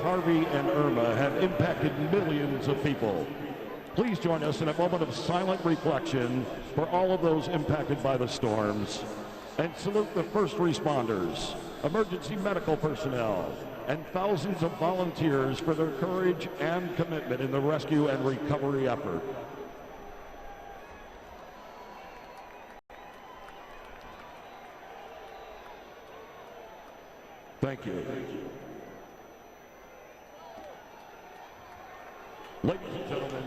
Harvey and Irma have impacted millions of people. Please join us in a moment of silent reflection for all of those impacted by the storms, and salute the first responders, emergency medical personnel, and thousands of volunteers for their courage and commitment in the rescue and recovery effort. Thank you. Ladies and gentlemen,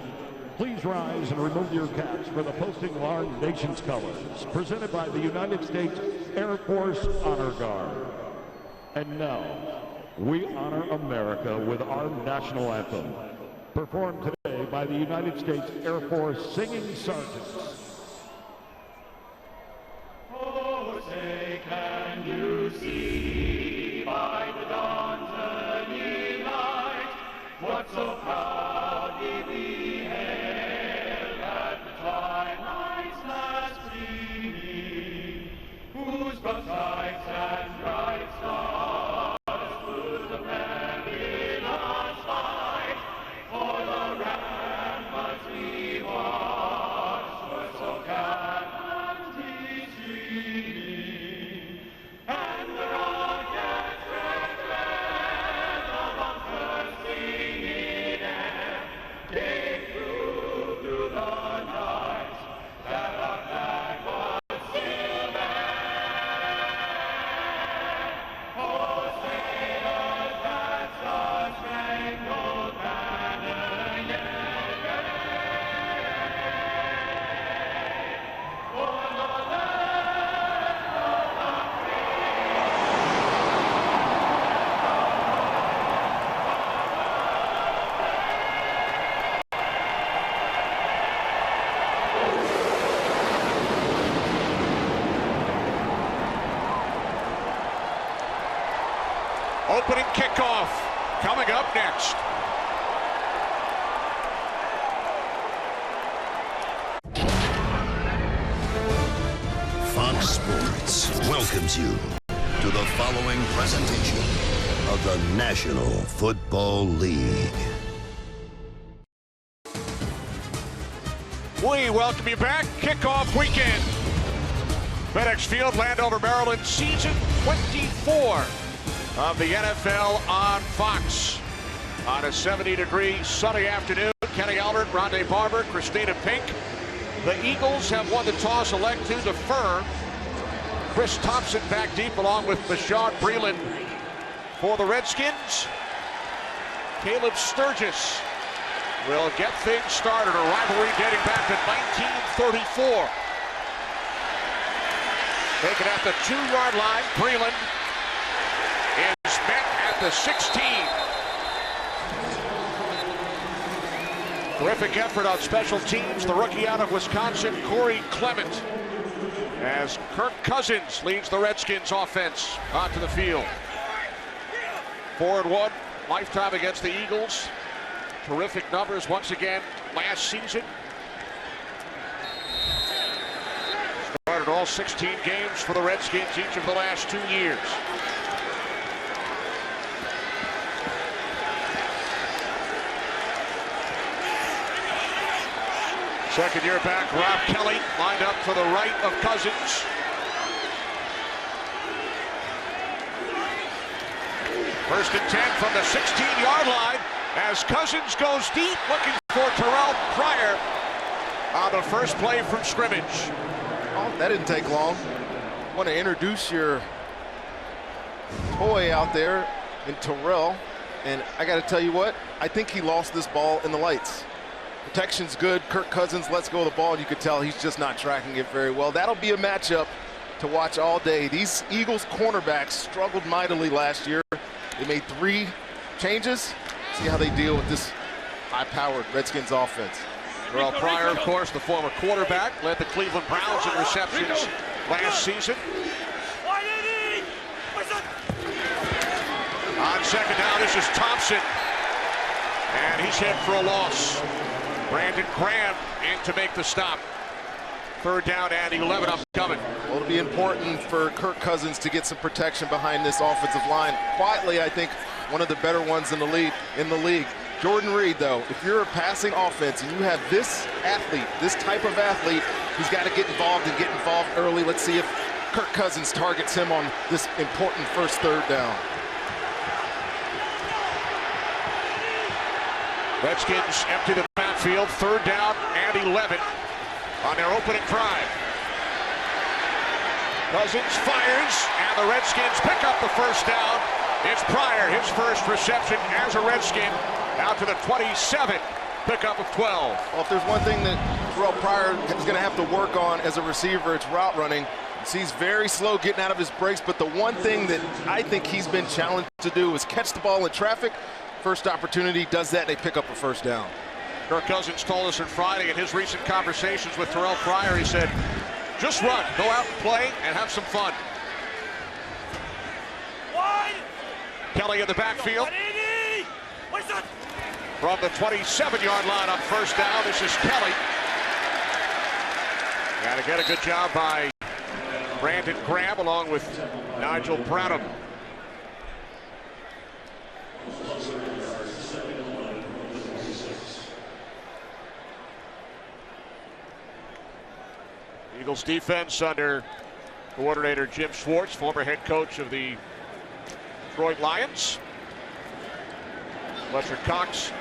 please rise and remove your caps for the posting of our nation's colors, presented by the United States Air Force Honor Guard. And now, we honor America with our national anthem, performed today by the United States Air Force Singing Sergeants. Oh, say, can you see by the dawn's early light what so proudly we hailed at the twilight's last gleaming, whose broad stripes and bright stars through the perilous fight for the ramparts we watched were so gallantly streaming, and the rocket's red glare of bursting in air gave proof through the night that our flag was still there. Oh, sailors, that star-spangled banner yet wave, o'er the land of the Opening kickoff coming up next. Fox Sports welcomes you to the following presentation of the National Football League. We welcome you back. Kickoff weekend. FedEx Field, Landover, Maryland, season 24 of the NFL on Fox. On a 70-degree sunny afternoon, Kenny Albert, Rondé Barber, Christina Pink. The Eagles have won the toss, elect to defer. Chris Thompson back deep along with Bashaud Breeland for the Redskins. Caleb Sturgis will get things started, a rivalry dating back to 1934. Taken at the 2-yard line, Breeland is met at the 16. Terrific effort on special teams. The rookie out of Wisconsin, Corey Clement, as Kirk Cousins leads the Redskins offense onto the field. 4-1 lifetime against the Eagles. Terrific numbers once again last season. Started all 16 games for the Redskins each of the last 2 years. Second year back, Rob Kelly lined up to the right of Cousins. First and 10 from the 16-yard line as Cousins goes deep, looking for Terrell Pryor on the first play from scrimmage. Oh, that didn't take long. Want to introduce your toy out there in Terrell, and I got to tell you what, I think he lost this ball in the lights. Protection's good. Kirk Cousins lets go of the ball, and you could tell he's just not tracking it very well. That'll be a matchup to watch all day. These Eagles cornerbacks struggled mightily last year. They made 3 changes. See how they deal with this high-powered Redskins offense. Terrell Pryor, of course, the former quarterback, led the Cleveland Browns in receptions last season. On second down, this is Thompson, and he's hit for a loss. Brandon Graham in to make the stop. Third down and 11 upcoming. Well, it'll be important for Kirk Cousins to get some protection behind this offensive line. Quietly, I think one of the better ones in the league. Jordan Reed, though, if you're a passing offense and you have this athlete, this type of athlete, he's got to get involved and get involved early. Let's see if Kirk Cousins targets him on this important first third down. Redskins empty the backfield, third down and 11 on their opening drive. Cousins fires, and the Redskins pick up the first down. It's Pryor, his first reception as a Redskin, out to the 27, pickup of 12. Well, if there's one thing that Terrell Pryor is going to have to work on as a receiver, it's route running. He's very slow getting out of his breaks, but the one thing that I think he's been challenged to do is catch the ball in traffic. First opportunity, does that, they pick up a first down. Kirk Cousins told us on Friday in his recent conversations with Terrell Pryor, he said, just run, go out and play, and have some fun. Kelly in the backfield. From the 27-yard line on first down, this is Kelly. And again, a good job by Brandon Graham along with Nigel Bradham. Eagles defense under coordinator Jim Schwartz, former head coach of the Detroit Lions. Fletcher Cox,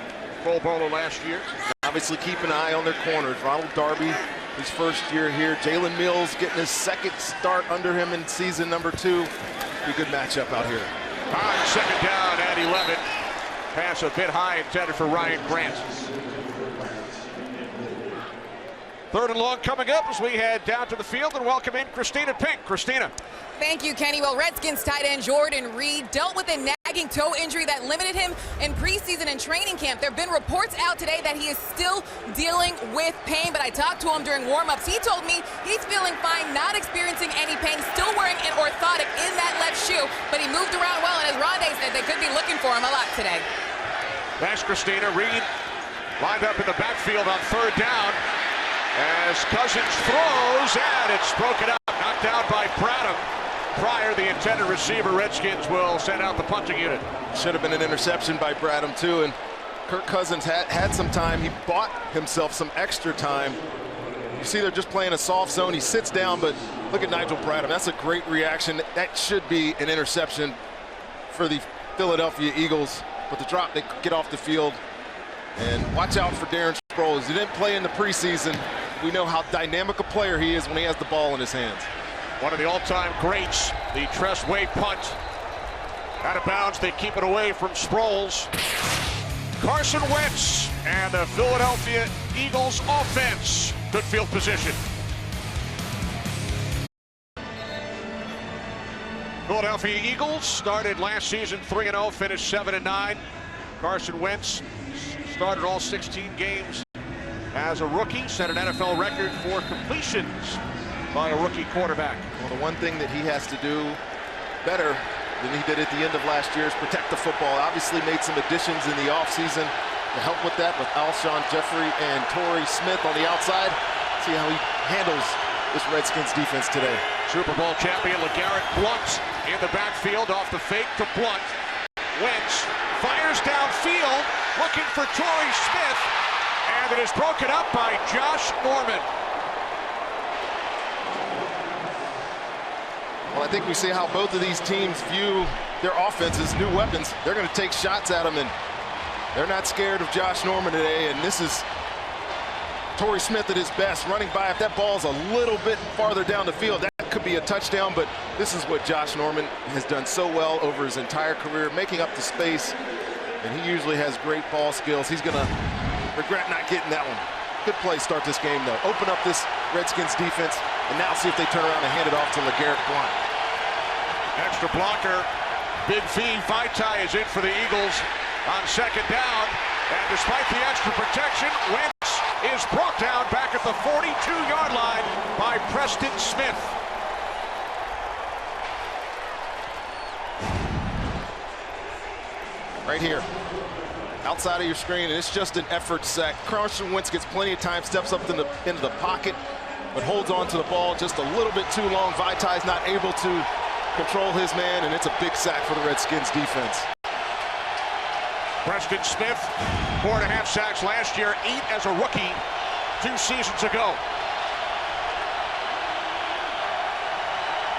Pro Bowler last year. Obviously keep an eye on their corners. Ronald Darby, his first year here. Jalen Mills getting his second start under him in season number 2. Be a good matchup out here. On second down at 11. Pass a bit high intended for Ryan Grant. Third and long coming up as we head down to the field and welcome in Christina Pink. Christina. Thank you, Kenny. Well, Redskins tight end Jordan Reed dealt with a nagging toe injury that limited him in preseason and training camp. There have been reports out today that he is still dealing with pain, but I talked to him during warm-ups. He told me he's feeling fine, not experiencing any pain, still wearing an orthotic in that left shoe, but he moved around well, and as Rondé said, they could be looking for him a lot today. Thanks, Christina. Reed lined up in the backfield on third down as Cousins throws, and it's broken up, knocked out by Bradham. Pryor, the intended receiver, Redskins will send out the punting unit. Should have been an interception by Bradham too, and Kirk Cousins had some time. He bought himself some extra time. You see they're just playing a soft zone. He sits down, but look at Nigel Bradham. That's a great reaction. That should be an interception for the Philadelphia Eagles. But the drop, they get off the field. And watch out for Darren Sproles. He didn't play in the preseason. We know how dynamic a player he is when he has the ball in his hands. One of the all-time greats, the Tress Way punt. Out of bounds, they keep it away from Sproles. Carson Wentz and the Philadelphia Eagles offense. Good field position. Philadelphia Eagles started last season 3-0, finished 7-9. Carson Wentz started all 16 games as a rookie, set an NFL record for completions by a rookie quarterback. Well, the one thing that he has to do better than he did at the end of last year is protect the football. Obviously made some additions in the offseason to help with that with Alshon Jeffrey and Torrey Smith on the outside. See how he handles this Redskins defense today. Super Bowl champion LeGarrette Blount in the backfield off the fake to Blount. Wentz fires downfield looking for Torrey Smith, and it is broken up by Josh Norman. Well, I think we see how both of these teams view their offenses, new weapons. They're going to take shots at them, and they're not scared of Josh Norman today. And this is Torrey Smith at his best, running by. If that ball's a little bit farther down the field, that could be a touchdown, but this is what Josh Norman has done so well over his entire career, making up the space, and he usually has great ball skills. He's going to regret not getting that one. Good play start this game, though. Open up this Redskins defense, and now see if they turn around and hand it off to LeGarrette Blount. Extra blocker, Big Fee Vaitai is in for the Eagles on second down, and despite the extra protection, Wentz is brought down back at the 42-yard line by Preston Smith. Right here, outside of your screen, and it's just an effort sack. Carson Wentz gets plenty of time, steps up into the pocket, but holds on to the ball just a little bit too long. Vaitai's not able to control his man, and it's a big sack for the Redskins defense. Preston Smith, 4.5 sacks last year, 8 as a rookie 2 seasons ago.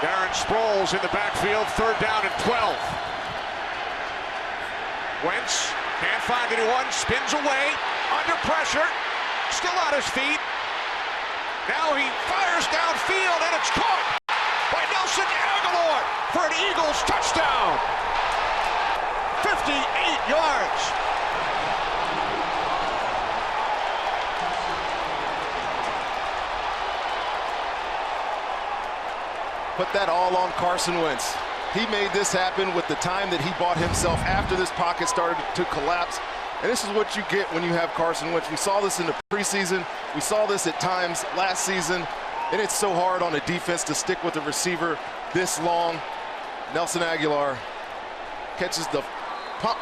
Darren Sproles in the backfield, 3rd down and 12. Wentz can't find anyone, spins away, under pressure, still on his feet. Now he fires downfield, and it's caught by Nelson Aguilar for an Eagles touchdown. 58 yards. Put that all on Carson Wentz. He made this happen with the time that he bought himself after this pocket started to collapse. And this is what you get when you have Carson Wentz. We saw this in the preseason. We saw this at times last season. And it's so hard on a defense to stick with a receiver this long. Nelson Aguilar catches the pump,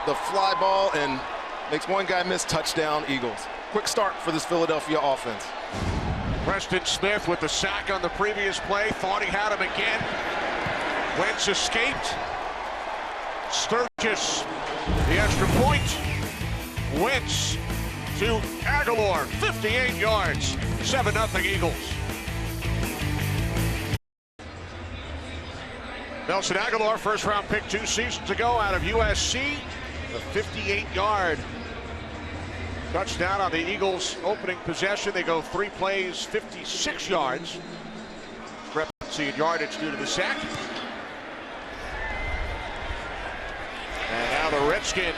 the fly ball, and makes one guy miss. Touchdown, Eagles. Quick start for this Philadelphia offense. Preston Smith with the sack on the previous play. Thought he had him again. Wentz escaped. Sturgis, the extra point. Wentz to Aguilar, 58 yards. 7-0 Eagles. Nelson Aguilar, first-round pick 2 seasons ago out of USC. A 58-yard touchdown on the Eagles' opening possession. They go 3 plays, 56 yards. Discrepancy in yardage due to the sack. And now the Redskins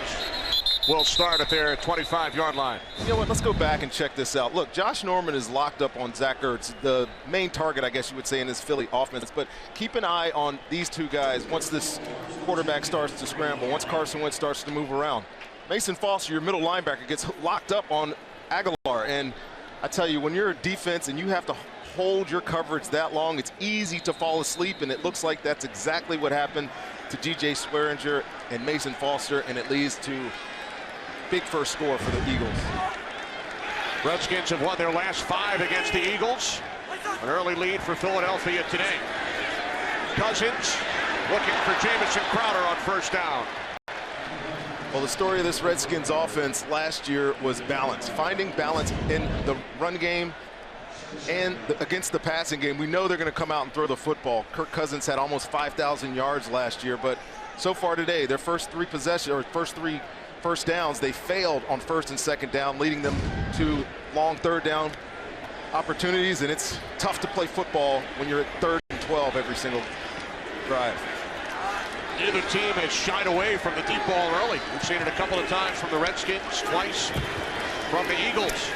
will start at their 25-yard line. You know what? Let's go back and check this out. Look, Josh Norman is locked up on Zach Ertz, the main target, I guess you would say, in this Philly offense. But keep an eye on these 2 guys once this quarterback starts to scramble, once Carson Wentz starts to move around. Mason Foster, your middle linebacker, gets locked up on Aguilar. And I tell you, when you're a defense and you have to hold your coverage that long, it's easy to fall asleep. And it looks like that's exactly what happened to G.J. Swearinger and Mason Foster, and it leads to big first score for the Eagles. Redskins have won their last 5 against the Eagles. An early lead for Philadelphia today. Cousins looking for Jamison Crowder on first down. Well, the story of this Redskins offense last year was balance, finding balance in the run game and against the passing game. We know they're going to come out and throw the football. Kirk Cousins had almost 5,000 yards last year, but so far today, their first 3 possessions, or first 3 first downs, they failed on 1st and 2nd down, leading them to long 3rd down opportunities. And it's tough to play football when you're at 3rd and 12 every single drive. Neither team has shied away from the deep ball early. We've seen it a couple of times from the Redskins, twice from the Eagles.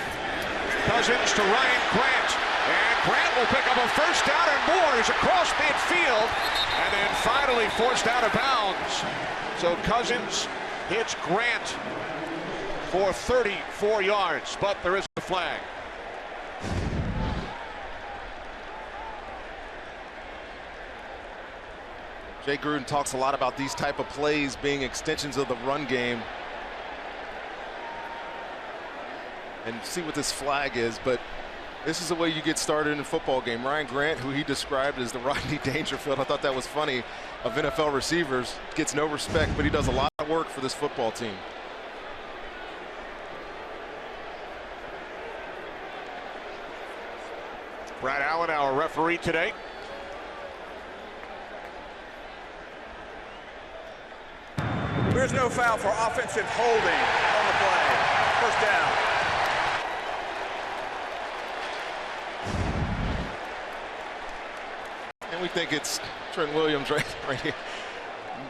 Cousins to Ryan Grant, and Grant will pick up a first down and more. He's across midfield, and then finally forced out of bounds. So Cousins hits Grant for 34 yards, but there is a flag. Jay Gruden talks a lot about these type of plays being extensions of the run game. And see what this flag is, but this is the way you get started in a football game. Ryan Grant, who he described as the Rodney Dangerfield, I thought that was funny, of NFL receivers, gets no respect, but he does a lot of work for this football team. Brad Allen, our referee today. There's no foul for offensive holding on the play. First down. And we think it's Trent Williams right here,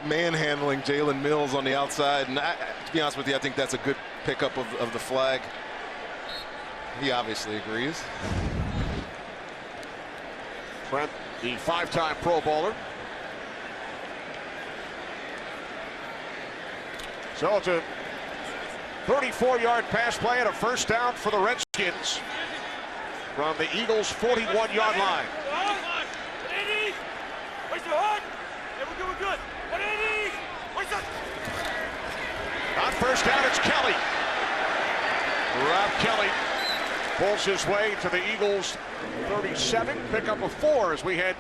manhandling Jalen Mills on the outside. And to be honest with you, I think that's a good pickup of the flag. He obviously agrees. Trent, the 5-time Pro Bowler. So it's a 34-yard pass play and a first down for the Redskins from the Eagles' 41-yard line. On first down, it's Kelly. Rob Kelly pulls his way to the Eagles' 37, pick up a 4 as we head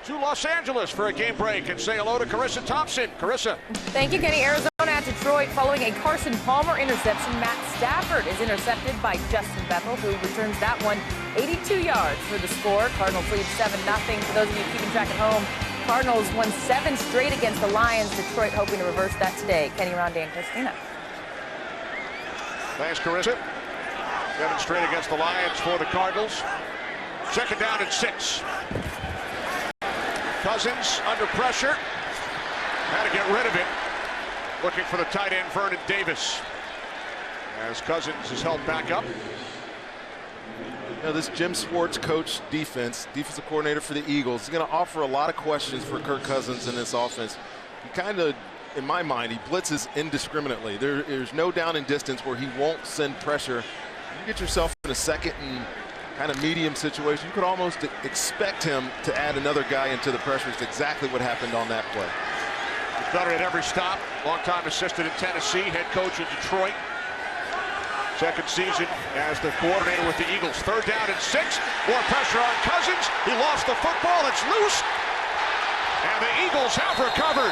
to Los Angeles for a game break and say hello to Carissa Thompson. Carissa. Thank you, Kenny. Arizona At Detroit, following a Carson Palmer interception, Matt Stafford is intercepted by Justin Bethel, who returns that one 82 yards for the score. Cardinals lead 7-0. For those of you keeping track at home, Cardinals won 7 straight against the Lions. Detroit hoping to reverse that today. Kenny, Rondé, and Christina. Thanks, Carissa. 7 straight against the Lions for the Cardinals. 2nd down and 6. Cousins under pressure. Had to get rid of it. Looking for the tight end, Vernon Davis. As Cousins is held back up. You know, this Jim Schwartz coach defensive coordinator for the Eagles, is going to offer a lot of questions for Kirk Cousins in this offense. He kind of, in my mind, he blitzes indiscriminately. There's no down and distance where he won't send pressure. You get yourself in a 2nd and kind of medium situation, you could almost expect him to add another guy into the pressure. It's exactly what happened on that play. He's done it at every stop. Long-time assistant in Tennessee, head coach in Detroit. 2nd season as the coordinator with the Eagles. 3rd down and 6. More pressure on Cousins. He lost the football. It's loose. And the Eagles have recovered.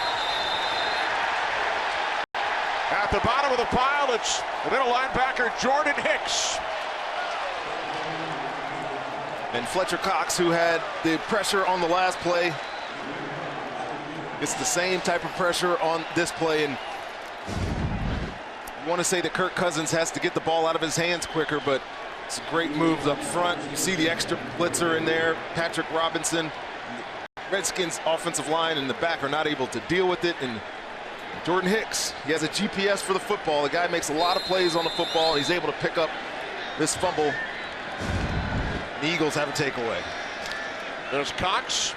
At the bottom of the pile, it's the middle linebacker, Jordan Hicks. And Fletcher Cox, who had the pressure on the last play, it's the same type of pressure on this play. And you want to say that Kirk Cousins has to get the ball out of his hands quicker, but it's great moves up front. You see the extra blitzer in there, Patrick Robinson. Redskins offensive line in the back are not able to deal with it. And Jordan Hicks, he has a GPS for the football. The guy makes a lot of plays on the football. He's able to pick up this fumble. The Eagles have a takeaway. There's Cox,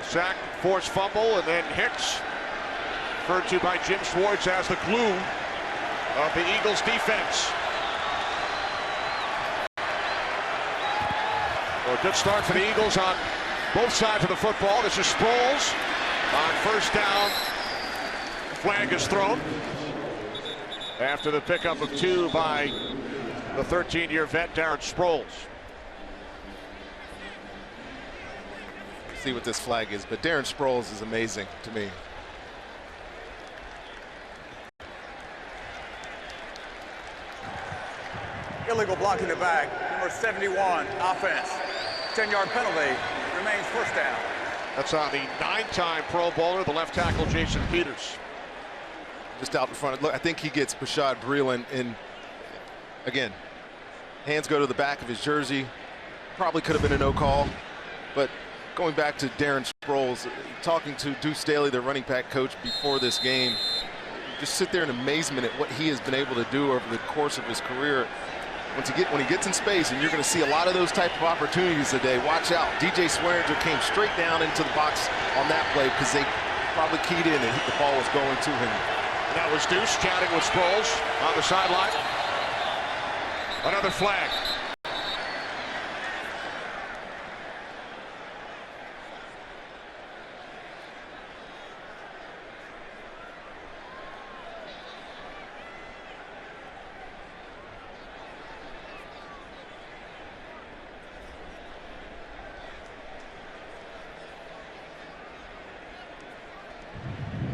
sack, forced fumble, and then Hicks, referred to by Jim Schwartz as the glue of the Eagles defense. So a good start for the Eagles on both sides of the football. This is Sproles on 1st down. Flag is thrown after the pickup of 2 by the 13-year vet Darren Sproles. See what this flag is, but Darren Sproles is amazing to me. Illegal block in the back. Number 71, offense. 10-yard penalty. Remains 1st down. That's on the 9-time Pro Bowler, the left tackle, Jason Peters. Just out in front. Look, I think he gets Bashad Breeland in. Again, hands go to the back of his jersey. Probably could have been a no call, but going back to Darren Sproles, talking to Deuce Staley, the running back coach, before this game, just sit there in amazement at what he has been able to do over the course of his career. When he gets in space, and you're going to see a lot of those type of opportunities today. Watch out. DJ Swearinger came straight down into the box on that play because they probably keyed in and the ball was going to him. And that was Deuce chatting with Sproles on the sideline. Another flag.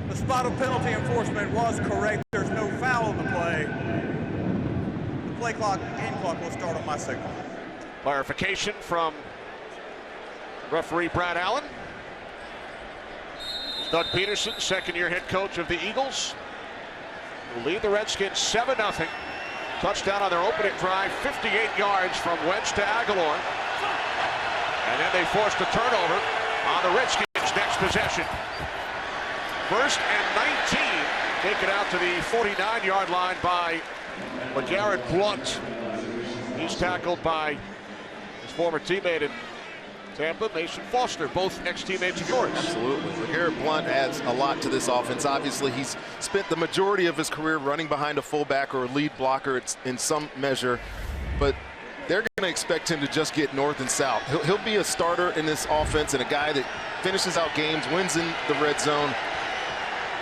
The spot of penalty enforcement was correct. There's no foul on the play. The play clock, game clock will start on my signal. Clarification from referee Brad Allen. Doug Peterson, 2nd-year head coach of the Eagles, will lead the Redskins 7-0. Touchdown on their opening drive, 58 yards from Wedge to Aguilar. And then they forced a turnover on the Redskins' next possession. 1st and 19, taken out to the 49-yard line by LeGarrette Blount. He's tackled by his former teammate in Tampa, Mason Foster, both ex-teammates of yours. Absolutely. LeGarrette Blount adds a lot to this offense. Obviously, he's spent the majority of his career running behind a fullback or a lead blocker in some measure, but they're going to expect him to just get north and south. He'll be a starter in this offense and a guy that finishes out games, wins in the red zone.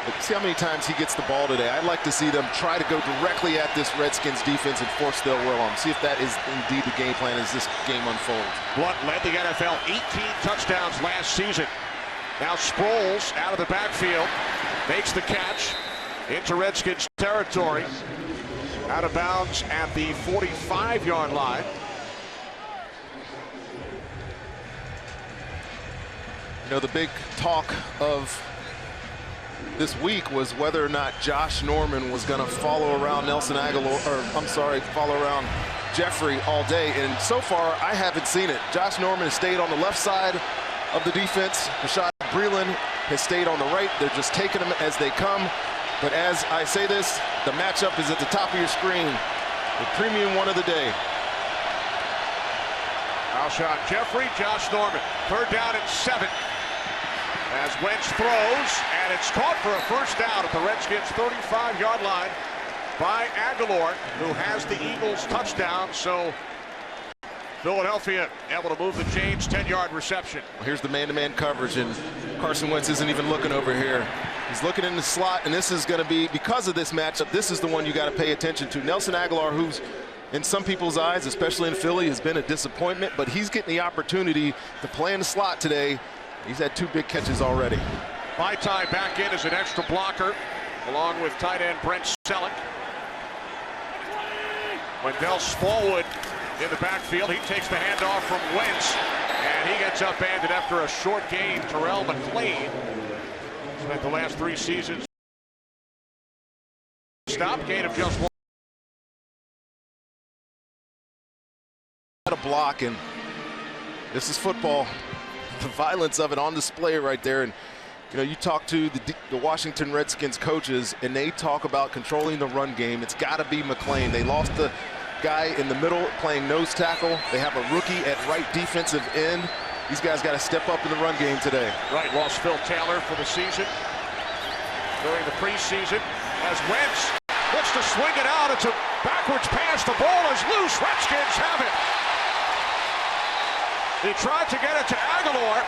But see how many times he gets the ball today. I'd like to see them try to go directly at this Redskins defense and force their will on them. See if that is indeed the game plan as this game unfolds. Blount led the NFL 18 touchdowns last season. Now Sproles out of the backfield, makes the catch, into Redskins territory. Out of bounds at the 45-yard line. You know, the big talk of this week was whether or not Josh Norman was going to follow around Nelson Aguilar, or I'm sorry, follow around Jeffrey all day. And so far, I haven't seen it. Josh Norman has stayed on the left side of the defense. Rashad Breeland has stayed on the right. They're just taking them as they come. But as I say this, the matchup is at the top of your screen. The premium one of the day. Alshon Jeffrey, Josh Norman. 3rd down and 7. As Wentz throws, and it's caught for a first down at the Redskins' 35-yard line by Aguilar, who has the Eagles' touchdown. So Philadelphia able to move the chains, 10-yard reception. Well, here's the man-to-man coverage, and Carson Wentz isn't even looking over here. He's looking in the slot, and this is going to be, because of this matchup, this is the one you got to pay attention to. Nelson Aguilar, who's in some people's eyes, especially in Philly, has been a disappointment, but he's getting the opportunity to play in the slot today. He's had 2 big catches already. Vaitai back in as an extra blocker, along with tight end Brent Selleck. Wendell Smallwood in the backfield. He takes the handoff from Wentz, and he gets upended after a short gain. Terrell McLean spent the last 3 seasons. Stop, gain of just 1. A block, and this is football. The violence of it on display right there. And you know, you talk to the Washington Redskins coaches, and they talk about controlling the run game. It's got to be McLean. They lost the guy in the middle playing nose tackle. They have a rookie at right defensive end. These guys got to step up in the run game today. Right, lost Phil Taylor for the season during the preseason. As Wentz looks to swing it out, it's a backwards pass. The ball is loose. Redskins have it. He tried to get it to Aguilar.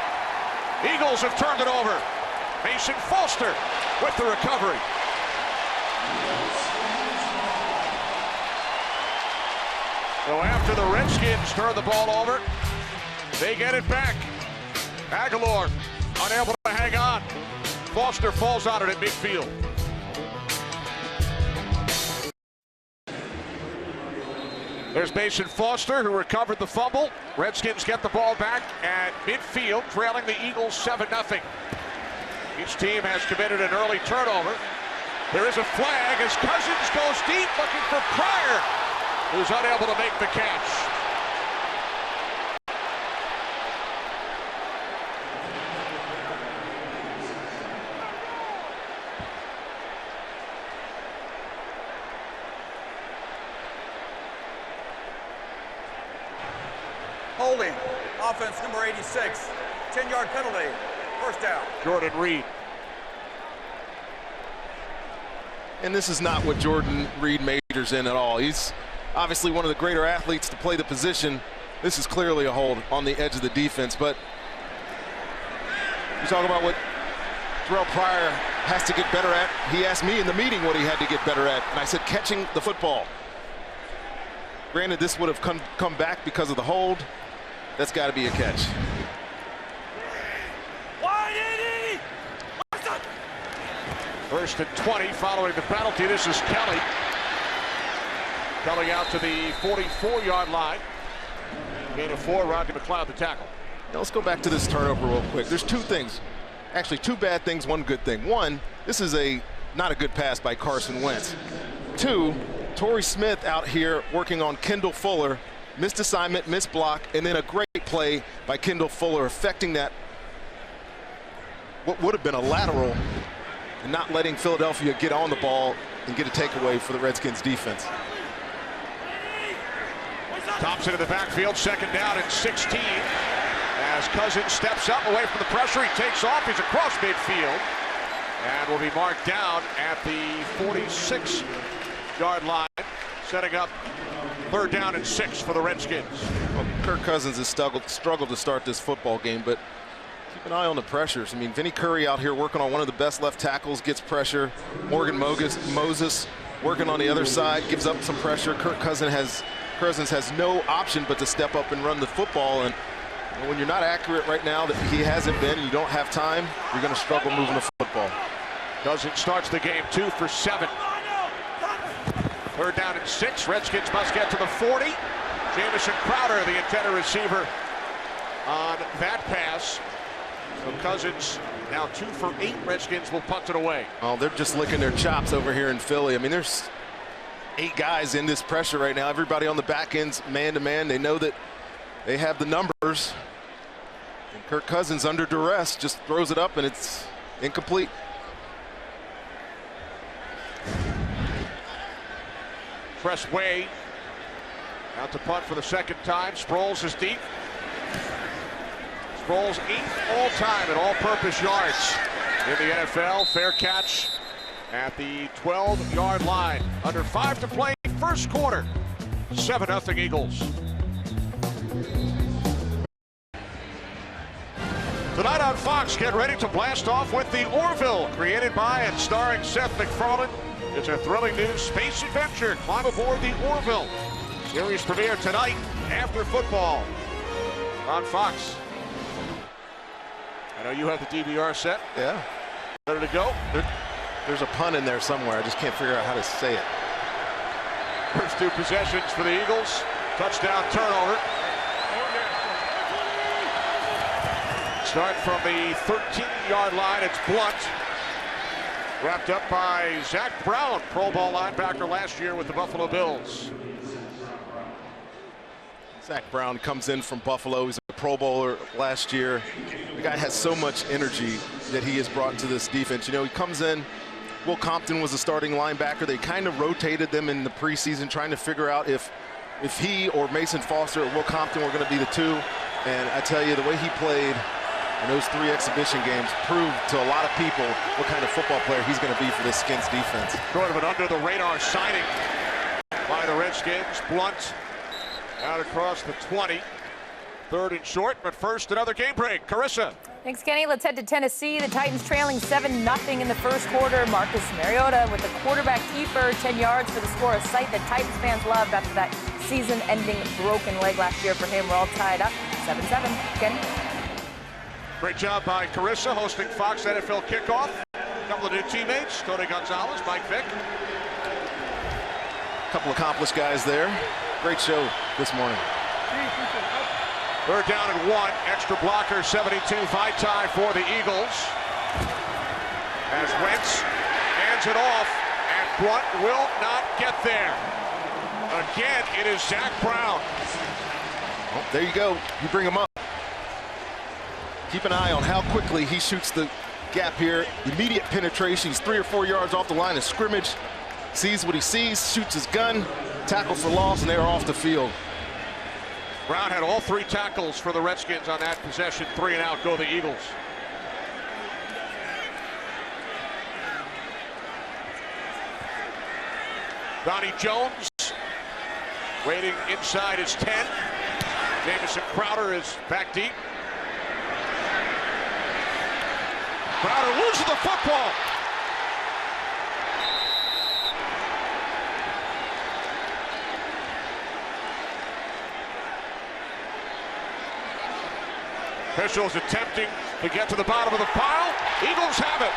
Eagles have turned it over. Mason Foster with the recovery. So after the Redskins turn the ball over, they get it back. Aguilar unable to hang on. Foster falls on it at midfield. There's Mason Foster, who recovered the fumble. Redskins get the ball back at midfield, trailing the Eagles 7-0. Each team has committed an early turnover. There is a flag as Cousins goes deep looking for Pryor, who's unable to make the catch. Holding, offense number 86, 10-yard penalty, first down. Jordan Reed. And this is not what Jordan Reed majors in at all. He's obviously one of the greater athletes to play the position. This is clearly a hold on the edge of the defense, but you talk about what Terrell Pryor has to get better at. He asked me in the meeting what he had to get better at, and I said catching the football. Granted, this would have come back because of the hold. That's got to be a catch. First and 20 following the penalty. This is Kelly. Kelly out to the 44-yard line. Gain of 4, Rodney McLeod the tackle. Now let's go back to this turnover real quick. There's 2 things. Actually, 2 bad things, 1 good thing. 1, this is not a good pass by Carson Wentz. 2, Torrey Smith out here working on Kendall Fuller. Missed assignment, missed block, and then a great play by Kendall Fuller affecting that, what would have been a lateral, and not letting Philadelphia get on the ball and get a takeaway for the Redskins defense. Thompson in the backfield, 2nd down and 16. As Cousins steps up away from the pressure, he takes off, he's across midfield, and will be marked down at the 46-yard line, setting up 3rd down and 6 for the Redskins. Well, Kirk Cousins has struggled to start this football game, but keep an eye on the pressures. I mean, Vinny Curry out here working on one of the best left tackles, gets pressure. Morgan Moses working on the other side, gives up some pressure. Kirk Cousins has no option but to step up and run the football. And when you're not accurate right now, that he hasn't been, you don't have time, you're going to struggle moving the football. Cousins starts the game 2 for 7. 3rd down and 6. Redskins must get to the 40. Jamison Crowder, the intended receiver on that pass. So Cousins now 2 for 8. Redskins will punt it away. Oh, they're just licking their chops over here in Philly. I mean, there's 8 guys in this pressure right now. Everybody on the back end's man-to-man. They know that they have the numbers. And Kirk Cousins, under duress, just throws it up, and it's incomplete. Press way out to punt for the 2nd time. Sproles is deep. Sproles 8th all-time in all-purpose yards in the NFL. Fair catch at the 12-yard line. Under 5 to play, 1st quarter. 7-0 Eagles. Tonight on Fox, get ready to blast off with the Orville, created by and starring Seth MacFarlane. It's a thrilling new space adventure. Climb aboard the Orville. Series premiere tonight after football on Fox. I know you have the DVR set. Yeah. Ready to go? There's a pun in there somewhere. I just can't figure out how to say it. First 2 possessions for the Eagles. Touchdown, turnover. Start from the 13-yard line. It's Blunt. Wrapped up by Zach Brown, Pro Bowl linebacker last year with the Buffalo Bills. Zach Brown comes in from Buffalo. He's a Pro Bowler last year. The guy has so much energy that he has brought to this defense. You know, he comes in. Will Compton was a starting linebacker. They kind of rotated them in the preseason, trying to figure out if he or Mason Foster or Will Compton were going to be the 2. And I tell you, the way he played in those 3 exhibition games proved to a lot of people what kind of football player he's going to be for this Skins defense. Sort of an under-the-radar signing by the Redskins. Blunt out across the 20. 3rd and short, but first another game break. Carissa. Thanks, Kenny. Let's head to Tennessee. The Titans trailing 7-0 in the 1st quarter. Marcus Mariota with a quarterback keeper, 10 yards for the score, a sight that Titans fans loved after that season-ending broken leg last year for him. We're all tied up 7-7. Kenny? Great job by Carissa hosting Fox NFL Kickoff. A couple of new teammates, Tony Gonzalez, Mike Vick. A couple accomplished guys there. Great show this morning. 3rd down and 1. Extra blocker, 72 Vaitai for the Eagles. As Wentz hands it off, and Blunt will not get there. Again, it is Zach Brown. Well, there you go. You bring him up. Keep an eye on how quickly he shoots the gap here. Immediate penetration. He's 3 or 4 yards off the line of scrimmage. Sees what he sees, shoots his gun, tackle for loss, and they're off the field. Brown had all 3 tackles for the Redskins on that possession. 3 and out go the Eagles. Donnie Jones waiting inside his 10. Jamison Crowder is back deep. Crowder loses the football. Officials attempting to get to the bottom of the pile. Eagles have it.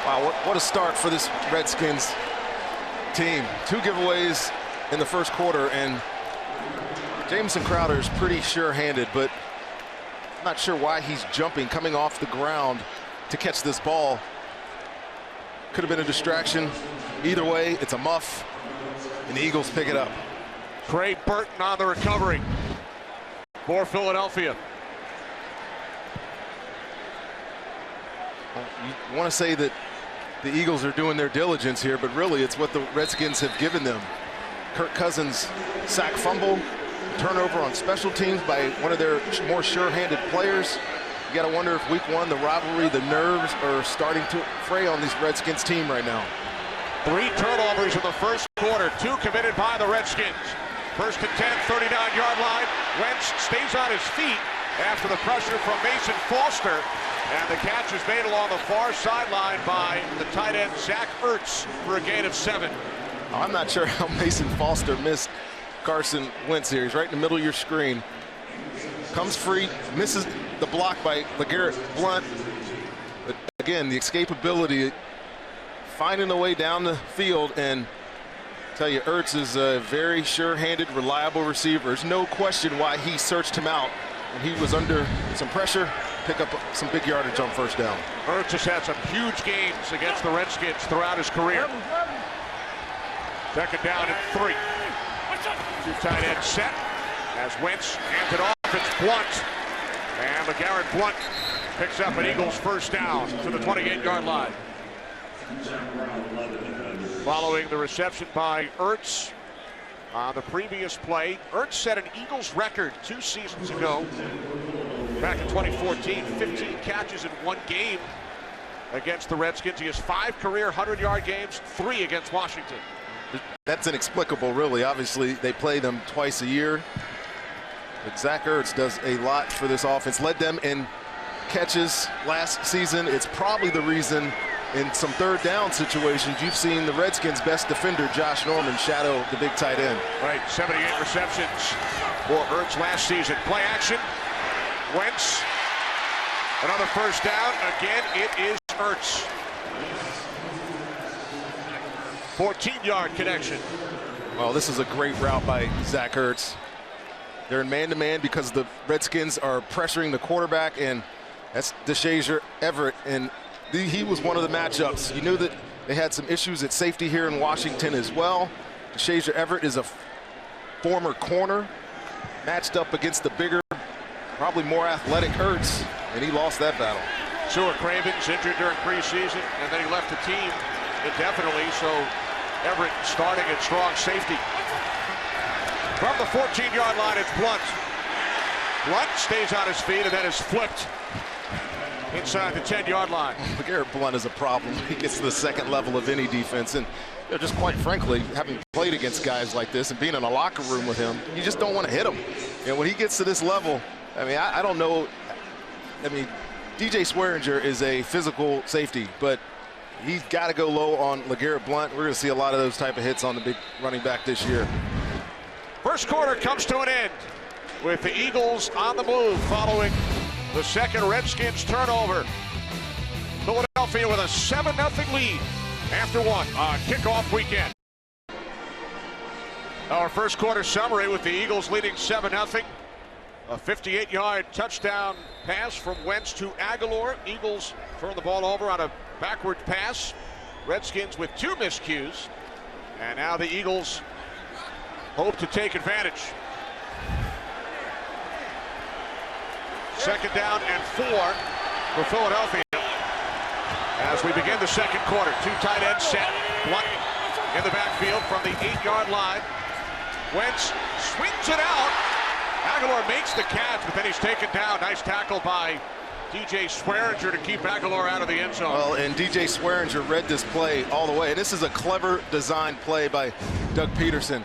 Wow, what a start for this Redskins team. 2 giveaways in the 1st quarter, and Jamison Crowder is pretty sure-handed, but I'm not sure why he's jumping, coming off the ground to catch this ball. Could have been a distraction. Either way, it's a muff, and the Eagles pick it up. Trey Burton on the recovery for Philadelphia. Well, you want to say that the Eagles are doing their diligence here, but really it's what the Redskins have given them. Kirk Cousins sack fumble, turnover on special teams by one of their more sure-handed players. You got to wonder if week 1, the rivalry, the nerves are starting to fray on this Redskins team right now. 3 turnovers in the 1st quarter, 2 committed by the Redskins. 1st and 10, 39-yard line. Wentz stays on his feet after the pressure from Mason Foster. And the catch is made along the far sideline by the tight end, Zach Ertz, for a gain of 7. I'm not sure how Mason Foster missed Carson Wentz here. He's right in the middle of your screen. Comes free, misses the block by LeGarrette Blount. But again, the escapability, finding a way down the field, and tell you, Ertz is a very sure-handed, reliable receiver. There's no question why he searched him out when he was under some pressure, pick up some big yardage on first down. Ertz has had some huge games against the Redskins throughout his career. Second down and 3. Two tight ends set as Wentz hands it off. It's Blunt. And LeGarrette Blunt picks up an Eagles first down to the 28-yard line. Following the reception by Ertz on the previous play, Ertz set an Eagles record 2 seasons ago. Back in 2014, 15 catches in 1 game against the Redskins. He has 5 career 100-yard games, 3 against Washington. That's inexplicable, really. Obviously, they play them twice a year. But Zach Ertz does a lot for this offense. Led them in catches last season. It's probably the reason in some third down situations you've seen the Redskins' best defender, Josh Norman, shadow the big tight end. Right, 78 receptions for Ertz last season. Play action. Wentz. Another first down. Again, it is Ertz. 14-yard connection. Well, this is a great route by Zach Ertz. They're in man-to-man because the Redskins are pressuring the quarterback, and that's DeShazier Everett, and he was one of the matchups. You knew that they had some issues at safety here in Washington as well. DeShazier Everett is a former corner, matched up against the bigger, probably more athletic Ertz, and he lost that battle. Stuart Craven's injured during preseason, and then he left the team indefinitely, so Everett starting at strong safety. From the 14-yard line, it's Blunt. Blunt stays on his feet and then is flipped inside the 10-yard line. LeGarrette Blunt is a problem. He gets to the second level of any defense, and just quite frankly, having played against guys like this and being in a locker room with him, you just don't want to hit him. And when he gets to this level, I mean, I don't know. I mean, DJ Swearinger is a physical safety, but he's got to go low on LeGarrette Blunt. We're going to see a lot of those type of hits on the big running back this year. First quarter comes to an end with the Eagles on the move following the second Redskins turnover. Philadelphia with a 7-0 lead after 1 on kickoff weekend. Our first quarter summary with the Eagles leading 7-0. A 58-yard touchdown pass from Wentz to Aguilar. Eagles turn the ball over on a backward pass. Redskins with 2 miscues. And now the Eagles hope to take advantage. Second down and 4 for Philadelphia. As we begin the second quarter, 2 tight ends set. Blunt in the backfield from the 8-yard line. Wentz swings it out. Aguilar makes the catch, but then he's taken down. Nice tackle by DJ Swearinger to keep Aguilar out of the end zone. Well, and DJ Swearinger read this play all the way. And this is a clever design play by Doug Peterson.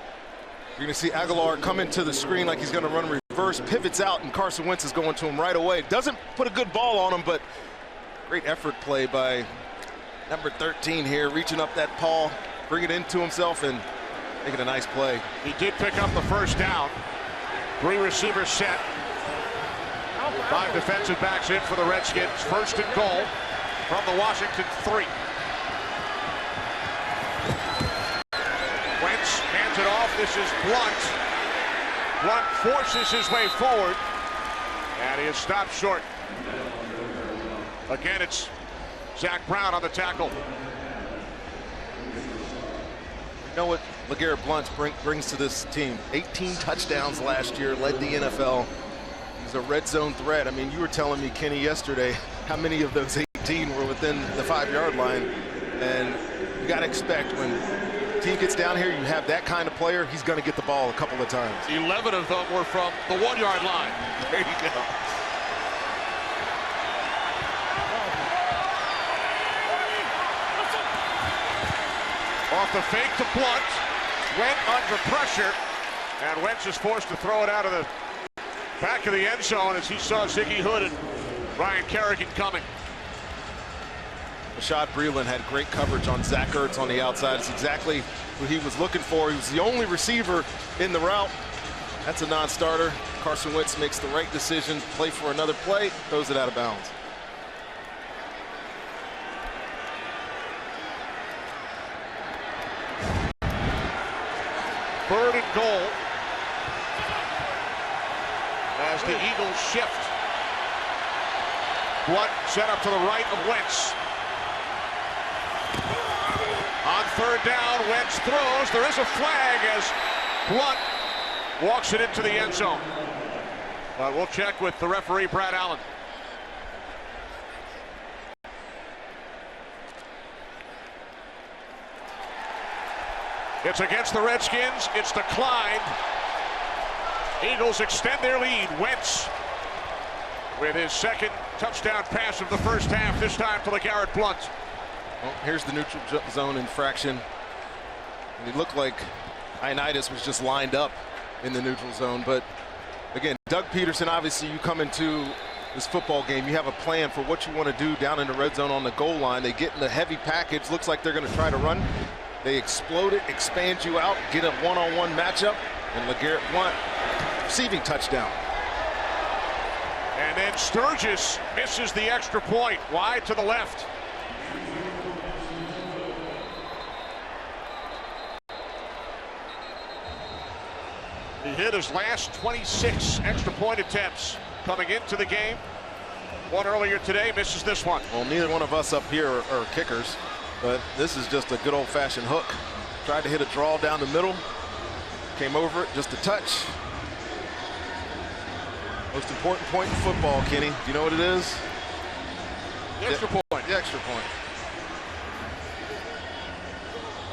You're going to see Aguilar come into the screen like he's going to run reverse, pivots out, and Carson Wentz is going to him right away. Doesn't put a good ball on him, but great effort play by number 13 here, reaching up that paw, bring it into himself, and making a nice play. He did pick up the first down. 3 receivers set. 5 defensive backs in for the Redskins. First and goal from the Washington 3. Wentz hands it off. This is Blunt. Blunt forces his way forward, and he is stopped short. Again, it's Zach Brown on the tackle. You know what LeGarrette Blunt brings to this team? 18 touchdowns last year, led the NFL. He's a red zone threat. I mean, you were telling me, Kenny, yesterday how many of those 18 were within the 5-yard line. And you got to expect when the team gets down here, you have that kind of player, he's going to get the ball a couple of times. 11 of them were from the 1-yard line. There you go. Off the fake to Blunt. Went under pressure, and Wentz is forced to throw it out of the back of the end zone as he saw Ziggy Hood and Ryan Kerrigan coming. Rashad Breeland had great coverage on Zach Ertz on the outside. It's exactly what he was looking for. He was the only receiver in the route. That's a non-starter. Carson Wentz makes the right decision, play for another play, throws it out of bounds. 3rd and goal as the Eagles shift. Blunt set up to the right of Wentz. On 3rd down, Wentz throws. There is a flag as Blunt walks it into the end zone. But we'll check with the referee, Brad Allen. It's against the Redskins. It's declined. Eagles extend their lead. Wentz with his 2nd touchdown pass of the first half, this time to LeGarrette Blount. Well, here's the neutral zone infraction. And it looked like Ioannidis was just lined up in the neutral zone. But again, Doug Peterson, obviously you come into this football game, you have a plan for what you want to do down in the red zone on the goal line. They get in the heavy package. Looks like they're going to try to run. They explode it, expand you out, get a one-on-one matchup, and LeGarrette Blount receiving touchdown. And then Sturgis misses the extra point, wide to the left. He hit his last 26 extra point attempts coming into the game. One earlier today, misses this one. Well, neither one of us up here are kickers, but this is just a good old-fashioned hook. Tried to hit a draw down the middle, came over it, just a touch. Most important point in football, Kenny. Do you know what it is? The extra point. The extra point.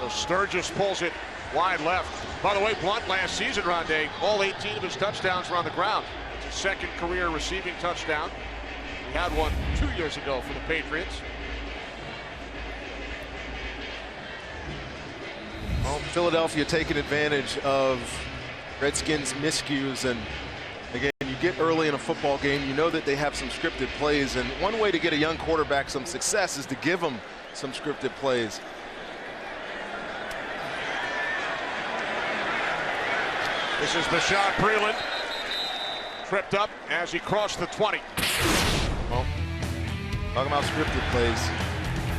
So Sturgis pulls it wide left. By the way, Blount last season, Rondé, all 18 of his touchdowns were on the ground. It's his 2nd career receiving touchdown. He had one 2 years ago for the Patriots. Well, Philadelphia taking advantage of Redskins' miscues, and again, you get early in a football game, you know that they have some scripted plays, and one way to get a young quarterback some success is to give him some scripted plays. This is Bashaud Breeland, tripped up as he crossed the 20. Well, talking about scripted plays.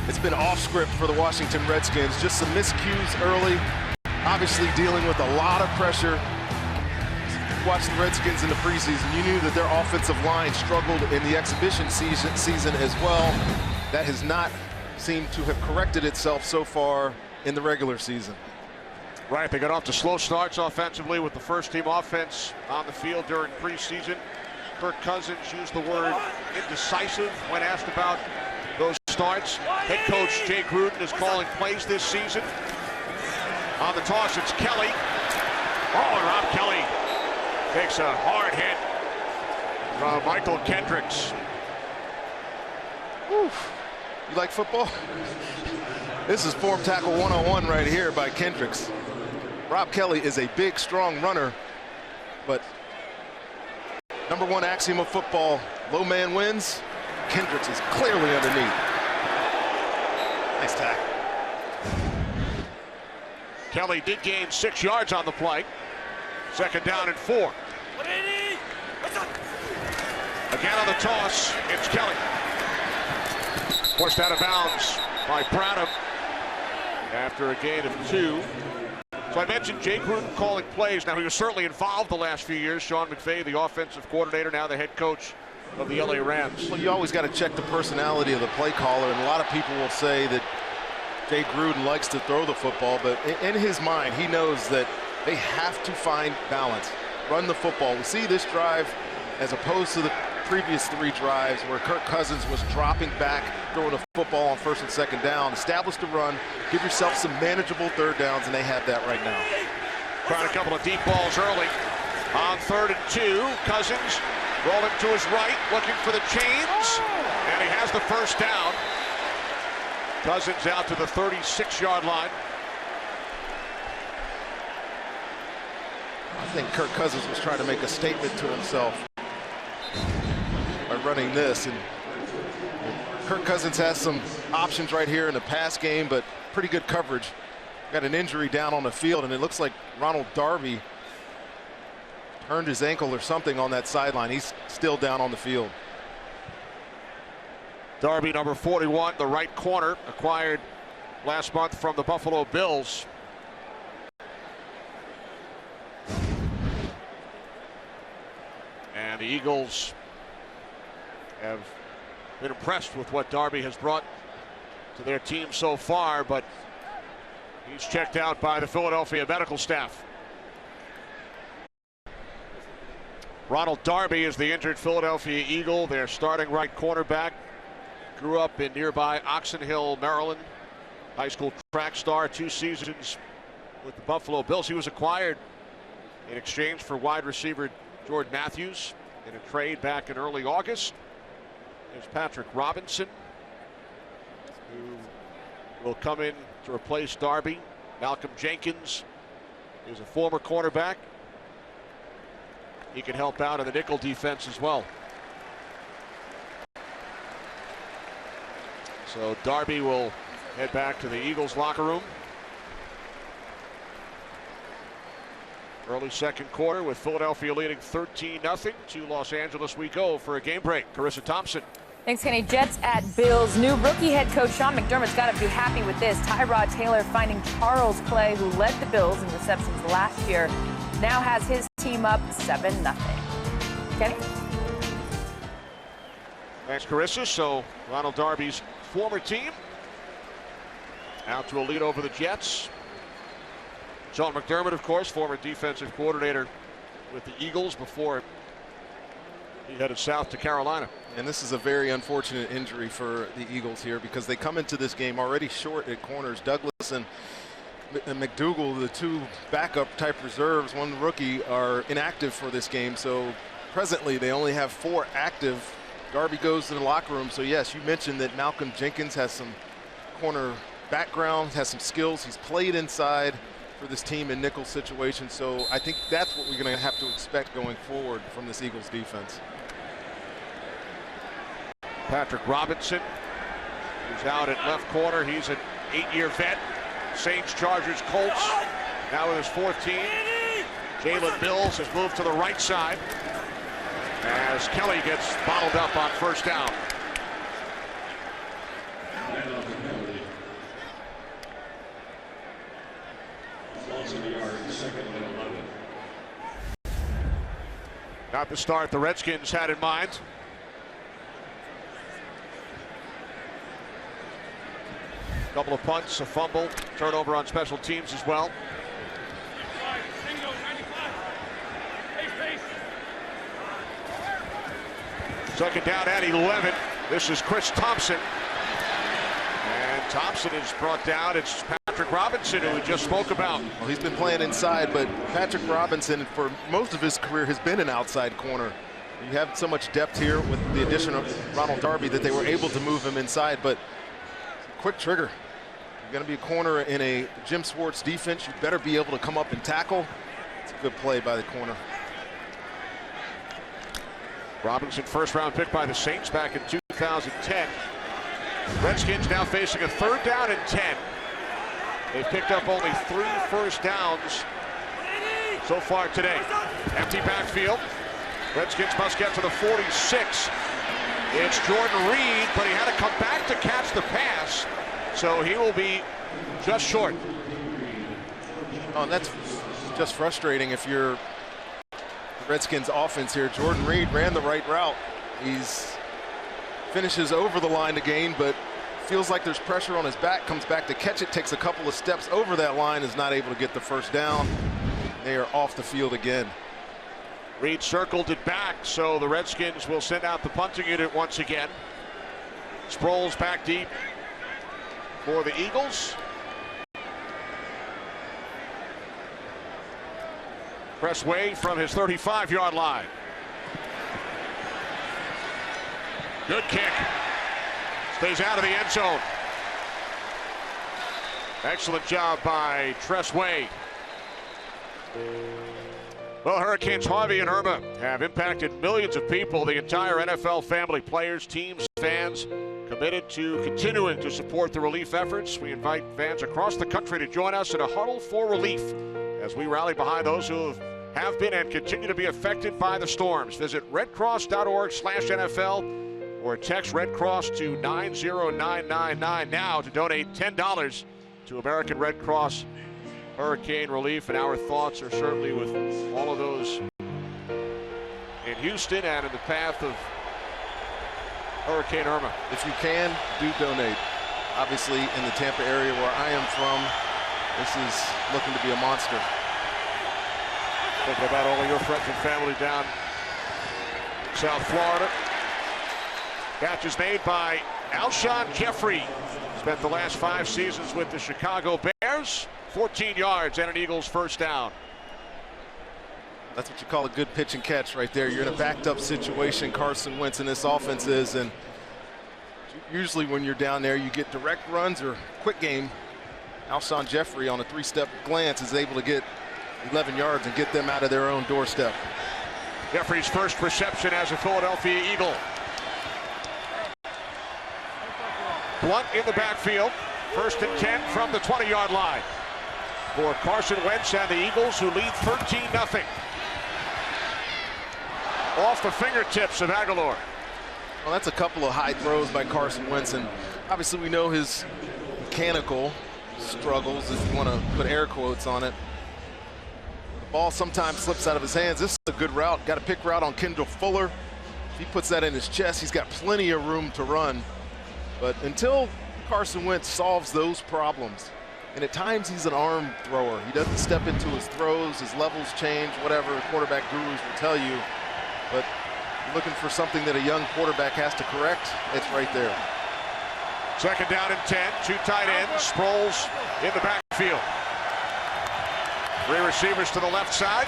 It's been off script for the Washington Redskins. Just some miscues early. Obviously dealing with a lot of pressure. Watch the Redskins in the preseason. You knew that their offensive line struggled in the exhibition season as well. That has not seemed to have corrected itself so far in the regular season. Right, they got off to slow starts offensively with the first-team offense on the field during preseason. Kirk Cousins used the word indecisive when asked about those starts. Head coach Jay Gruden is calling plays this season. On the toss, it's Kelly. Oh, and Rob Kelly takes a hard hit from Michael Kendricks. Oof. You like football? This is form tackle 101 right here by Kendricks. Rob Kelly is a big, strong runner, but #1 axiom of football, low man wins. Kendricks is clearly underneath. Nice tackle. Kelly did gain 6 yards on the play. 2nd down and 4. Again on the toss, it's Kelly. Pushed out of bounds by Branham after a gain of 2. So I mentioned Jay Gruden calling plays. Now, he was certainly involved the last few years. Sean McVay, the offensive coordinator, now the head coach of the LA Rams. Well, you always got to check the personality of the play caller, and a lot of people will say that Jay Gruden likes to throw the football, but in his mind, he knows that they have to find balance, run the football. We see this drive as opposed to the previous 3 drives where Kirk Cousins was dropping back, throwing the football on 1st and 2nd down. Establish the run, give yourself some manageable 3rd downs, and they have that right now. Tried a couple of deep balls early. On 3rd and 2, Cousins rolling to his right, looking for the chains, and he has the 1st down. Cousins out to the 36-yard line. I think Kirk Cousins was trying to make a statement to himself by running this, and Kirk Cousins has some options right here in the pass game, but pretty good coverage. Got an injury down on the field, and it looks like Ronald Darby turned his ankle or something on that sideline. He's still down on the field. Darby, number 41, the right corner, acquired last month from the Buffalo Bills. And the Eagles have been impressed with what Darby has brought to their team so far, but he's checked out by the Philadelphia medical staff. Ronald Darby is the injured Philadelphia Eagle, their starting right cornerback. Grew up in nearby Oxon Hill, Maryland. High school track star, 2 seasons with the Buffalo Bills. He was acquired in exchange for wide receiver Jordan Matthews in a trade back in early August. There's Patrick Robinson, who will come in to replace Darby. Malcolm Jenkins is a former cornerback. He can help out in the nickel defense as well. So Darby will head back to the Eagles locker room. Early second quarter with Philadelphia leading 13-0 to Los Angeles we go for a game break. Carissa Thompson. Thanks, Kenny. Jets at Bills. New rookie head coach Sean McDermott's got to be happy with this. Tyrod Taylor finding Charles Clay, who led the Bills in receptions last year, now has his team up 7-0. Kenny? Thanks, Carissa. So Ronald Darby's former team out to a lead over the Jets. Sean McDermott, of course, former defensive coordinator with the Eagles before he headed south to Carolina. And this is a very unfortunate injury for the Eagles here, because they come into this game already short at corners. Douglas and McDougal, the 2 backup type reserves, 1 rookie, are inactive for this game. So presently they only have 4 active. Darby goes to the locker room. So yes, you mentioned that Malcolm Jenkins has some corner background, has some skills. He's played inside for this team in nickel situations. So I think that's what we're going to have to expect going forward from this Eagles defense. Patrick Robinson, who's out at left corner. He's an 8-year vet. Saints, Chargers, Colts. Now with his 4th team. Jalen Mills has moved to the right side as Kelly gets bottled up on first down. Not the start the Redskins had in mind. Couple of punts, a fumble, turnover on special teams as well. Second down at 11. This is Chris Thompson. And Thompson is brought down. It's Patrick Robinson, who we just spoke about. Well, he's been playing inside, but Patrick Robinson, for most of his career, has been an outside corner. You have so much depth here with the addition of Ronald Darby that they were able to move him inside, but quick trigger. You're going to be a corner in a Jim Schwartz defense. You better be able to come up and tackle. It's a good play by the corner. Robinson, first-round pick by the Saints back in 2010. Redskins now facing a 3rd down and 10. They've picked up only 3 first downs so far today. Empty backfield. Redskins must get to the 46. It's Jordan Reed, but he had to come back to catch the pass, so he will be just short. Oh, and that's just frustrating if you're the Redskins offense here. Jordan Reed ran the right route. He's finishes over the line to gain, but feels like there's pressure on his back, comes back to catch it, takes a couple of steps over that line, is not able to get the first down. They are off the field again. Reed circled it back, so the Redskins will send out the punting unit once again. Sproles back deep for the Eagles. Pressway from his 35-yard line. Good kick. Stays out of the end zone. Excellent job by Tressway. Well, Hurricanes Harvey and Irma have impacted millions of people. The entire NFL family, players, teams, fans, committed to continuing to support the relief efforts. We invite fans across the country to join us in a huddle for relief as we rally behind those who have been and continue to be affected by the storms. Visit redcross.org/NFL or text Red Cross to 90999 now to donate $10 to American Red Cross Hurricane Relief. And our thoughts are certainly with all of those in Houston and in the path of Hurricane Irma. If you can, do donate. Obviously, in the Tampa area where I am from, this is looking to be a monster. Thinking about all of your friends and family down South Florida. Catch is made by Alshon Jeffrey. Spent the last 5 seasons with the Chicago Bears. 14 yards and an Eagles first down. That's what you call a good pitch and catch right there. You're in a backed up situation. Carson Wentz in this offense is, and usually when you're down there, you get direct runs or quick game. Alshon Jeffrey on a 3-step glance is able to get 11 yards and get them out of their own doorstep. Jeffrey's first reception as a Philadelphia Eagle. Blunt in the backfield. 1st and 10 from the 20-yard line for Carson Wentz and the Eagles, who lead 13-0. Off the fingertips of Aguilar. Well, that's a couple of high throws by Carson Wentz, and obviously we know his mechanical struggles, if you want to put air quotes on it. The ball sometimes slips out of his hands. This is a good route. Got a pick route on Kendall Fuller. If he puts that in his chest, he's got plenty of room to run. But until Carson Wentz solves those problems, and at times he's an arm thrower. He doesn't step into his throws, his levels change, whatever quarterback gurus will tell you. But looking for something that a young quarterback has to correct, it's right there. 2nd down and 10, 2 tight ends, Sproles in the backfield. 3 receivers to the left side.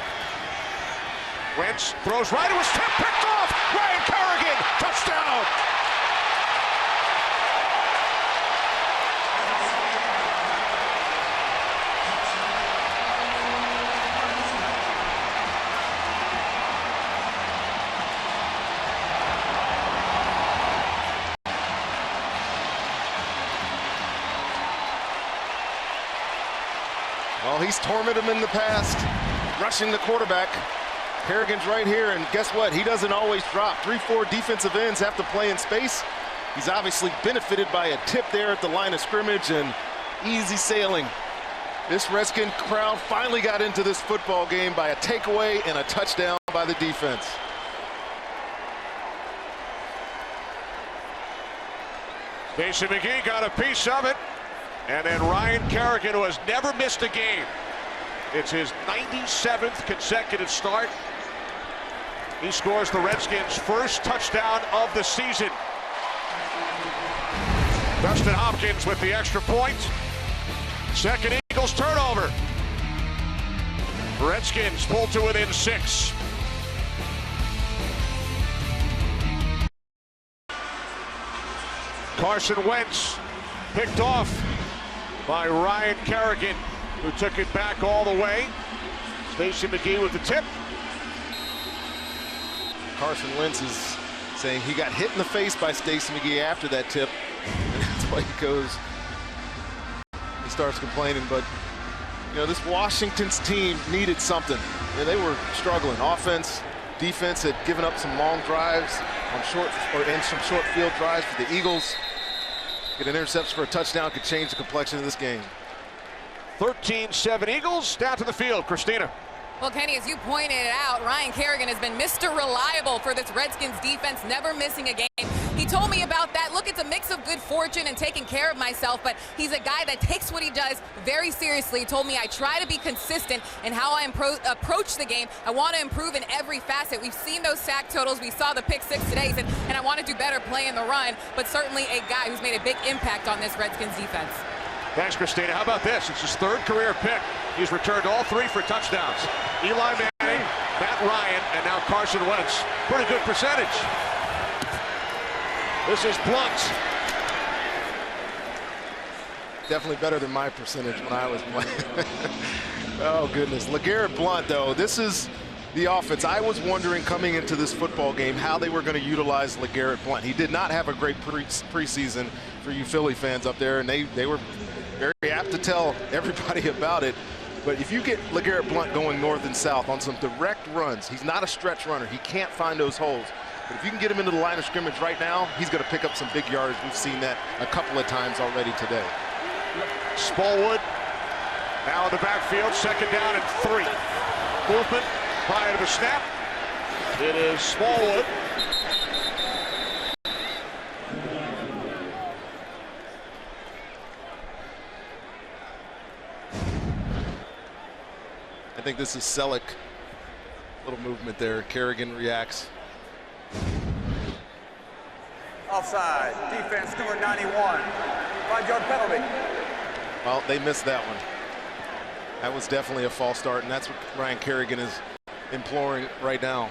Wentz throws right, it was tipped, picked off. Ryan Kerrigan, touchdown. Well, he's tormented him in the past, rushing the quarterback. Kerrigan's right here, and guess what? He doesn't always drop. 3-4 defensive ends have to play in space. He's obviously benefited by a tip there at the line of scrimmage and easy sailing. This Redskin crowd finally got into this football game by a takeaway and a touchdown by the defense. Stacey McGee got a piece of it. And then Ryan Kerrigan, who has never missed a game. It's his 97th consecutive start. He scores the Redskins' first touchdown of the season. Dustin Hopkins with the extra point. 2nd Eagles turnover. Redskins pull to within 6. Carson Wentz picked off by Ryan Kerrigan, who took it back all the way. Stacey McGee with the tip. Carson Wentz is saying he got hit in the face by Stacey McGee after that tip, and that's why he goes. He starts complaining, but you know, this Washington's team needed something. You know, they were struggling. Offense, defense had given up some long drives on some short field drives for the Eagles. Get an interception for a touchdown could change the complexion of this game. 13-7 Eagles, down to the field. Christina. Well, Kenny, as you pointed out, Ryan Kerrigan has been Mr. Reliable for this Redskins defense, never missing a game. He told me about that. Look, it's a mix of good fortune and taking care of myself, but he's a guy that takes what he does very seriously. He told me I try to be consistent in how I approach the game. I want to improve in every facet. We've seen those sack totals. We saw the pick 6 today, and I want to do better playing the run, but certainly a guy who's made a big impact on this Redskins defense. Thanks, Christina. How about this? It's his 3rd career pick. He's returned all 3 for touchdowns. Eli Manning, Matt Ryan, and now Carson Wentz. Pretty good percentage. This is Blunt. Definitely better than my percentage when I was playing. Oh, goodness. LeGarrette Blunt, though, this is the offense. I was wondering coming into this football game how they were going to utilize LeGarrette Blunt. He did not have a great preseason for you Philly fans up there, and they were very apt to tell everybody about it. But if you get LeGarrette Blunt going north and south on some direct runs, he's not a stretch runner. He can't find those holes. But if you can get him into the line of scrimmage right now, he's going to pick up some big yards. We've seen that a couple of times already today. Smallwood now in the backfield, 2nd down and 3. Movement prior to the snap. It is Smallwood. I think this is Selleck. Little movement there. Kerrigan reacts. Offside. Defense number 91. 5-yard penalty. Well, they missed that one. That was definitely a false start, and that's what Ryan Kerrigan is imploring right now.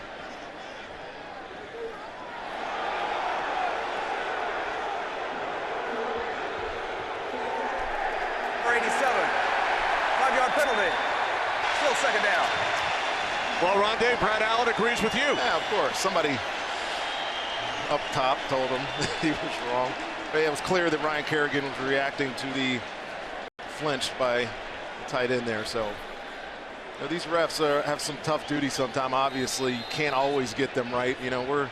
For 87. 5-yard penalty. Still second down. Well, Rondé, Brad Allen agrees with you. Yeah, of course. Somebody up top told him he was wrong. But yeah, it was clear that Ryan Kerrigan was reacting to the flinched by the tight end there. So you know, these refs have some tough duty sometime. Obviously, you can't always get them right. You know, we're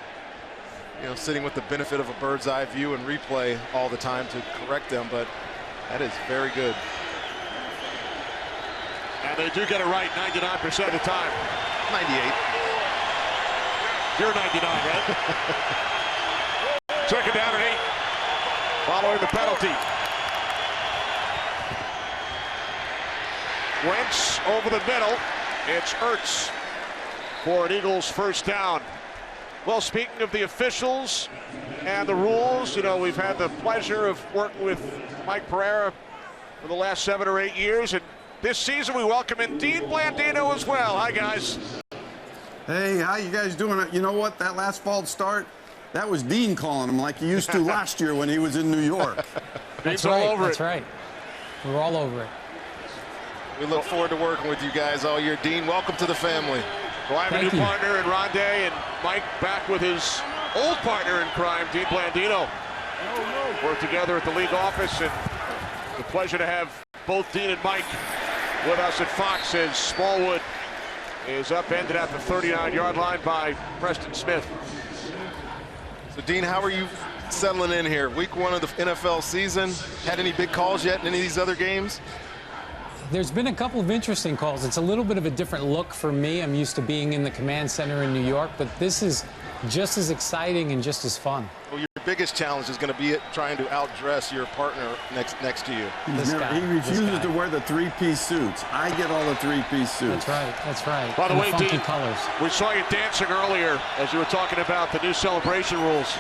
sitting with the benefit of a bird's eye view and replay all the time to correct them, but that is very good. And they do get it right 99% of the time. 98. You're 99, right? Second down and 8. Following the penalty. Wentz over the middle. It's Ertz for an Eagles first down. Well, speaking of the officials and the rules, you know, we've had the pleasure of working with Mike Pereira for the last 7 or 8 years, and this season we welcome in Dean Blandino as well. Hi, guys. Hey, how you guys doing? You know what? That last false start, that was Dean calling him like he used to last year when he was in New York. Dean's all over it. That's right. We're all over it. We look forward to working with you guys all year. Dean, welcome to the family. Well, I have a new partner in Rondé, and Mike back with his old partner in crime, Dean Blandino. Work together at the league office, and the pleasure to have both Dean and Mike with us at Fox as Smallwood is upended at the 39-yard line by Preston Smith. So, Dean, how are you settling in here? Week 1 of the NFL season. Had any big calls yet in any of these other games? There's been a couple of interesting calls. It's a little bit of a different look for me. I'm used to being in the command center in New York, but this is just as exciting and just as fun. Well, your biggest challenge is going to be trying to outdress your partner next to you. He refuses to wear the 3-piece suits. I get all the 3-piece suits. That's right. That's right. By the way, funky Dean, colors. We saw you dancing earlier as you were talking about the new celebration rules.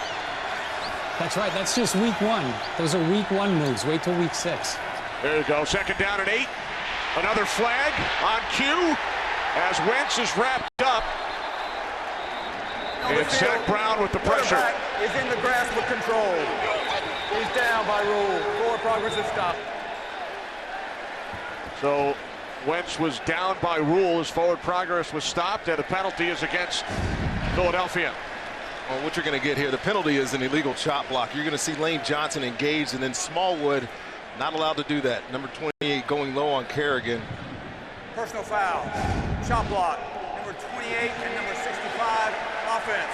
That's right. That's just week 1. Those are week 1 moves. Wait till week 6. There you go. Second down and 8. Another flag on cue as Wentz is wrapped up. And Zach Brown with the pressure. Is in the grasp of control. He's down by rule. Forward progress is stopped. So Wentz was down by rule. His forward progress was stopped, and a penalty is against Philadelphia. Well, what you're going to get here, the penalty is an illegal chop block. You're going to see Lane Johnson engaged, and then Smallwood not allowed to do that. Number 28 going low on Kerrigan. Personal foul. Chop block. Number 28 and number 65. Offense.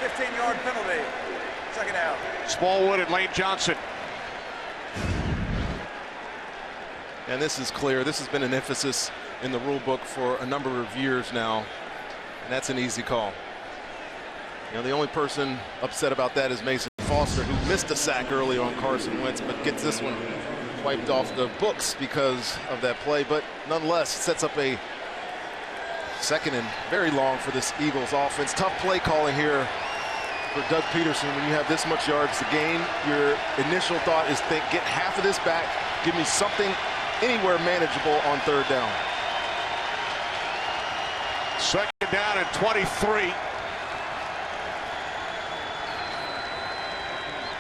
15-yard penalty. Second out. Smallwood and Lane Johnson. And this is clear. This has been an emphasis in the rule book for a number of years now. And that's an easy call. You know, the only person upset about that is Mason Foster, who missed a sack early on Carson Wentz, but gets this one wiped off the books because of that play. But nonetheless, it sets up a second and very long for this Eagles offense. Tough play calling here for Doug Peterson. When you have this much yards to gain, your initial thought is get half of this back, give me something anywhere manageable on third down. Second down and 23.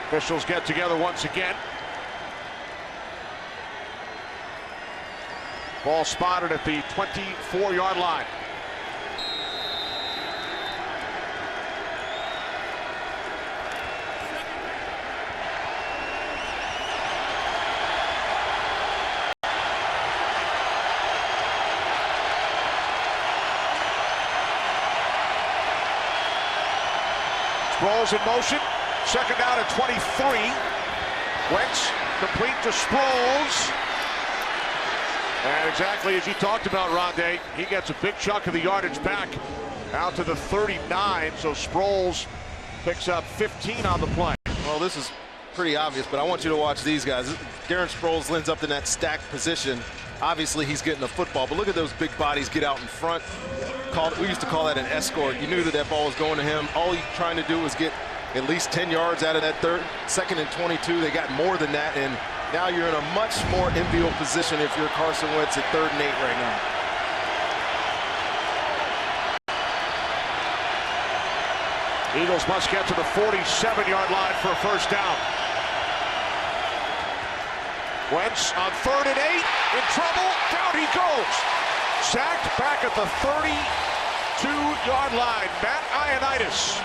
Officials get together once again. Ball spotted at the 24-yard line. Sproles in motion. Second down at 23. Wentz complete to Sproles. And exactly as you talked about, Rondé, he gets a big chunk of the yardage back out to the 39, so Sproles picks up 15 on the play. Well, this is pretty obvious, but I want you to watch these guys. Darren Sproles lands up in that stacked position. Obviously, he's getting the football, but look at those big bodies get out in front. We used to call that an escort. You knew that that ball was going to him. All he's trying to do was get at least 10 yards out of that second and 22. They got more than that, and now you're in a much more enviable position if you're Carson Wentz at 3rd and 8 right now. Eagles must get to the 47-yard line for a first down. Wentz on 3rd and 8, in trouble, down he goes. Sacked back at the 32-yard line. Matt Ioannidis.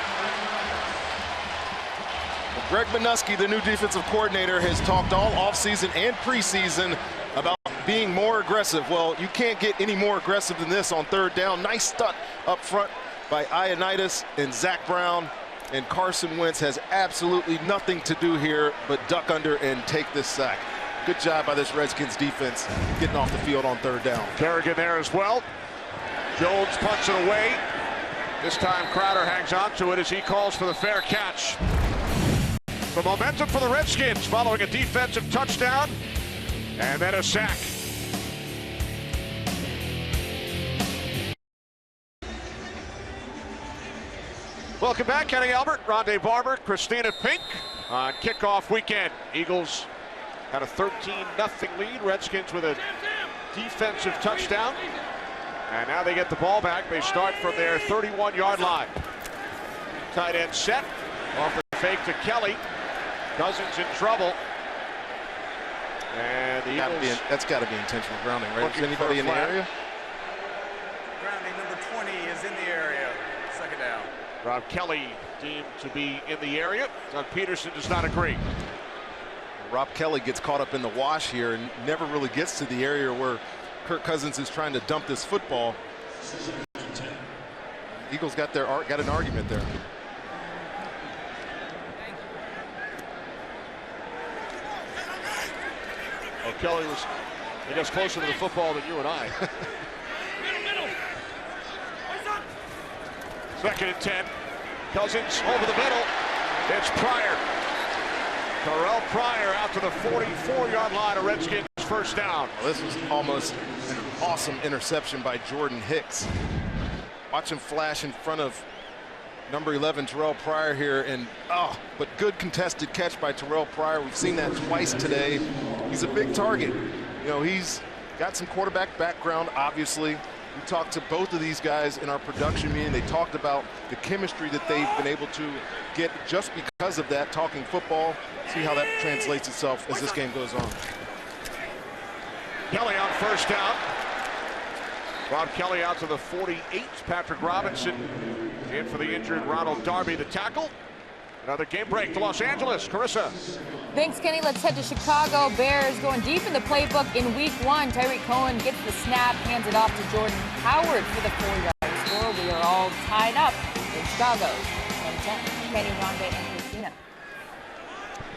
Greg Minuski, the new defensive coordinator, has talked all offseason and preseason about being more aggressive. Well, you can't get any more aggressive than this on 3rd down. Nice stunt up front by Ioannidis and Zach Brown. And Carson Wentz has absolutely nothing to do here but duck under and take this sack. Good job by this Redskins defense getting off the field on 3rd down. Kerrigan there as well. Jones punts it away. This time Crowder hangs on to it as he calls for the fair catch. The momentum for the Redskins following a defensive touchdown and then a sack. Welcome back, Kenny Albert, Rondé Barber, Christina Pink on kickoff weekend. Eagles had a 13-0 lead. Redskins with a defensive touchdown. And now they get the ball back. They start from their 31-yard line. Tight end set. Off the fake to Kelly. Cousins in trouble. And the Eagles. That's got to be intentional grounding, right? Is anybody in the area? Grounding number 20 is in the area. 2nd down. Rob Kelly deemed to be in the area. Doug Peterson does not agree. Rob Kelly gets caught up in the wash here and never really gets to the area where Kirk Cousins is trying to dump this football. Eagles got an argument there. Oh, Kelly was, I guess, closer to the football than you and I. 2nd and 10. Cousins over the middle. It's Pryor. Terrell Pryor out to the 44-yard line. A Redskins first down. Well, this was almost an awesome interception by Jordan Hicks. Watch him flash in front of number 11, Terrell Pryor here, and but good contested catch by Terrell Pryor. We've seen that twice today. He's a big target. You know, he's got some quarterback background, obviously. We talked to both of these guys in our production meeting. They talked about the chemistry that they've been able to get just because of that, talking football. See how that translates itself as this game goes on. Kelly on first down. Rob Kelly out to the 48. Patrick Robinson in for the injured Ronald Darby, the tackle. Another game break to Los Angeles. Carissa. Thanks, Kenny. Let's head to Chicago. Bears going deep in the playbook in week 1. Tyreek Cohen gets the snap, hands it off to Jordan Howard for the 4-yard score. We are all tied up in Chicago. 10-10. Kenny, Rondé, and Christina.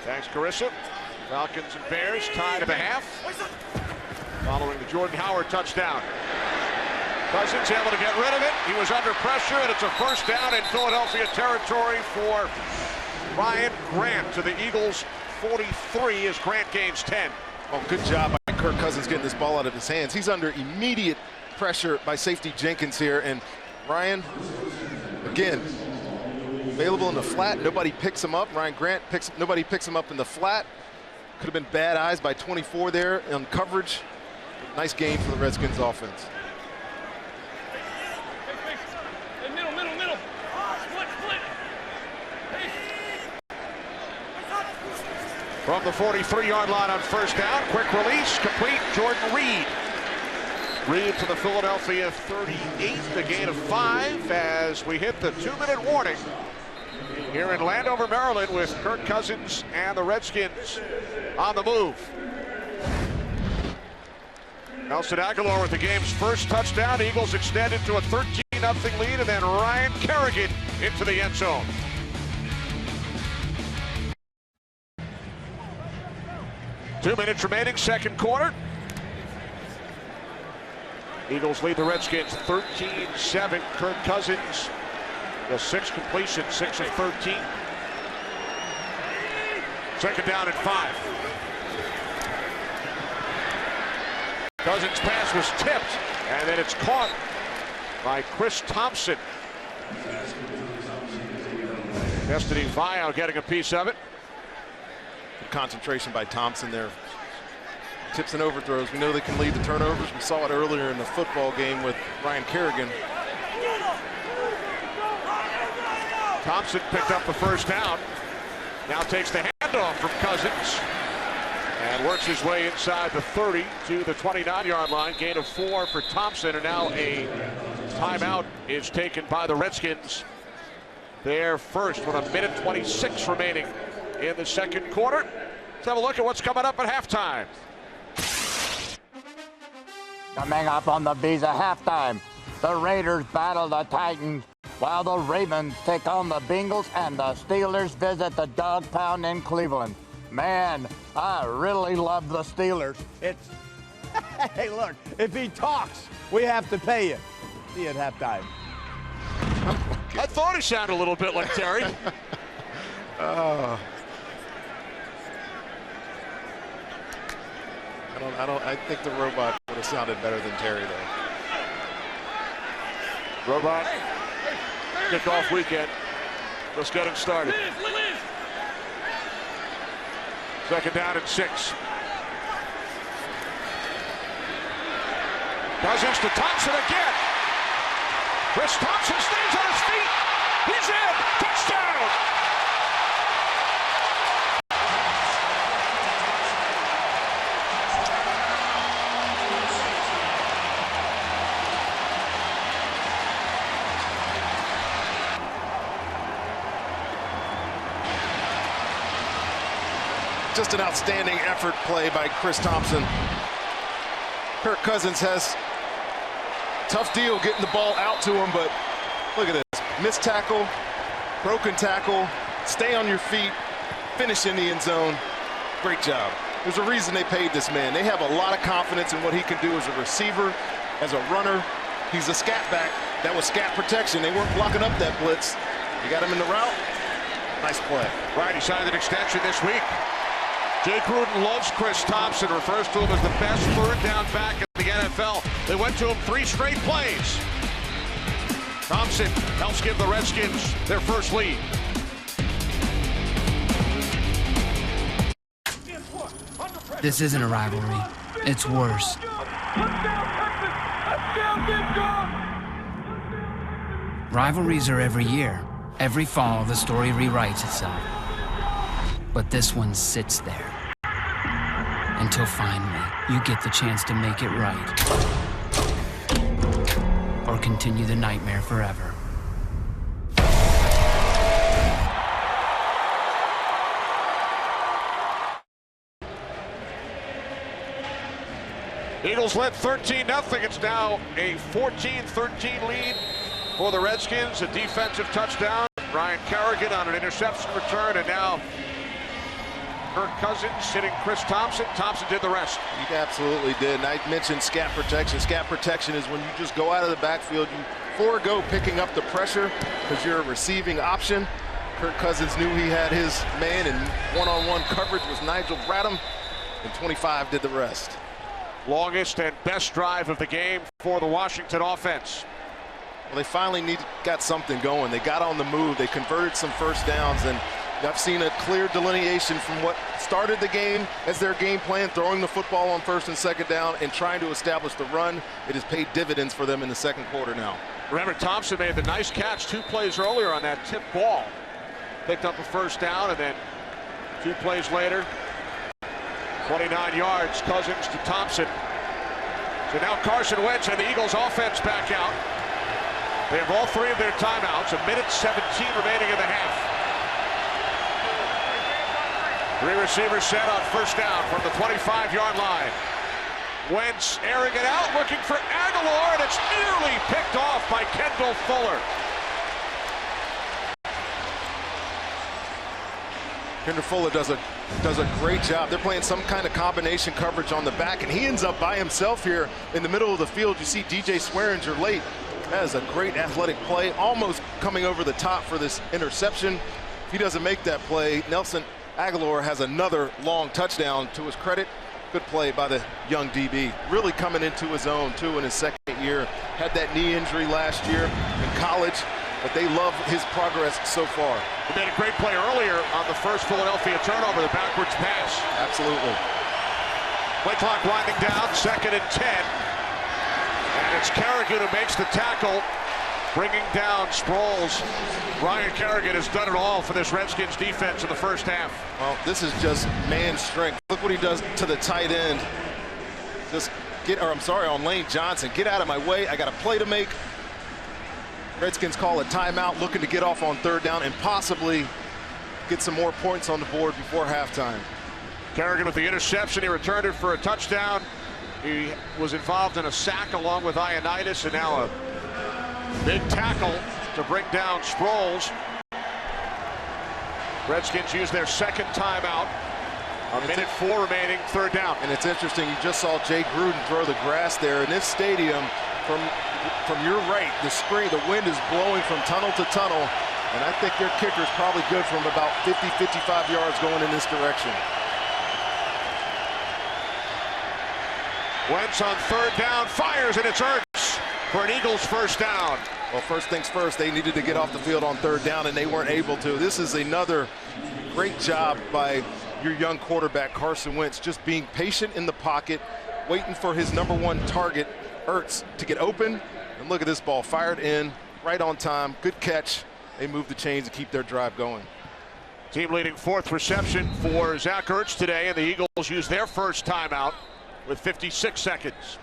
Thanks, Carissa. Falcons and Bears tied at the half. Following the Jordan Howard touchdown. Cousins able to get rid of it. He was under pressure, and it's a first down in Philadelphia territory for Ryan Grant to the Eagles 43 as Grant gains 10. Oh, good job by Kirk Cousins getting this ball out of his hands. He's under immediate pressure by safety Jenkins here, and Ryan, again, available in the flat. Nobody picks him up. Ryan Grant nobody picks him up in the flat. Could have been bad eyes by 24 there on coverage. Nice gain for the Redskins offense. Middle. From the 43-yard line on first down, quick release, complete, Jordan Reed. Reed to the Philadelphia 38, the gain of 5 as we hit the 2-minute warning here in Landover, Maryland, with Kirk Cousins and the Redskins on the move. Nelson Aguilar with the game's first touchdown. Eagles extend into a 13-0 lead, and then Ryan Kerrigan into the end zone. Two minutes remaining, second quarter. Eagles lead the Redskins 13-7. Kirk Cousins, the 6th completion, 6 of 13. Second down and 5. Cousins' pass was tipped, and then it's caught by Chris Thompson. Destiny Vile getting a piece of it. Good concentration by Thompson there. Tips and overthrows. We know they can lead the turnovers. We saw it earlier in the football game with Ryan Kerrigan. Thompson picked up the first down. Now takes the handoff from Cousins and works his way inside the 30 to the 29-yard line. Gain of 4 for Thompson, and now a timeout is taken by the Redskins. They're first with 1:26 remaining in the second quarter. Let's have a look at what's coming up at halftime. Coming up on the Bees at halftime, the Raiders battle the Titans, while the Ravens take on the Bengals and the Steelers visit the Dog Pound in Cleveland. Man, I really love the Steelers. It's, hey, look, if he talks, we have to pay you. See you at halftime. I thought he sounded a little bit like Terry. I think the robot would have sounded better than Terry, though. Robot, kickoff weekend. Let's get him started. Second down and 6. Cousins to Thompson again. Chris Thompson stays on his feet. He's in. Touchdown. Just an outstanding effort play by Chris Thompson. Kirk Cousins has a tough deal getting the ball out to him, but look at this. Missed tackle, broken tackle, stay on your feet, finish in the end zone. Great job. There's a reason they paid this man. They have a lot of confidence in what he can do as a receiver, as a runner. He's a scat back. That was scat protection. They weren't blocking up that blitz. You got him in the route. Nice play. Right, he signed an extension this week. Jay Gruden loves Chris Thompson, refers to him as the best third down back in the NFL. They went to him 3 straight plays. Thompson helps give the Redskins their first lead. This isn't a rivalry. It's worse. Rivalries are every year. Every fall, the story rewrites itself. But this one sits there. Until finally, you get the chance to make it right. Or continue the nightmare forever. Eagles led 13-0. It's now a 14-13 lead for the Redskins. A defensive touchdown. Ryan Kerrigan on an interception return, and now Kirk Cousins hitting Chris Thompson. Thompson did the rest. He absolutely did. And I mentioned scat protection. Scat protection is when you just go out of the backfield, you forego picking up the pressure because you're a receiving option. Kirk Cousins knew he had his man, and one-on-one coverage was Nigel Bradham, and 25 did the rest. Longest and best drive of the game for the Washington offense. Well, they finally got something going. They got on the move. They converted some first downs, and I've seen a clear delineation from what started the game as their game plan, throwing the football on first and second down and trying to establish the run. It has paid dividends for them in the second quarter now. Remember, Thompson made the nice catch 2 plays earlier on that tip ball. Picked up a first down, and then 2 plays later, 29 yards, Cousins to Thompson. So now Carson Wentz and the Eagles offense back out. They have all 3 of their timeouts, 1:17 remaining in the half. 3 receivers set on first down from the 25-yard line. Wentz airing it out, looking for Aguilar, and it's nearly picked off by Kendall Fuller. Kendra Fuller does a great job. They're playing some kind of combination coverage on the back, and he ends up by himself here in the middle of the field. You see DJ Swearinger late. That is a great athletic play, almost coming over the top for this interception. If he doesn't make that play, Nelson Aguilar has another long touchdown to his credit. Good play by the young DB. Really coming into his own, too, in his second year. Had that knee injury last year in college, but they love his progress so far. He made a great play earlier on the first Philadelphia turnover, the backwards pass. Absolutely. Play clock winding down, 2nd and 10. And it's Kerrigan who makes the tackle, bringing down Sproles. Ryan Kerrigan has done it all for this Redskins defense in the first half. Well, this is just man strength. Look what he does to the tight end. On Lane Johnson. Get out of my way. I got a play to make. Redskins call a timeout, looking to get off on 3rd down and possibly get some more points on the board before halftime. Kerrigan with the interception. He returned it for a touchdown. He was involved in a sack along with Ioannidis, and now a big tackle to bring down Sproles. Redskins use their 2nd timeout. A minute 4 remaining, 3rd down. And it's interesting, you just saw Jay Gruden throw the grass there. In this stadium, from your right, the wind is blowing from tunnel to tunnel. And I think their kicker is probably good from about 50, 55 yards going in this direction. Wentz on 3rd down, fires, and it's Ertz for an Eagles 1st down. Well, first things first, they needed to get off the field on 3rd down, and they weren't able to. This is another great job by your young quarterback, Carson Wentz, just being patient in the pocket, waiting for his #1 target, Ertz, to get open. And look at this ball, fired in, right on time, good catch. They move the chains and keep their drive going. Team leading 4th reception for Zach Ertz today, and the Eagles use their 1st timeout with 56 seconds.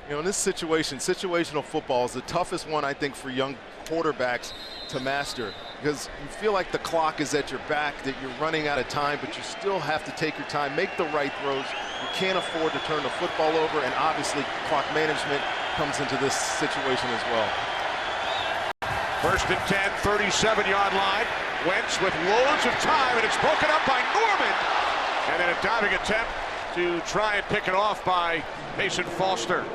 You know, in this situation, situational football is the toughest one, I think, for young quarterbacks to master, because you feel like the clock is at your back, that you're running out of time, but you still have to take your time, make the right throws. You can't afford to turn the football over, and obviously clock management comes into this situation as well. 1st and 10, 37-yard line. Wentz with loads of time, and it's broken up by Norman. And then a diving attempt to try and pick it off by Mason Foster.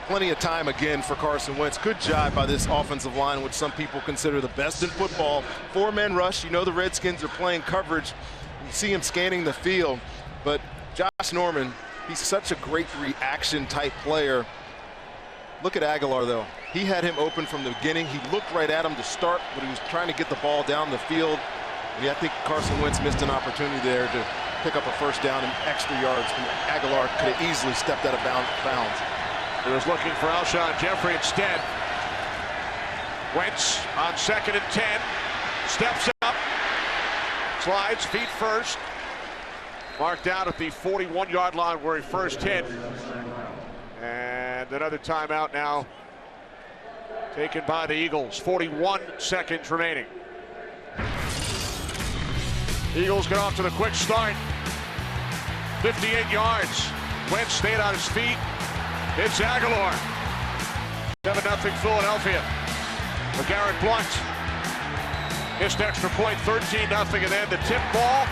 Plenty of time again for Carson Wentz. Good job by this offensive line, which some people consider the best in football. 4-man rush. You know the Redskins are playing coverage. You see him scanning the field. But Josh Norman, he's such a great reaction type player. Look at Aguilar, though. He had him open from the beginning. He looked right at him to start, but he was trying to get the ball down the field. And I think Carson Wentz missed an opportunity there to pick up a 1st down and extra yards. Aguilar could have easily stepped out of bounds. He was looking for Alshon Jeffrey instead. Wentz on 2nd and 10. Steps up. Slides feet first. Marked out at the 41-yard line where he first hit. And another timeout now taken by the Eagles. 41 seconds remaining. Eagles get off to the quick start. 58 yards. Wentz stayed on his feet. It's Aguilar. 7-0 Philadelphia. LeGarrette Blount. Missed extra point, 13-0, and then the tip ball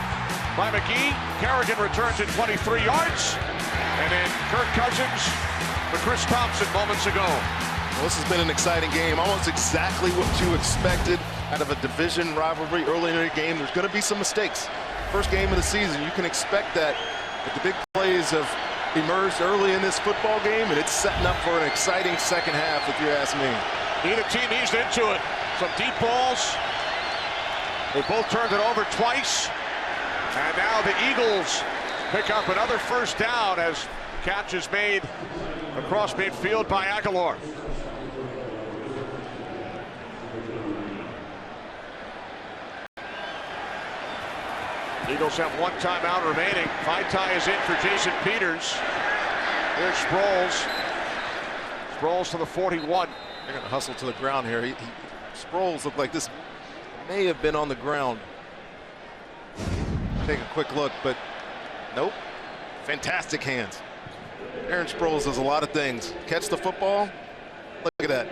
by McGee. Kerrigan returns it 23 yards. And then Kirk Cousins for Chris Thompson moments ago. Well, this has been an exciting game. Almost exactly what you expected out of a division rivalry early in the game. There's going to be some mistakes. First game of the season, you can expect that. But the big plays have emerged early in this football game, and it's setting up for an exciting second half, if you ask me. Neither team eased into it. Some deep balls. They both turned it over twice. And now the Eagles pick up another 1st down as catch is made across midfield by Aguilar. Eagles have 1 timeout remaining. Vaitai is in for Jason Peters. Here's Sproles. Sproles to the 41. They're going to hustle to the ground here. Sproles looked like this may have been on the ground. Take a quick look, but nope. Fantastic hands. Aaron Sproles does a lot of things. Catch the football. Look at that.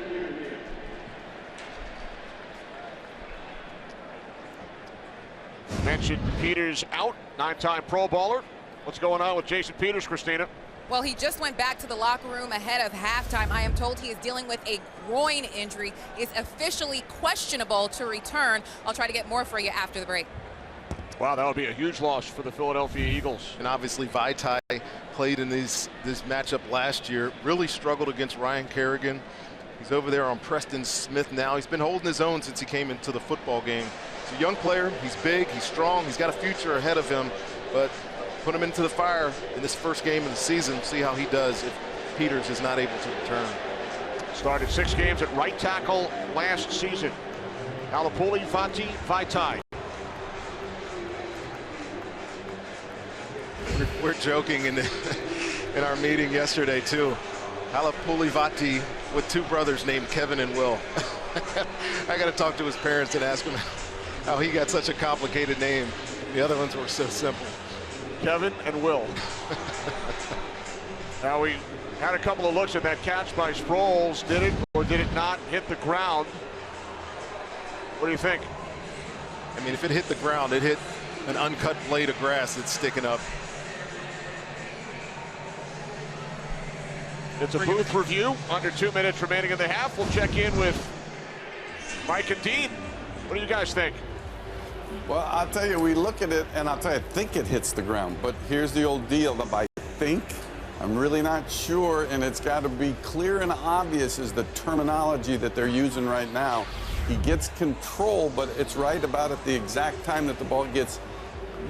Peters out, 9-time Pro Bowler. What's going on with Jason Peters, Christina? Well, he just went back to the locker room ahead of halftime. I am told he is dealing with a groin injury. Is officially questionable to return. I'll try to get more for you after the break. Wow, that would be a huge loss for the Philadelphia Eagles. And obviously Vaitai played in this matchup last year, really struggled against Ryan Kerrigan. He's over there on Preston Smith now. He's been holding his own since he came into the football game. He's a young player, he's big, he's strong, he's got a future ahead of him, but put him into the fire in this first game of the season, see how he does if Peters is not able to return. Started 6 games at right tackle last season. Halapuli Vaitai. We're joking in our meeting yesterday too. Halapulivati with 2 brothers named Kevin and Will. I got to talk to his parents and ask him how he got such a complicated name. The other ones were so simple. Kevin and Will. Now we had a couple of looks at that catch by Sproles. Did it or did it not hit the ground? What do you think? I mean, if it hit the ground, it hit an uncut blade of grass that's sticking up. It's a booth review. Under 2 minutes remaining in the half. We'll check in with Mike and Dean. What do you guys think? Well, I'll tell you, we look at it, and I'll tell you, I think it hits the ground. But here's the old deal. I think, I'm really not sure, and it's got to be clear and obvious is the terminology that they're using right now. He gets control, but it's right about at the exact time that the ball gets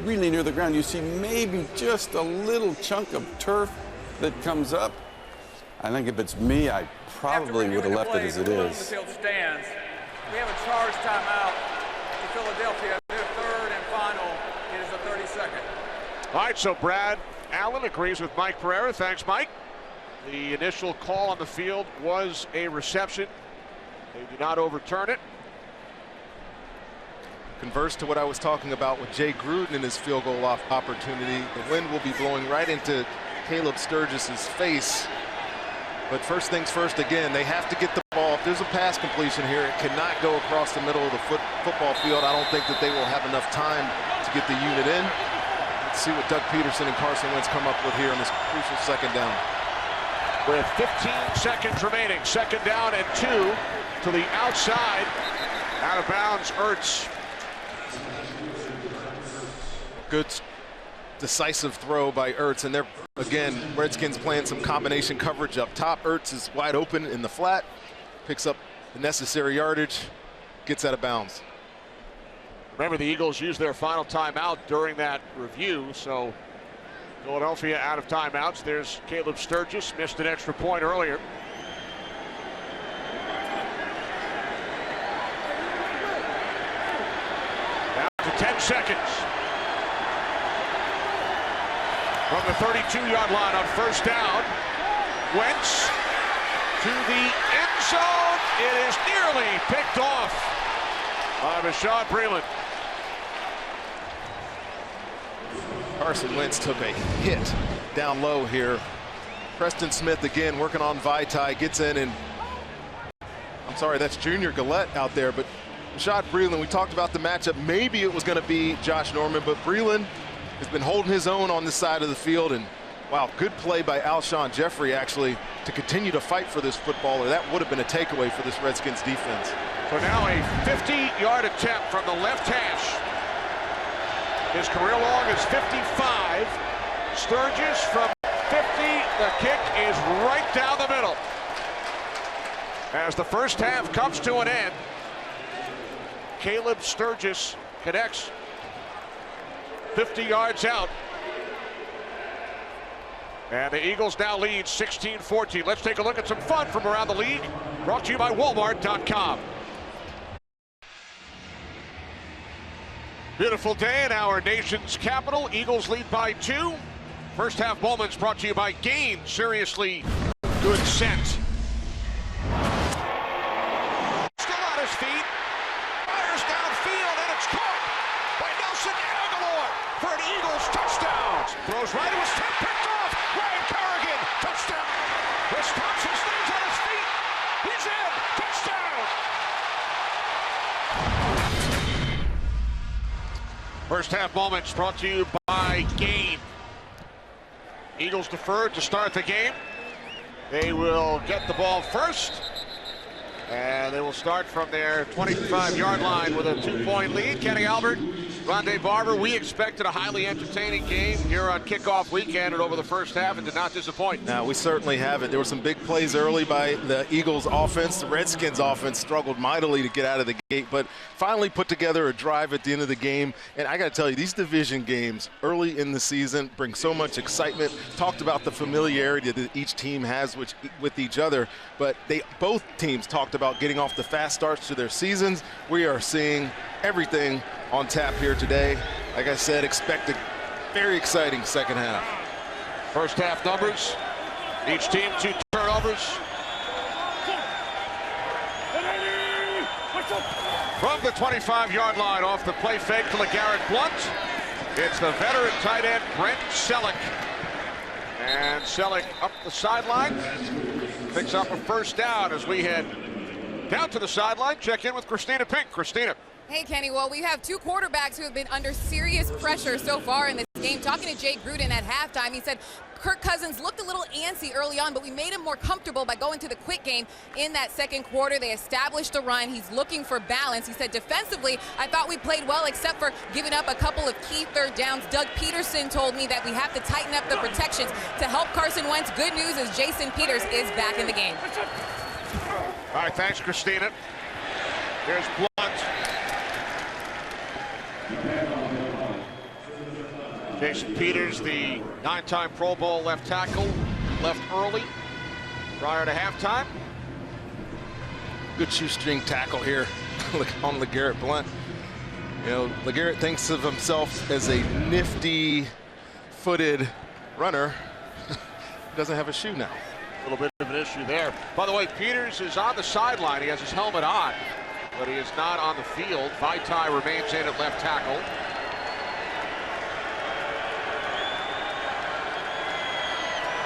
really near the ground. You see maybe just a little chunk of turf that comes up. I think if it's me, I probably would have left it as it is. The field stands. We have a charge timeout to Philadelphia. Their third and final. It is a 30-second. All right, so Brad Allen agrees with Mike Pereira. Thanks, Mike. The initial call on the field was a reception. They did not overturn it. Converse to what I was talking about with Jay Gruden in his field goal opportunity. The wind will be blowing right into Caleb Sturgis's face. But first things first, again, they have to get the ball. If there's a pass completion here, it cannot go across the middle of the football field. I don't think that they will have enough time to get the unit in. Let's see what Doug Peterson and Carson Wentz come up with here on this crucial second down. With 15 seconds remaining, second down and 2 to the outside. Out of bounds, Ertz. Good decisive throw by Ertz, and they're, again, Redskins playing some combination coverage up top. Ertz is wide open in the flat, picks up the necessary yardage, gets out of bounds. Remember, the Eagles used their final timeout during that review, so Philadelphia out of timeouts. There's Caleb Sturgis, missed an extra point earlier. Down to 10 seconds. From the 32-yard line on first down, Wentz to the end zone. It is nearly picked off by Bashaud Breeland. Carson Wentz took a hit down low here. Preston Smith again working on Vaitai, gets in, and I'm sorry, that's Junior Gillette out there, but Bashaud Breeland, we talked about the matchup. Maybe it was going to be Josh Norman, but Breeland has been holding his own on this side of the field, and wow, good play by Alshon Jeffrey actually to continue to fight for this footballer. That would have been a takeaway for this Redskins defense. So now a 50-yard attempt from the left hash. His career long is 55. Sturgis from 50. The kick is right down the middle. As the first half comes to an end, Caleb Sturgis connects 50 yards out. And the Eagles now lead 16-14. Let's take a look at some fun from around the league. Brought to you by Walmart.com. Beautiful day in our nation's capital. Eagles lead by 2. First half moments brought to you by Gain. Seriously good set. Still on his feet. Fires downfield, and it's caught by Nelson Aguilar for an Eagles touchdown. Throws right to his tip, picked off. Ryan Kerrigan, touchdown. Wisconsin stays on his feet. He's in. Touchdown. First half moments brought to you by Game. Eagles deferred to start the game. They will get the ball first. And they will start from their 25-yard line with a 2-point lead. Kenny Albert, Rondé Barber, we expected a highly entertaining game here on kickoff weekend and over the first half, and did not disappoint. Now, we certainly haven't. There were some big plays early by the Eagles offense. The Redskins offense struggled mightily to get out of the gate, but finally put together a drive at the end of the game. And I got to tell you, these division games early in the season bring so much excitement. Talked about the familiarity that each team has with each other, but both teams talked about getting off the fast starts to their seasons. We are seeing everything on tap here today. Like I said, expect a very exciting second half. First half numbers, each team 2 turnovers. From the 25-yard line, off the play fake to LeGarrette Blount. It's the veteran tight end, Brent Selleck. And Selleck up the sideline, picks up a first down as we head down to the sideline. Check in with Christina Pink. Christina. Hey, Kenny. Well, we have 2 quarterbacks who have been under serious pressure so far in this game. Talking to Jay Gruden at halftime, he said Kirk Cousins looked a little antsy early on, but we made him more comfortable by going to the quick game in that second quarter. They established the run. He's looking for balance. He said defensively, I thought we played well except for giving up a couple of key third downs. Doug Peterson told me that we have to tighten up the protections to help Carson Wentz. Good news is Jason Peters is back in the game. All right, thanks, Christina. Here's Blount. Jason Peters, the 9-time Pro Bowl left tackle, left early prior to halftime. Good shoestring tackle here on LeGarrette Blount. You know, LeGarrette thinks of himself as a nifty-footed runner. Doesn't have a shoe now. A little bit of an issue there. By the way, Peters is on the sideline. He has his helmet on, but he is not on the field. Vaitai remains in at left tackle.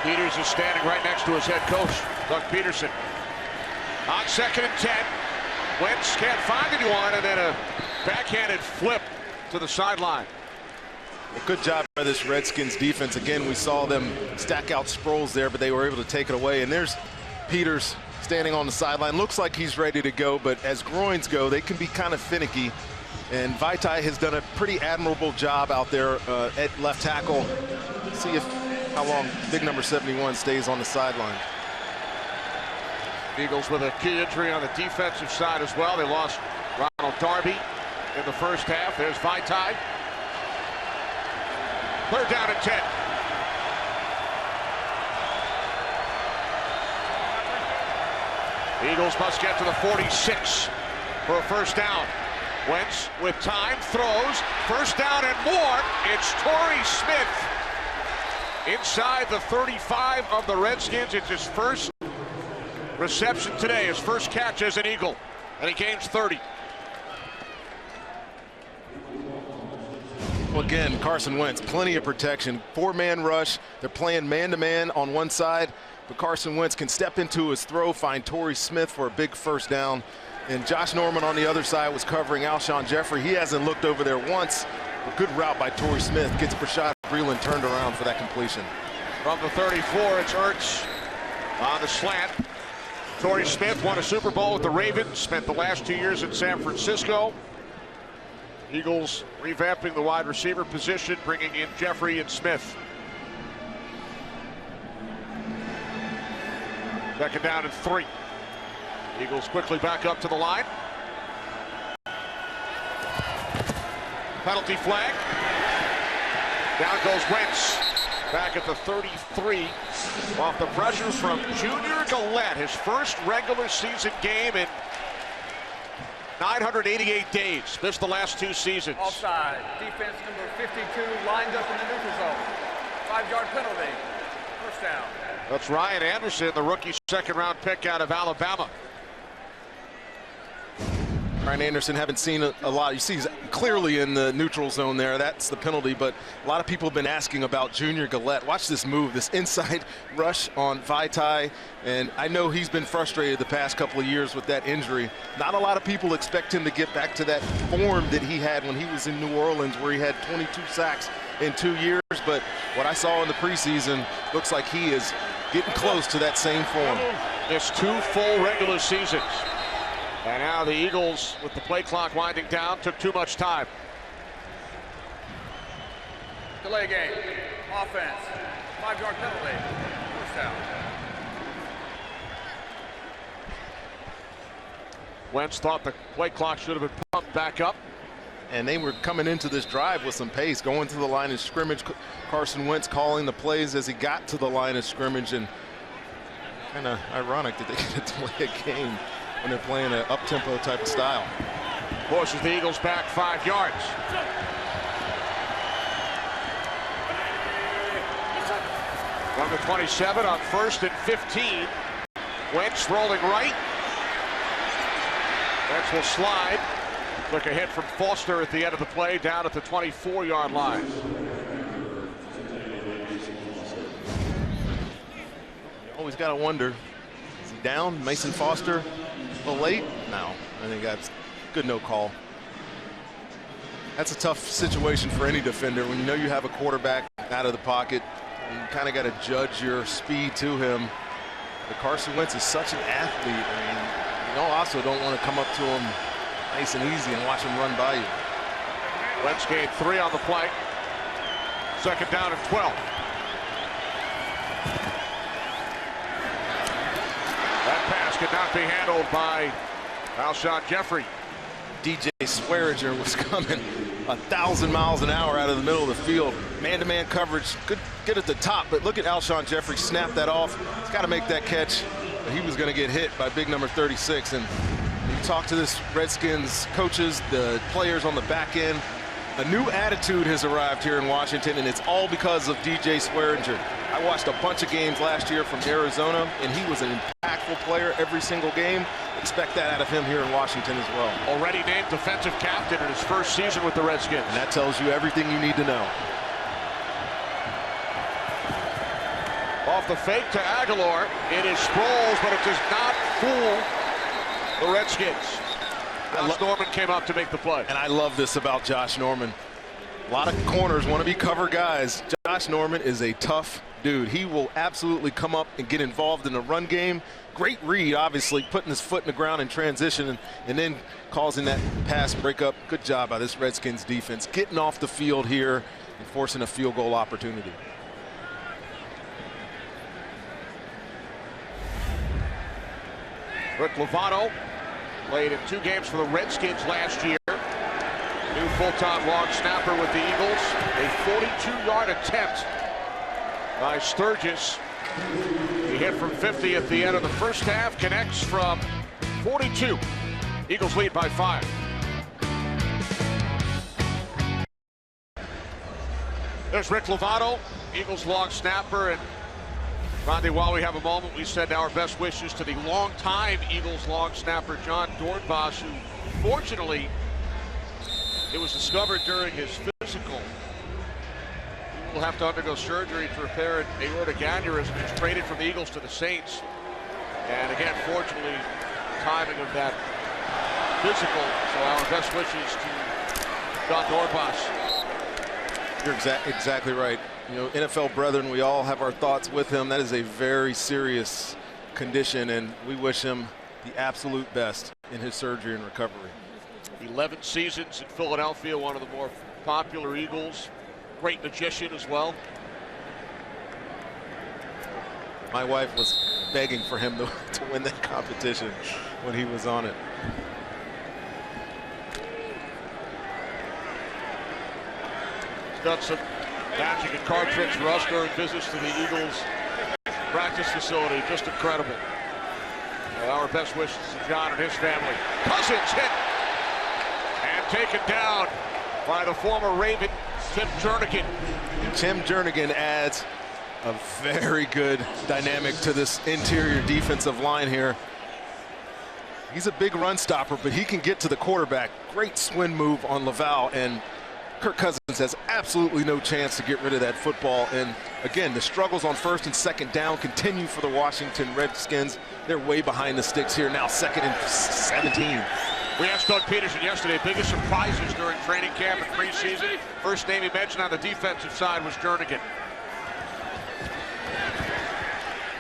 Peters is standing right next to his head coach, Doug Peterson. On 2nd and 10, Wentz can't find anyone, and then a backhanded flip to the sideline. A good job by this Redskins defense. Again, we saw them stack out Sproles there, but they were able to take it away. And there's Peters standing on the sideline. Looks like he's ready to go, but as groins go, they can be kind of finicky. And Vaitai has done a pretty admirable job out there at left tackle. See how long big number 71 stays on the sideline. Eagles with a key injury on the defensive side as well. They lost Ronald Darby in the first half. There's Vaitai. 3rd down and 10. Eagles must get to the 46 for a first down. Wentz with time, throws, first down and more. It's Torrey Smith inside the 35 of the Redskins. It's his first reception today, his first catch as an Eagle, and he gains 30. Well, again, Carson Wentz, plenty of protection. 4-man rush. They're playing man-to-man on one side, but Carson Wentz can step into his throw, find Torrey Smith for a big first down. And Josh Norman on the other side was covering Alshon Jeffrey. He hasn't looked over there once. A good route by Torrey Smith gets Brashad Breeland turned around for that completion. From the 34, it's Ertz on the slant. Torrey Smith won a Super Bowl with the Ravens, spent the last 2 years in San Francisco. Eagles revamping the wide receiver position, bringing in Jeffrey and Smith. 2nd down and 3. Eagles quickly back up to the line. Penalty flag. Down goes Wentz. Back at the 33. Off the pressure from Junior Galette. His first regular season game in 988 days. Missed the last 2 seasons. Offside. Defense number 52 lined up in the neutral zone. 5-yard penalty. First down. That's Ryan Anderson, the rookie 2nd-round pick out of Alabama. Brian Anderson, haven't seen a lot. You see he's clearly in the neutral zone there. That's the penalty, but a lot of people have been asking about Junior Galette. Watch this move, this inside rush on Vaitai, and I know he's been frustrated the past couple of years with that injury. Not a lot of people expect him to get back to that form that he had when he was in New Orleans, where he had 22 sacks in 2 years, but what I saw in the preseason looks like he is getting close to that same form. It's 2 full regular seasons. And now the Eagles, with the play clock winding down, took too much time. Delay game. Offense. 5-yard penalty. First down. Wentz thought the play clock should have been pumped back up. And they were coming into this drive with some pace, going to the line of scrimmage. Carson Wentz calling the plays as he got to the line of scrimmage, and kind of ironic that they get to play a game when they're playing an up-tempo type of style. Pushes the Eagles back 5 yards. From the 27 on 1st and 15. Wentz rolling right. Wentz will slide. Took a hit from Foster at the end of the play, down at the 24-yard line. You always got to wonder, is he down? Mason Foster a little late? No, I think that's good no call. That's a tough situation for any defender when you know you have a quarterback out of the pocket. You kind of got to judge your speed to him. But Carson Wentz is such an athlete. I mean, you also don't want to come up to him nice and easy and watch him run by you. Wentz gained 3 on the play. 2nd down and 12. That pass could not be handled by Alshon Jeffrey. DJ Swearinger was coming 1,000 miles an hour out of the middle of the field. Man-to-man coverage, good get at the top, but look at Alshon Jeffrey snap that off. He's got to make that catch. But he was going to get hit by big number 36. And you talk to this Redskins coaches, the players on the back end, a new attitude has arrived here in Washington, and it's all because of DJ Swearinger. I watched a bunch of games last year from Arizona, and he was an impactful player every single game. Expect that out of him here in Washington as well. Already named defensive captain in his first season with the Redskins. And that tells you everything you need to know. Off the fake to Aguilar. It is Sproles, but it does not fool the Redskins. Josh Norman came up to make the play. And I love this about Josh Norman. A lot of corners want to be cover guys. Josh Norman is a tough dude. He will absolutely come up and get involved in the run game. Great read, obviously, putting his foot in the ground in transition and then causing that pass breakup. Good job by this Redskins defense, getting off the field here and forcing a field goal opportunity. Rick Lovato played in 2 games for the Redskins last year. New full-time long snapper with the Eagles. A 42-yard attempt by Sturgis. He hit from 50 at the end of the first half, connects from 42. Eagles lead by 5. There's Rick Lovato, Eagles long snapper. And Rodney, while we have a moment, we send our best wishes to the longtime Eagles long snapper, John Dornbos, who fortunately, it was discovered during his physical. He will have to undergo surgery to repair an aortic aneurysm. He's traded from the Eagles to the Saints. And again, fortunately, timing of that physical. So our best wishes to John Dornbos. You're exactly right. You know, NFL brethren, we all have our thoughts with him. That is a very serious condition, and we wish him the absolute best in his surgery and recovery. 11 seasons in Philadelphia, one of the more popular Eagles. Great magician as well. My wife was begging for him to win that competition when he was on it. He's done some magic and card tricks for us during visits to the Eagles practice facility. Just incredible. Our best wishes to John and his family. Cousins hit and taken down by the former Raven, Tim Jernigan. And Tim Jernigan adds a very good dynamic to this interior defensive line here. He's a big run stopper, but he can get to the quarterback. Great swing move on Laval, and Kirk Cousins has absolutely no chance to get rid of that football. And again, the struggles on first and second down continue for the Washington Redskins. They're way behind the sticks here now, 2nd and 17. We asked Doug Peterson yesterday, biggest surprises during training camp and preseason. First name he mentioned on the defensive side was Jernigan.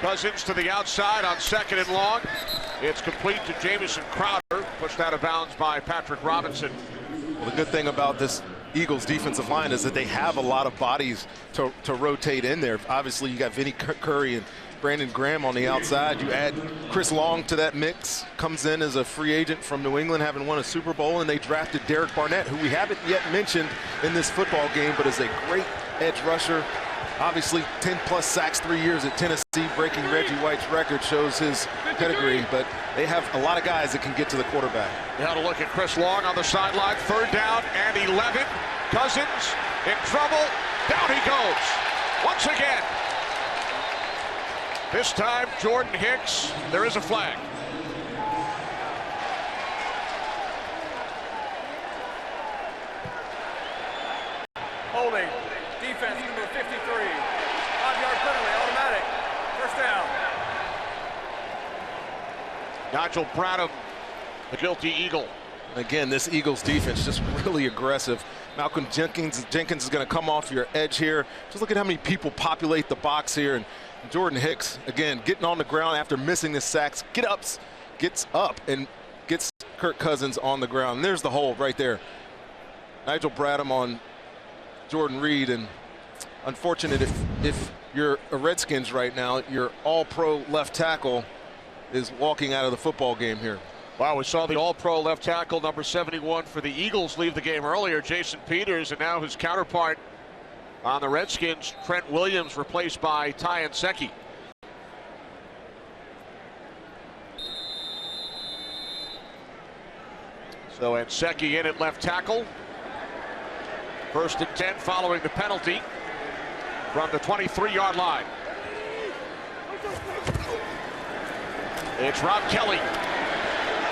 Cousins to the outside on 2nd and long. It's complete to Jamison Crowder, pushed out of bounds by Patrick Robinson. Well, the good thing about this Eagles defensive line is that they have a lot of bodies to rotate in there. Obviously, you got Vinny Curry and Brandon Graham on the outside. You add Chris Long to that mix, comes in as a free agent from New England, having won a Super Bowl, and they drafted Derek Barnett, who we haven't yet mentioned in this football game, but is a great edge rusher. Obviously, 10-plus sacks, 3 years at Tennessee, breaking Reggie White's record shows his pedigree, but they have a lot of guys that can get to the quarterback. You had a look at Chris Long on the sideline, 3rd down and 11. Cousins in trouble, down he goes, once again. This time, Jordan Hicks, there is a flag. Holding. Defense number 53. 5-yard penalty, automatic. First down. Nigel Bradham, the guilty Eagle. Again, this Eagles defense just really aggressive. Malcolm Jenkins is going to come off your edge here. Just look at how many people populate the box here. And Jordan Hicks, again, getting on the ground after missing the sacks, gets up and gets Kirk Cousins on the ground. And there's the hold right there. Nigel Bradham on Jordan Reed, and unfortunate if you're a Redskins right now, your all-pro left tackle is walking out of the football game here. Wow, we saw the all-pro left tackle, number 71 for the Eagles, leave the game earlier, Jason Peters, and now his counterpart on the Redskins, Trent Williams, replaced by Ty Anseki. So Anseki in at left tackle. 1st and 10 following the penalty from the 23-yard line. It's Rob Kelly.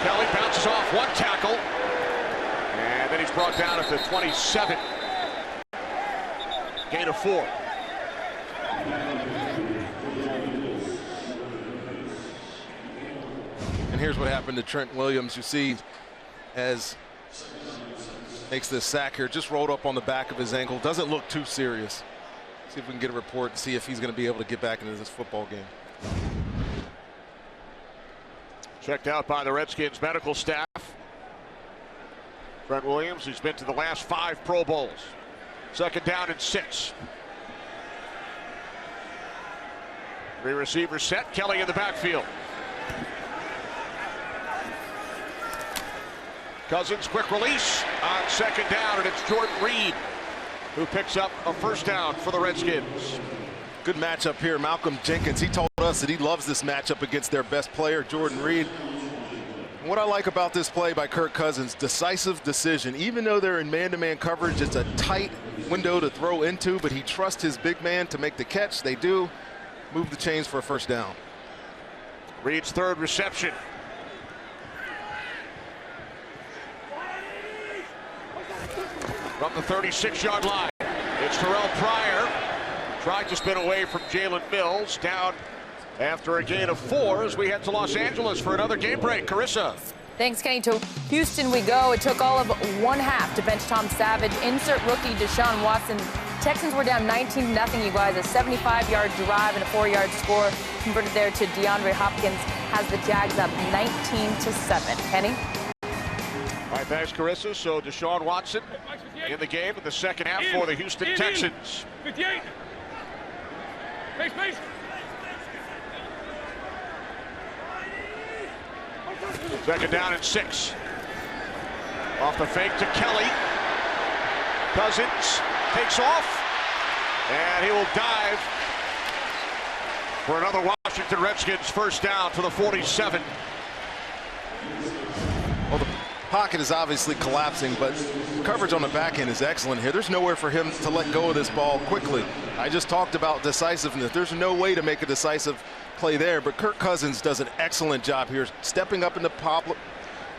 Kelly bounces off one tackle, and then he's brought down at the 27. Gain of 4. And here's what happened to Trent Williams. You see, as makes this sack here, just rolled up on the back of his ankle. Doesn't look too serious. See if we can get a report and see if he's going to be able to get back into this football game. Checked out by the Redskins medical staff. Trent Williams, who's been to the last 5 Pro Bowls. 2nd down and 6. 3 receivers set. Kelly in the backfield. Cousins, quick release on 2nd down, and it's Jordan Reed who picks up a 1st down for the Redskins. Good matchup here. Malcolm Jenkins, he told us that he loves this matchup against their best player, Jordan Reed. What I like about this play by Kirk Cousins, decisive decision. Even though they're in man-to-man coverage, it's a tight window to throw into, but he trusts his big man to make the catch. They do. Move the chains for a 1st down. Reed's 3rd reception. From the 36-yard line, it's Terrell Pryor. Tried to spin away from Jalen Mills. Down after a gain of 4 as we head to Los Angeles for another game break. Carissa. Thanks, Kenny. To Houston we go. It took all of 1 half to bench Tom Savage. Insert rookie Deshaun Watson. Texans were down 19-0, you guys. A 75-yard drive and a 4-yard score converted there to DeAndre Hopkins has the Jags up 19-7. Kenny? All right, thanks, Carissa. So Deshaun Watson in the game in the 2nd half for the Houston Texans. 58. Pace. 2nd down and 6. Off the fake to Kelly. Cousins takes off, and he will dive for another Washington Redskins 1st down to the 47. Well, Pocket is obviously collapsing, but coverage on the back end is excellent here. There's nowhere for him to let go of this ball quickly. I just talked about decisiveness. There's no way to make a decisive play there, but Kirk Cousins does an excellent job here, stepping up in the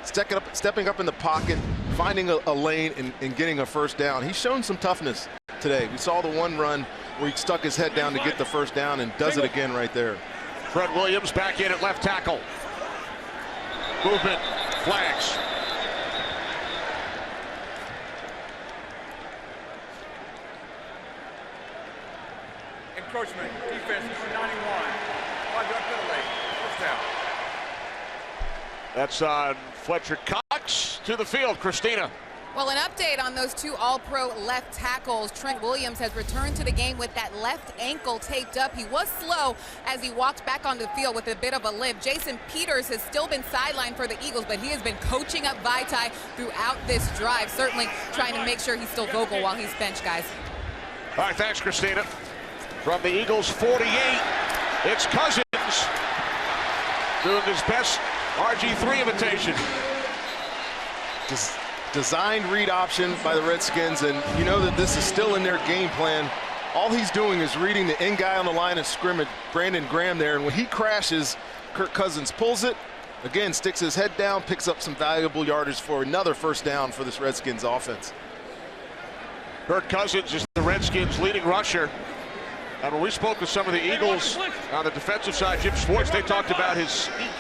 stepping up in the pocket, finding a lane and getting a first down. He's shown some toughness today. We saw the one run where he stuck his head down to get the first down and does it again right there. Fred Williams back in at left tackle. Movement, flags. Encroachment, defense, number 91. 5-yard penalty, first down. That's on Fletcher Cox to the field. Christina. Well, an update on those two all-pro left tackles. Trent Williams has returned to the game with that left ankle taped up. He was slow as he walked back on the field with a bit of a limp. Jason Peters has still been sidelined for the Eagles, but he has been coaching up Vaitai throughout this drive, certainly trying to make sure he's still vocal while he's benched, guys. All right, thanks, Christina. From the Eagles 48, it's Cousins doing his best RG3 imitation. Designed read option by the Redskins, and you know that this is still in their game plan. All he's doing is reading the end guy on the line of scrimmage, Brandon Graham there, and when he crashes, Kirk Cousins pulls it, again sticks his head down, picks up some valuable yardage for another first down for this Redskins offense. Kirk Cousins is the Redskins' leading rusher. And when we spoke with some of the Eagles on the defensive side, Jim Schwartz, they talked about his sneaky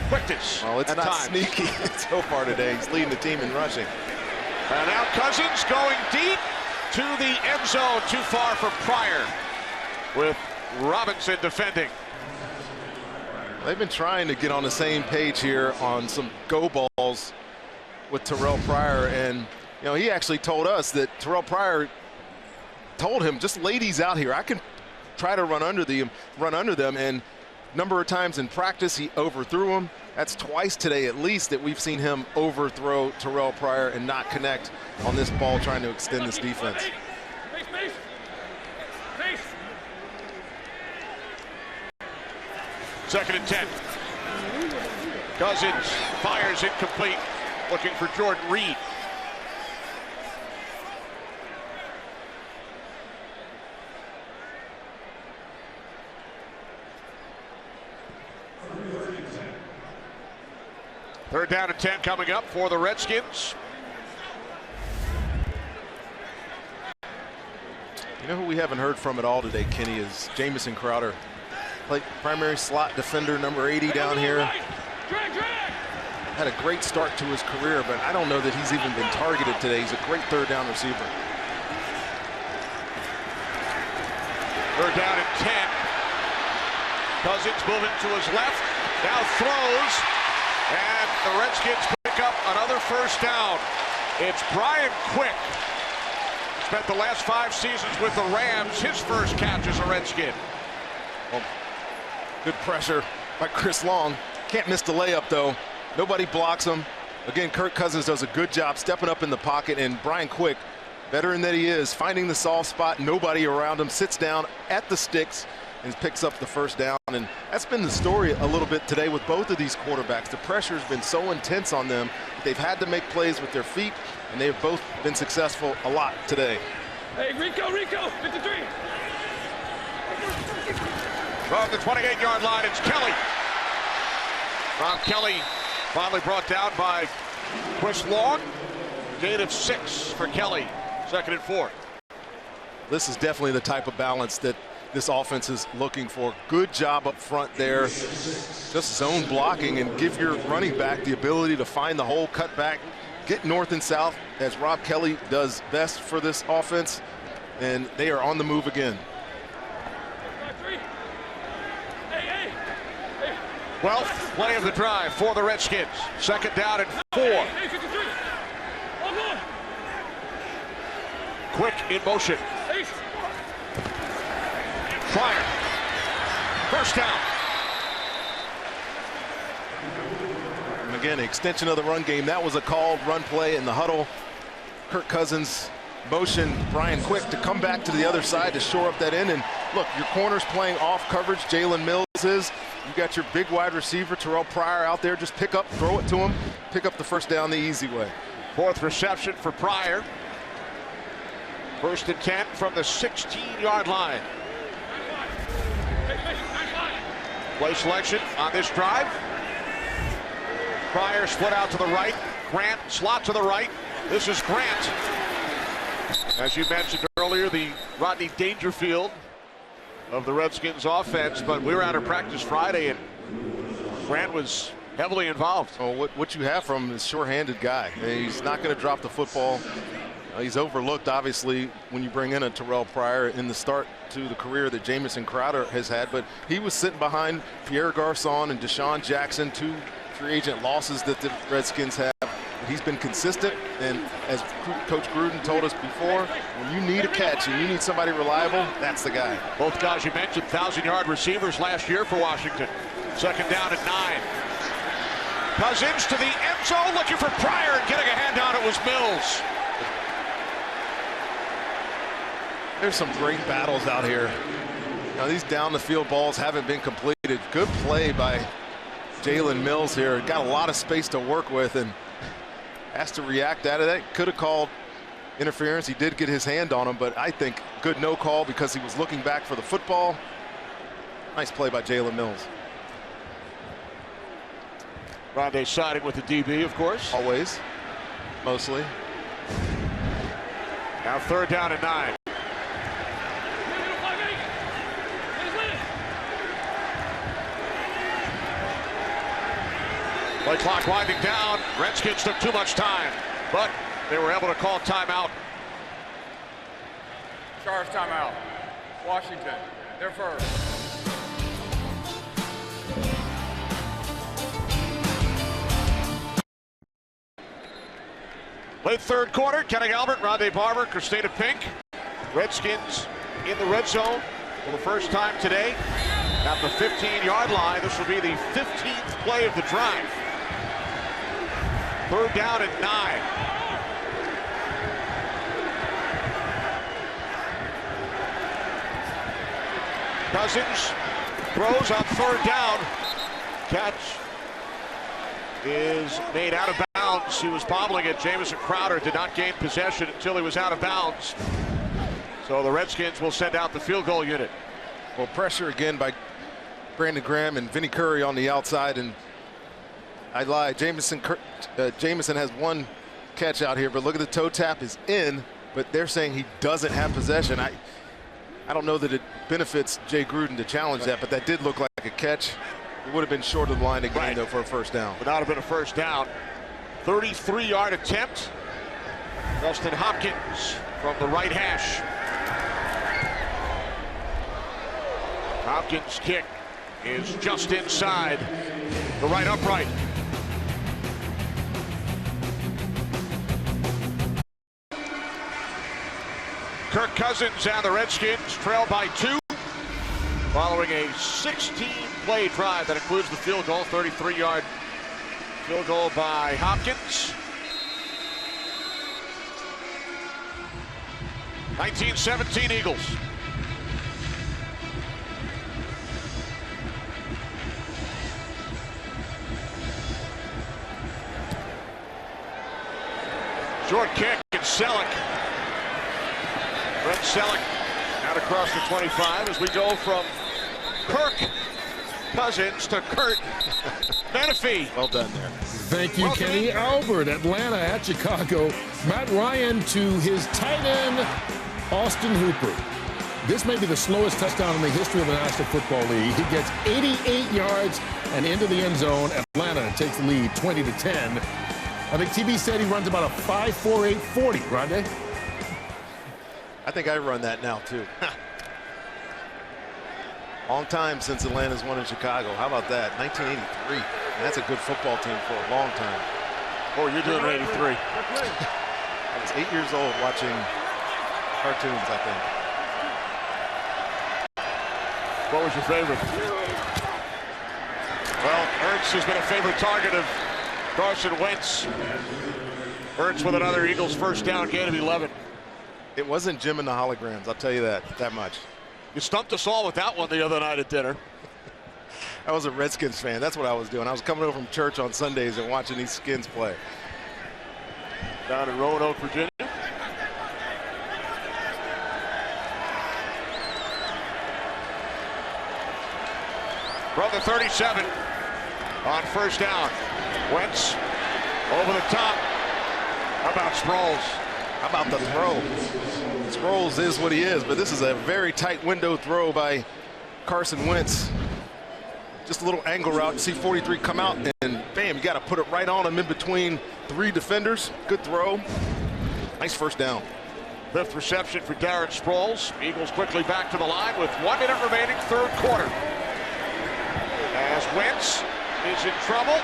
quickness. Well, it's at not times. sneaky so far today. He's leading the team in rushing. And now Cousins going deep to the end zone, too far for Pryor, with Robinson defending. They've been trying to get on the same page here on some go balls with Terrell Pryor, and you know, he actually told us that Terrell Pryor told him, just lay these out here. I can try to run under them, and number of times in practice he overthrew him. That's twice today at least that we've seen him overthrow Terrell Pryor and not connect on this ball, trying to extend this defense. Second and 10. Cousins fires incomplete, looking for Jordan Reed. Third down and 10 coming up for the Redskins. You know who we haven't heard from at all today, Kenny, is Jamison Crowder. Played primary slot defender, number 80 down here. Had a great start to his career, but I don't know that he's even been targeted today. He's a great third down receiver. Third down and 10. Cousins moving to his left, now throws. And the Redskins pick up another first down. It's Brian Quick. Spent the last 5 seasons with the Rams. His first catch as a Redskin. Well, good pressure by Chris Long. Can't miss the layup, though. Nobody blocks him. Again, Kirk Cousins does a good job stepping up in the pocket, and Brian Quick, veteran that he is, finding the soft spot, nobody around him, sits down at the sticks and picks up the first down. And that's been the story a little bit today with both of these quarterbacks. The pressure has been so intense on them that they've had to make plays with their feet, and they've both been successful a lot today. Hey, Rico, 53. From the 28-yard line, it's Kelly. Rob Kelly finally brought down by Chris Long. Gain of 6 for Kelly. Second and 4. This is definitely the type of balance that this offense is looking for. Good job up front there. Just zone blocking and give your running back the ability to find the hole, cut back, get north and south, as Rob Kelly does best for this offense. And they are on the move again. 12th play of the drive for the Redskins. Second down and 4. Quick in motion. Pryor. First down. And again, extension of the run game. That was a called run play in the huddle. Kirk Cousins motion Brian Quick to come back to the other side to shore up that end. And look, your corner's playing off coverage. Jalen Mills is. You got your big wide receiver, Terrell Pryor, out there. Just pick up, throw it to him. pick up the first down the easy way. Fourth reception for Pryor. 1st and 10 from the 16-yard line. Play selection on this drive. Pryor split out to the right. Grant slot to the right. This is Grant. As you mentioned earlier, the Rodney Dangerfield of the Redskins offense, but we were out of practice Friday and Grant was heavily involved. Well, what you have from him is a sure-handed guy. He's not going to drop the football. He's overlooked, obviously, when you bring in a Terrell Pryor in the start to the career that Jamison Crowder has had, but he was sitting behind Pierre Garçon and Deshaun Jackson, 2 free agent losses that the Redskins have. He's been consistent, and as Coach Gruden told us before, when you need a catch and you need somebody reliable, that's the guy. Both guys you mentioned, 1,000-yard receivers last year for Washington. 2nd down and 9. Cousins to the end zone, looking for Pryor, and getting a hand on it was Mills. There's some great battles out here. Now, these down-the-field balls haven't been completed. Good play by Jalen Mills here. Got a lot of space to work with and has to react out of that. Could have called interference. He did get his hand on him, but I think good no call because he was looking back for the football. Nice play by Jalen Mills. Rondé siding with the DB, of course. Always. Mostly. Now 3rd down and 9. Play clock winding down. Redskins took too much time, but they were able to call timeout. Charge timeout. Washington, they're first. Late 3rd quarter, Kenny Albert, Rondé Barber, Christina Pink. Redskins in the red zone for the first time today. At the 15-yard line, this will be the 15th play of the drive. 3rd down and 9. Cousins throws on 3rd down. Catch is made out of bounds. He was bobbling it. Jamison Crowder did not gain possession until he was out of bounds. So the Redskins will send out the field goal unit. Well, pressure again by Brandon Graham and Vinnie Curry on the outside, and I lied. Jamison has 1 catch out here, but look at the toe tap is in, but they're saying he doesn't have possession. I don't know that it benefits Jay Gruden to challenge that, but that did look like a catch. It would have been short of the line again, though, for a first down. Would not have been a first down. 33-yard attempt. Dustin Hopkins from the right hash. Hopkins' kick is just inside the right upright. Kirk Cousins and the Redskins trail by 2 following a 16-play drive that includes the field goal. 33-yard field goal by Hopkins. 1917 Eagles. Short kick and Selleck. Brent Selleck out across the 25 as we go from Kirk Cousins to Kurt Menefee. Well done there. Thank you, Kenny. Albert, Atlanta at Chicago. Matt Ryan to his tight end, Austin Hooper. This may be the slowest touchdown in the history of the National Football League. He gets 88 yards and into the end zone. Atlanta takes the lead 20-10. I think TB said he runs about a 5.48 40, Rondé. I think I run that now, too. Long time since Atlanta's won in Chicago. How about that? 1983. And that's a good football team for a long time. Oh, you're doing 83. I was 8 years old watching cartoons, I think. What was your favorite? Well, Ertz has been a favorite target of Carson Wentz. Ertz with another Eagles first down gain of 11. It wasn't Jim and the holograms, I'll tell you that much. You stumped us all with that one the other night at dinner. I was a Redskins fan. That's what I was doing. I was coming over from church on Sundays and watching these Skins play. Down in Roanoke, Virginia. From the 37 on first down. Wentz over the top. How about Sproles? How about the throw? Sproles is what he is, but this is a very tight window throw by Carson Wentz. Just a little angle route. You see 43 come out, and bam, you got to put it right on him in between 3 defenders. Good throw. Nice first down. 5th reception for Darren Sproles. Eagles quickly back to the line with 1 minute remaining, 3rd quarter. As Wentz is in trouble.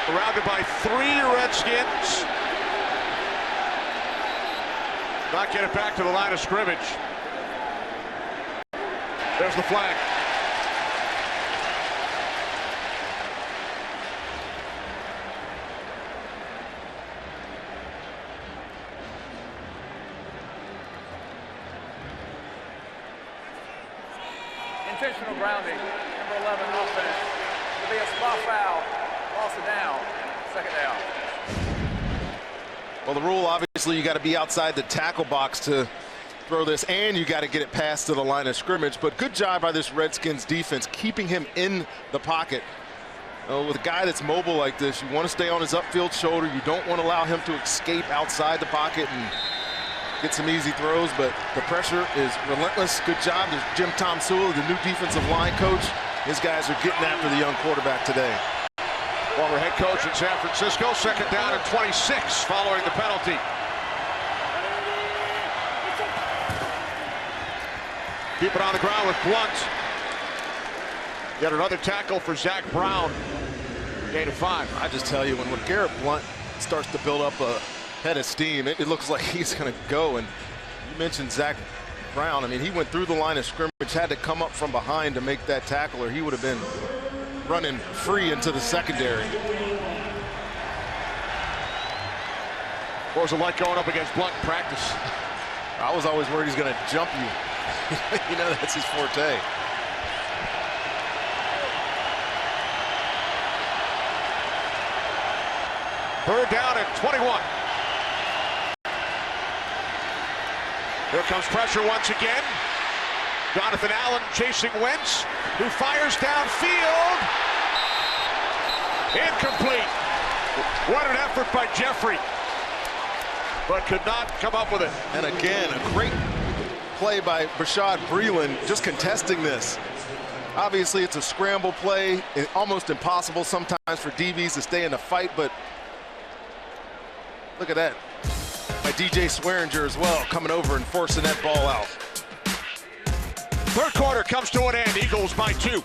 Surrounded by 3 Redskins. Not get it back to the line of scrimmage. There's the flag. Intentional grounding, number 11 offense. It'll be a spot foul. Loss of down. 2nd down. Well, the rule, obviously, you got to be outside the tackle box to throw this, and you got to get it past to the line of scrimmage. But good job by this Redskins defense, keeping him in the pocket. With a guy that's mobile like this, you want to stay on his upfield shoulder. You don't want to allow him to escape outside the pocket and get some easy throws, but the pressure is relentless. Good job. There's Jim Tomsula, the new defensive line coach. His guys are getting after the young quarterback today. Former head coach in San Francisco. 2nd down and 26 following the penalty. Keep it on the ground with Blunt. Yet another tackle for Zach Brown. Gain of 5. I just tell you, when Garrett Blunt starts to build up a head of steam, it looks like he's going to go. And you mentioned Zach Brown. I mean, he went through the line of scrimmage, had to come up from behind to make that tackle, or he would have been running free into the secondary. What was it like going up against Blunt in practice? I was always worried he's going to jump you. You know, that's his forte. Third down and 21. Here comes pressure once again. Jonathan Allen chasing Wentz, who fires downfield. Incomplete. What an effort by Jeffrey, but could not come up with it. And again, a great play by Bashaud Breeland, just contesting this. Obviously, it's a scramble play. It's almost impossible sometimes for DBs to stay in the fight, but look at that. By DJ Swearinger as well, coming over and forcing that ball out. 3rd quarter comes to an end. Eagles by 2.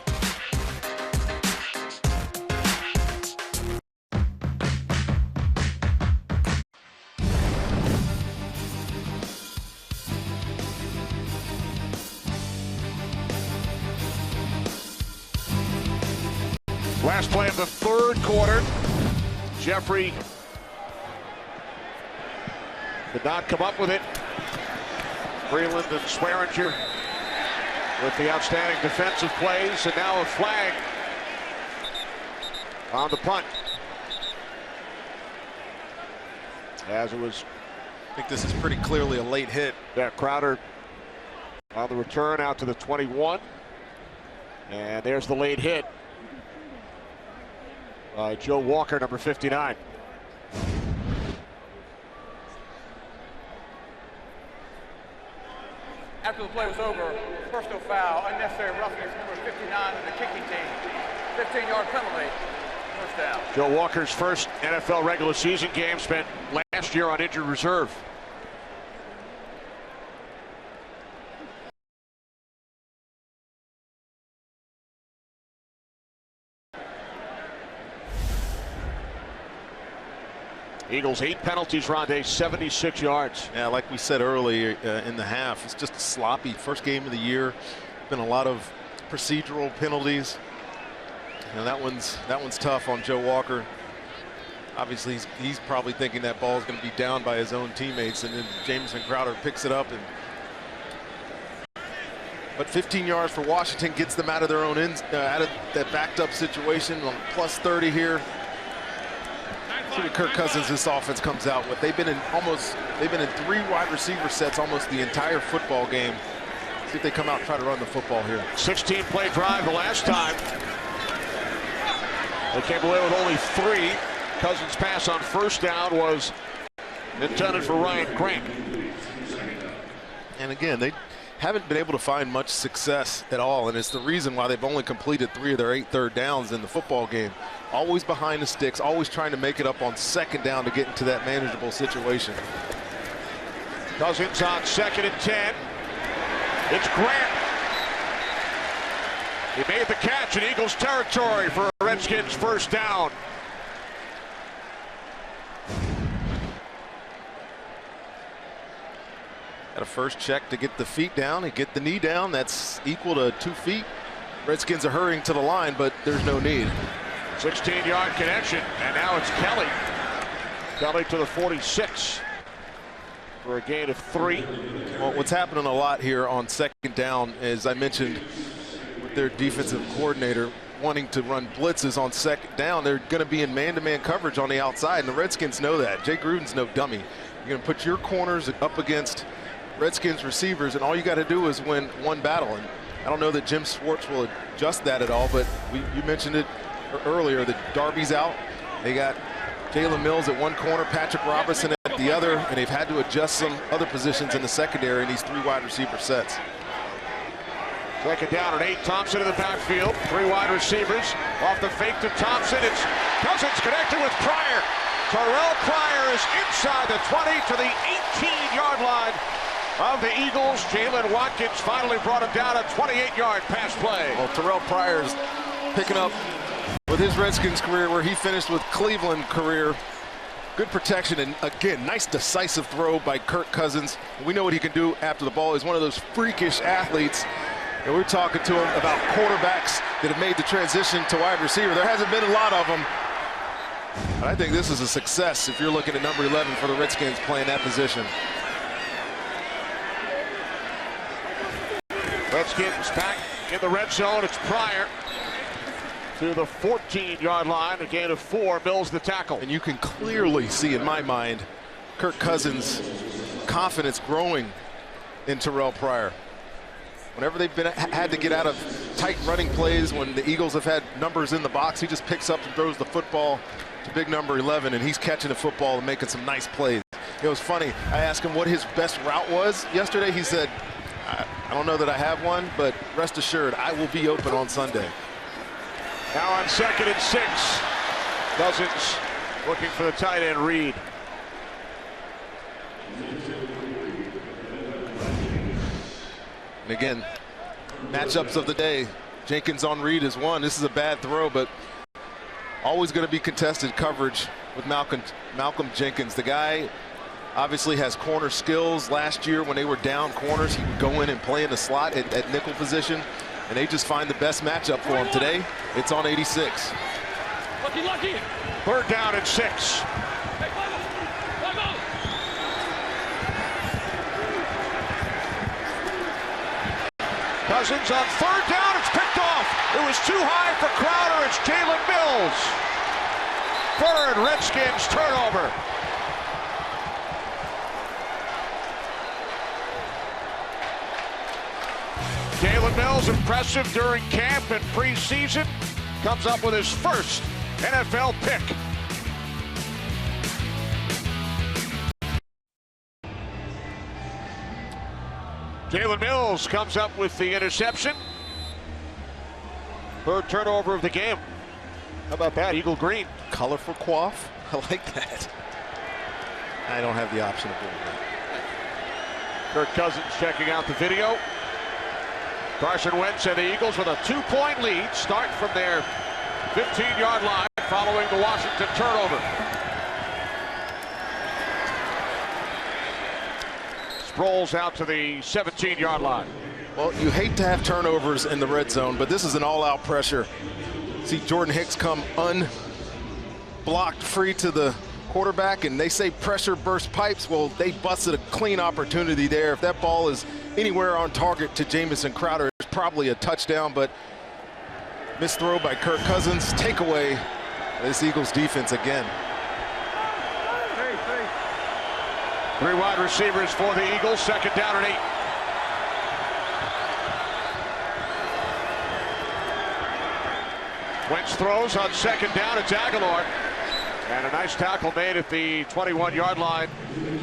Last play of the 3rd quarter. Jeffrey did not come up with it. Breeland and Swearinger with the outstanding defensive plays, and now a flag on the punt. As it was, I think this is pretty clearly a late hit. Yeah, Crowder on the return out to the 21. And there's the late hit by Joe Walker, number 59. After the play was over, personal foul, unnecessary roughness, number 59 of the kicking team. 15-yard penalty, first down. Joe Walker's first NFL regular season game, spent last year on injured reserve. Eagles 8 penalties, Rondé, 76 yards. Yeah, like we said earlier in the half, it's just sloppy. First game of the year, been a lot of procedural penalties. And that one's tough on Joe Walker. Obviously, he's probably thinking that ball is going to be down by his own teammates, and then Jamison Crowder picks it up and But 15 yards for Washington gets them out of their own out of that backed up situation on plus 30 here. See what Kirk Cousins this offense comes out with. They've been in 3 wide receiver sets almost the entire football game. See if they come out and try to run the football here. 16-play drive the last time. They came away with only 3. Cousins' pass on first down was intended for Ryan Crank. And again, they haven't been able to find much success at all, and it's the reason why they've only completed 3 of their 8 third downs in the football game. Always behind the sticks, always trying to make it up on second down to get into that manageable situation. Cousins on 2nd and 10. It's Grant. He made the catch in Eagles territory for a Redskins first down. Got a first check to get the feet down and get the knee down. That's equal to 2 feet. Redskins are hurrying to the line, but there's no need. 16-yard connection, and now it's Kelly. Kelly to the 46 for a gain of 3. Well, what's happening a lot here on second down, as I mentioned, with their defensive coordinator wanting to run blitzes on second down, they're going to be in man-to-man coverage on the outside, and the Redskins know that. Jay Gruden's no dummy. You're going to put your corners up against Redskins receivers, and all you got to do is win one battle. And I don't know that Jim Schwartz will adjust that at all, but you mentioned it earlier that Darby's out. They got Jalen Mills at one corner, Patrick Robertson at the other, and they've had to adjust some other positions in the secondary in these 3 wide receiver sets. Second down and 8. Thompson in the backfield. 3 wide receivers. Off the fake to Thompson. It's Cousins connected with Pryor. Terrell Pryor is inside the 20 to the 18-yard line of the Eagles. Jalen Watkins finally brought him down, a 28-yard pass play. Well, Terrell Pryor's picking up with his Redskins career where he finished with Cleveland career. Good protection, and again, nice decisive throw by Kirk Cousins. We know what he can do after the ball. He's one of those freakish athletes. And we're talking to him about quarterbacks that have made the transition to wide receiver. There hasn't been a lot of them. But I think this is a success if you're looking at number 11 for the Redskins playing that position. Redskins back in the red zone. It's Pryor to the 14-yard line. A gain of 4. Mills the tackle. And you can clearly see in my mind Kirk Cousins' confidence growing in Terrell Pryor. Whenever they've had to get out of tight running plays, when the Eagles have had numbers in the box, he just picks up and throws the football to big number 11, and he's catching the football and making some nice plays. It was funny. I asked him what his best route was yesterday. He said, I don't know that I have one, but rest assured, I will be open on Sunday. Now on 2nd and 6. Cousins looking for the tight end, Reed. And again, matchups of the day. Jenkins on Reed is one. This is a bad throw, but always going to be contested coverage with Malcolm Jenkins. The guy obviously has corner skills. Last year when they were down corners, he would go in and play in the slot at nickel position, and they just find the best matchup for him. Today, it's on 86. Lucky. 3rd down and 6. Cousins on 3rd down. It's picked off. It was too high for Crowder. It's Jalen Mills. 3rd Redskins turnover. Jalen Mills, impressive during camp and preseason, comes up with his first NFL pick. Jalen Mills comes up with the interception. 3rd turnover of the game. How about that, Eagle Green? Colorful coif. I like that. I don't have the option of doing that. Kirk Cousins checking out the video. Carson Wentz and the Eagles with a 2-point lead. Start from their 15-yard line following the Washington turnover. Sproles out to the 17-yard line. Well, you hate to have turnovers in the red zone, but this is an all-out pressure. See Jordan Hicks come unblocked free to the quarterback, and they say pressure burst pipes. Well, they busted a clean opportunity there. If that ball is anywhere on target to Jamison Crowder is probably a touchdown, but missed throw by Kirk Cousins. Take away this Eagles defense again. 3 wide receivers for the Eagles. 2nd down and 8. Wentz throws on 2nd down. It's Aguilar. And a nice tackle made at the 21-yard line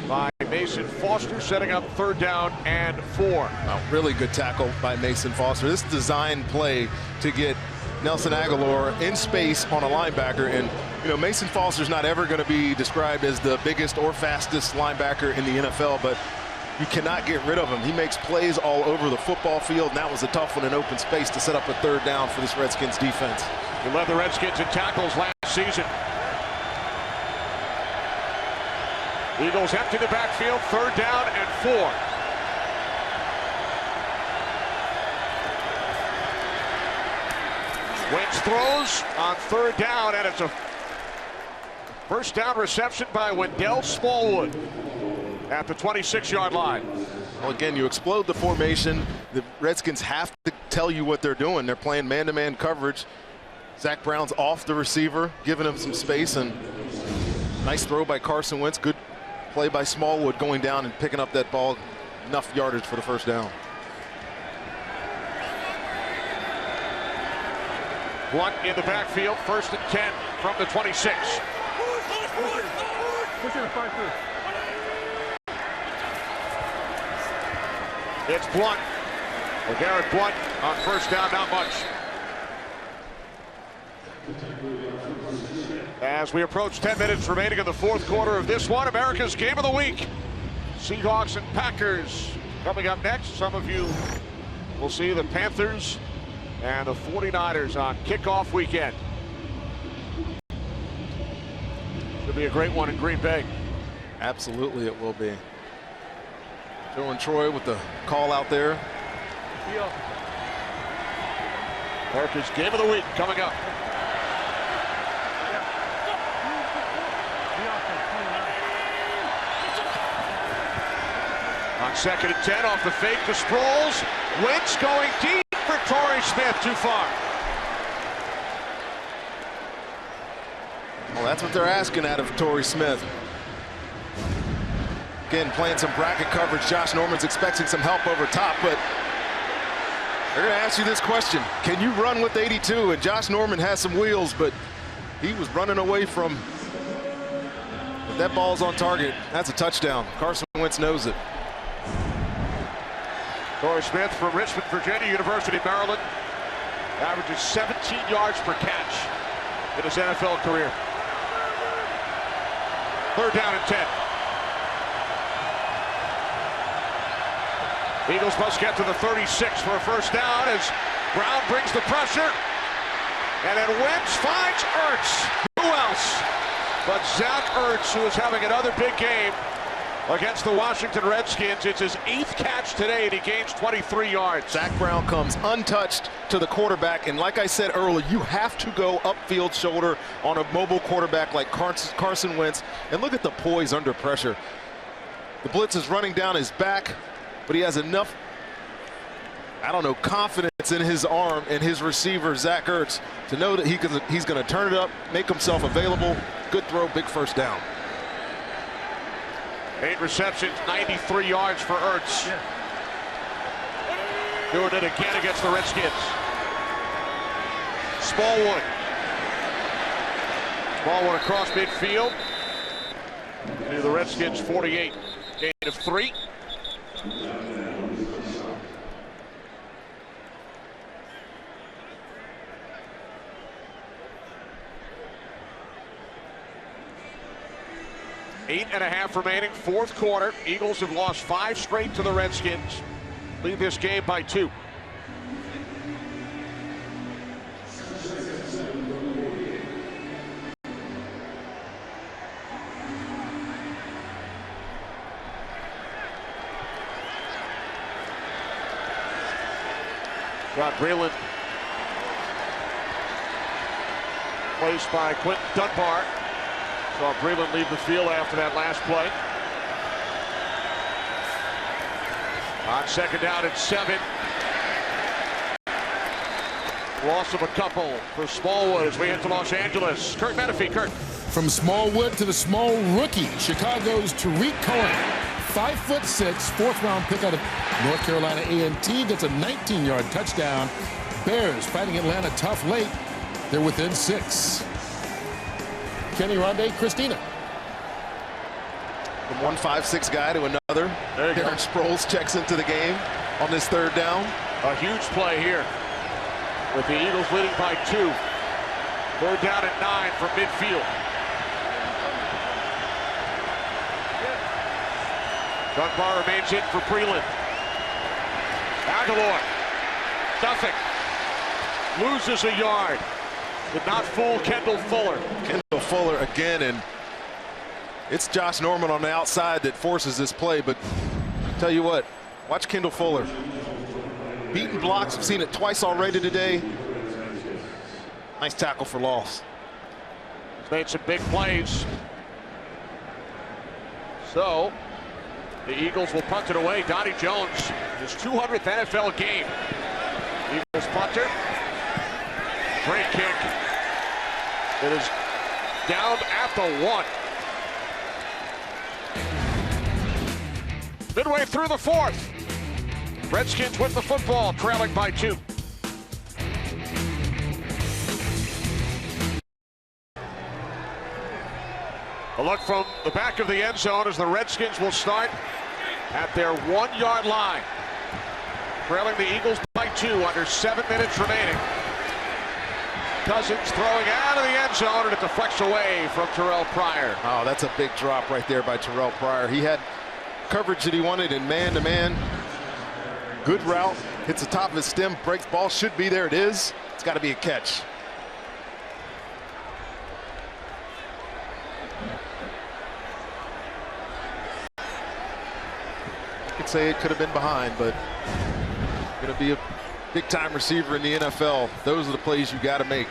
by Mason Foster, setting up 3rd down and 4. A really good tackle by Mason Foster. This design play to get Nelson Aguilar in space on a linebacker. And, you know, Mason Foster's not ever going to be described as the biggest or fastest linebacker in the NFL, but you cannot get rid of him. He makes plays all over the football field, and that was a tough one in open space to set up a 3rd down for this Redskins defense. He led the Redskins in tackles last season. Eagles empty the backfield, 3rd down and 4. Wentz throws on 3rd down, and it's a 1st down reception by Wendell Smallwood at the 26-yard line. Well, again, you explode the formation. The Redskins have to tell you what they're doing. They're playing man-to-man coverage. Zach Brown's off the receiver, giving him some space, and nice throw by Carson Wentz. Good play by Smallwood going down and picking up that ball. Enough yardage for the 1st down. Blunt in the backfield, 1st and 10 from the 26. It's Blunt. Garrett Blunt on 1st down, not much. As we approach 10 minutes remaining in the 4th quarter of this one, America's Game of the Week. Seahawks and Packers coming up next. Some of you will see the Panthers and the 49ers on kickoff weekend. Should be a great one in Green Bay. Absolutely it will be. Joe and Troy with the call out there. America's Game of the Week coming up. On 2nd and 10 off the fake to Sproles. Wentz going deep for Torrey Smith, too far. Well, that's what they're asking out of Torrey Smith. Again, playing some bracket coverage. Josh Norman's expecting some help over top, but they're going to ask you this question. Can you run with 82? And Josh Norman has some wheels, but he was running away from. If that ball's on target, that's a touchdown. Carson Wentz knows it. Torrey Smith from Richmond, Virginia, University of Maryland, averages 17 yards per catch in his NFL career. 3rd down and 10. Eagles must get to the 36 for a 1st down as Brown brings the pressure. And then Wentz finds Ertz. Who else but Zach Ertz, who is having another big game against the Washington Redskins. It's his 8th catch today, and he gains 23 yards. Zach Brown comes untouched to the quarterback, and like I said earlier, you have to go upfield shoulder on a mobile quarterback like Carson Wentz. And look at the poise under pressure. The blitz is running down his back, but he has enough, I don't know, confidence in his arm and his receiver, Zach Ertz, to know that he's going to turn it up, make himself available. Good throw, big 1st down. 8 receptions, 93 yards for Ertz. Doing it again against the Redskins. Smallwood. Smallwood across midfield. To the Redskins 48. Gain of 3. Eight and a half remaining, 4th quarter. Eagles have lost 5 straight to the Redskins. Lead this game by 2. Got Breland placed by Quentin Dunbar. Saw Breland leave the field after that last play. On second down and 7. Loss of a couple for Smallwood as we head to Los Angeles. Kurt Menefee. Kurt. From Smallwood to the small rookie, Chicago's Tariq Cohen. 5'6", fourth-round pick out of North Carolina A&T gets a 19-yard touchdown. Bears fighting Atlanta tough late. They're within 6. Kenny Ronde, Christina. From one 5'6" guy to another. There you go. Darren Sproles checks into the game on this third down. A huge play here with the Eagles leading by 2. Third down and 9 from midfield. Dunbar remains in for Breland. Aguilar. Nothing. Loses a yard. Did not fool Kendall Fuller. Kendall Fuller again, and it's Josh Norman on the outside that forces this play, but tell you what, watch Kendall Fuller. Beaten blocks, we've seen it twice already today. Nice tackle for loss. He's made some big plays. So, the Eagles will punt it away. Donnie Jones, his 200th NFL game. Eagles punter. Great kick. It is down at the 1. Midway through the 4th. Redskins with the football, trailing by 2. A look from the back of the end zone as the Redskins will start at their 1-yard line. Trailing the Eagles by 2 under 7 minutes remaining. Cousins throwing out of the end zone, and it deflects away from Terrell Pryor. Oh, that's a big drop right there by Terrell Pryor. He had coverage that he wanted in man-to-man. Good route, hits the top of his stem, breaks ball, should be there. It is. It's got to be a catch. You could say it could have been behind, but going to be a big-time receiver in the NFL. Those are the plays you got to make.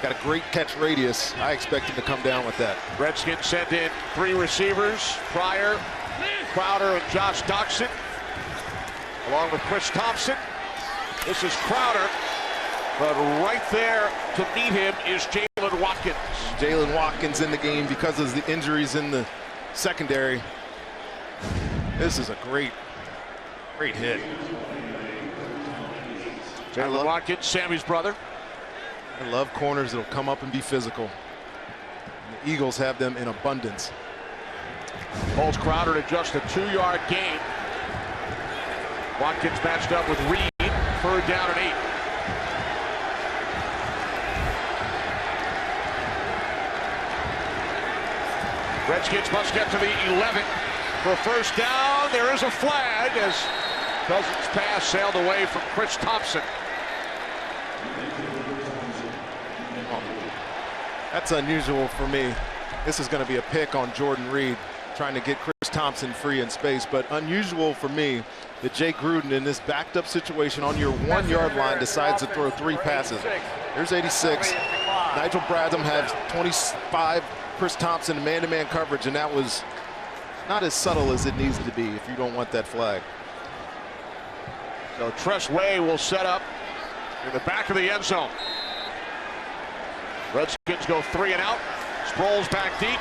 Got a great catch radius. I expect him to come down with that. Redskins send in 3 receivers: Pryor, Crowder, and Josh Doxson, along with Chris Thompson. This is Crowder, but right there to meet him is Jalen Watkins. Jalen Watkins in the game because of the injuries in the secondary. This is a great hit. Jalen Watkins, Sammy's brother. I love corners that'll come up and be physical. And the Eagles have them in abundance. Holds Crowder to just a 2-yard gain. Watkins matched up with Reed. Third down and 8. Redskins must get to the 11 for first down. There is a flag as Cousins' pass sailed away from Chris Thompson. That's unusual for me. This is going to be a pick on Jordan Reed, trying to get Chris Thompson free in space, but unusual for me that Jay Gruden in this backed up situation on your 1-yard line decides to throw 3 passes. There's 86. Nigel Bradham has 25. Chris Thompson man-to-man coverage, and that was not as subtle as it needs to be if you don't want that flag. So Tress Way will set up in the back of the end zone. Redskins go 3 and out. Sproles back deep.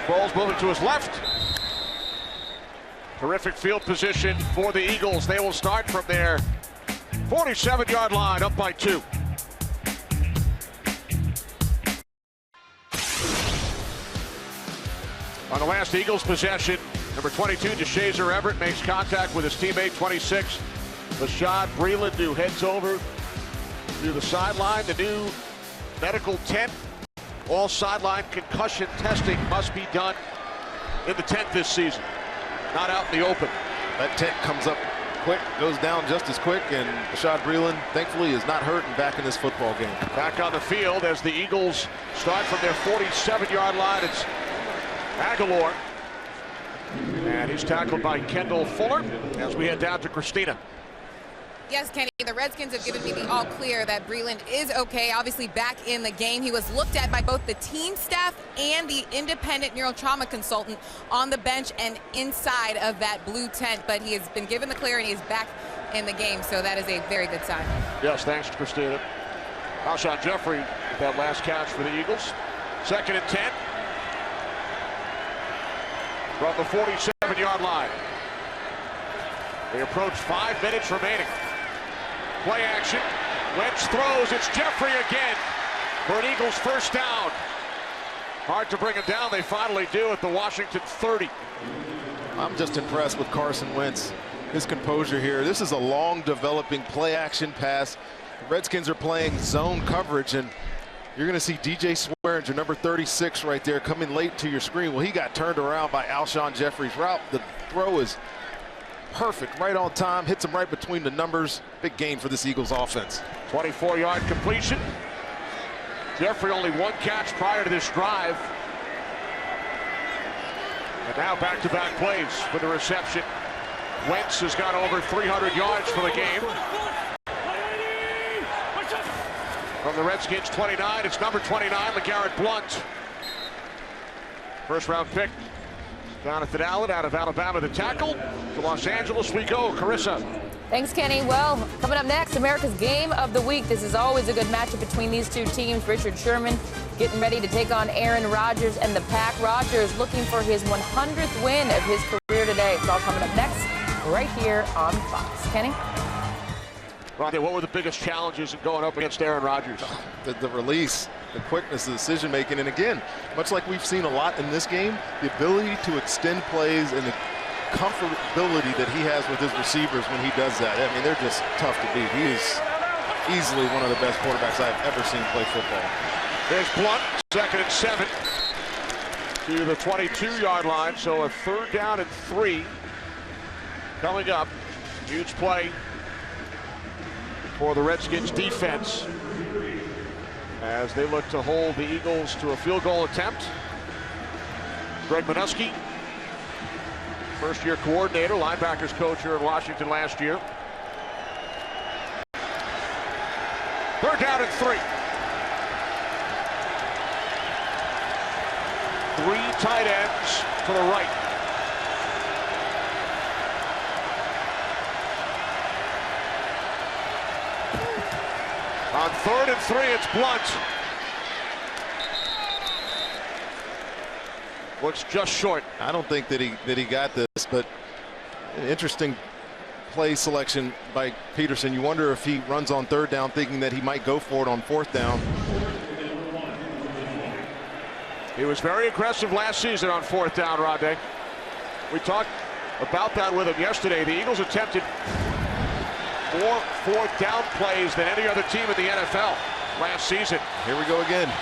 Sproles moving to his left. Terrific field position for the Eagles. They will start from their 47-yard line, up by 2. On the last Eagles possession, number 22, DeShazer Everett makes contact with his teammate, 26, Bashaud Breeland, who heads over to the sideline. The new medical tent. All sideline concussion testing must be done in the tent this season, not out in the open. That tent comes up quick, goes down just as quick, and Bashaud Breeland, thankfully, is not hurt and back in this football game. Back on the field as the Eagles start from their 47-yard line. It's Aguilar, and he's tackled by Kendall Fuller as we head down to Christina. Yes, Kenny, the Redskins have given me the all clear that Breland is okay, obviously back in the game. He was looked at by both the team staff and the independent neurotrauma consultant on the bench and inside of that blue tent, but he has been given the clear and he is back in the game, so that is a very good sign. Yes, thanks, Christina. Alshon Jeffrey with that last catch for the Eagles. 2nd and 10 from the 47-yard line. They approach 5 minutes remaining. Play action. Wentz throws. It's Jeffrey again for an Eagles first down. Hard to bring him down. They finally do at the Washington 30. I'm just impressed with Carson Wentz. His composure here. This is a long developing play action pass. The Redskins are playing zone coverage, and you're going to see DJ Swearinger, number 36 right there, coming late to your screen. Well, he got turned around by Alshon Jeffrey's route. The throw is perfect, right on time, hits him right between the numbers. Big gain for this Eagles offense. 24-yard completion. Jeffrey only 1 catch prior to this drive. And now back-to-back plays for the reception. Wentz has got over 300 yards for the game. From the Redskins 29, it's number 29, LeGarrette Blount. First-round pick. Jonathan Allen out of Alabama to tackle. To Los Angeles we go. Carissa. Thanks, Kenny. Well, coming up next, America's Game of the Week. This is always a good matchup between these two teams. Richard Sherman getting ready to take on Aaron Rodgers and the Pack. Rodgers looking for his 100th win of his career today. It's all coming up next, right here on Fox. Kenny? Rodney, what were the biggest challenges in going up against Aaron Rodgers? The release, the quickness, the decision making, and again, much like we've seen a lot in this game, the ability to extend plays and the comfortability that he has with his receivers when he does that. I mean, they're just tough to beat. He is easily one of the best quarterbacks I've ever seen play football. There's Blount, 2nd and 7 to the 22-yard line, so a 3rd down and 3 coming up. Huge play for the Redskins defense as they look to hold the Eagles to a field goal attempt. Greg Minuski, first-year coordinator, linebackers coach here in Washington last year. 3rd down and 3. 3 tight ends to the right. On 3rd and 3, it's Blount. Looks just short. I don't think that he got this, but an interesting play selection by Peterson. You wonder if he runs on 3rd down thinking that he might go for it on 4th down. He was very aggressive last season on 4th down, Rodney. We talked about that with him yesterday. The Eagles attempted more 4th down plays than any other team in the NFL last season. Here we go again.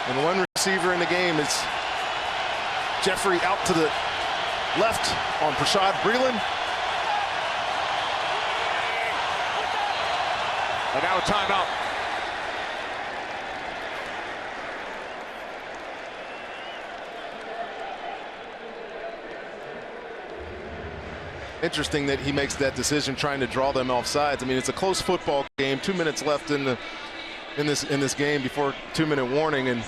And one receiver in the game is Jeffrey out to the left on Bashaud Breeland. And now a timeout. Interesting that he makes that decision trying to draw them off sides. I mean, it's a close football game. 2 minutes left in this game before 2-minute warning, and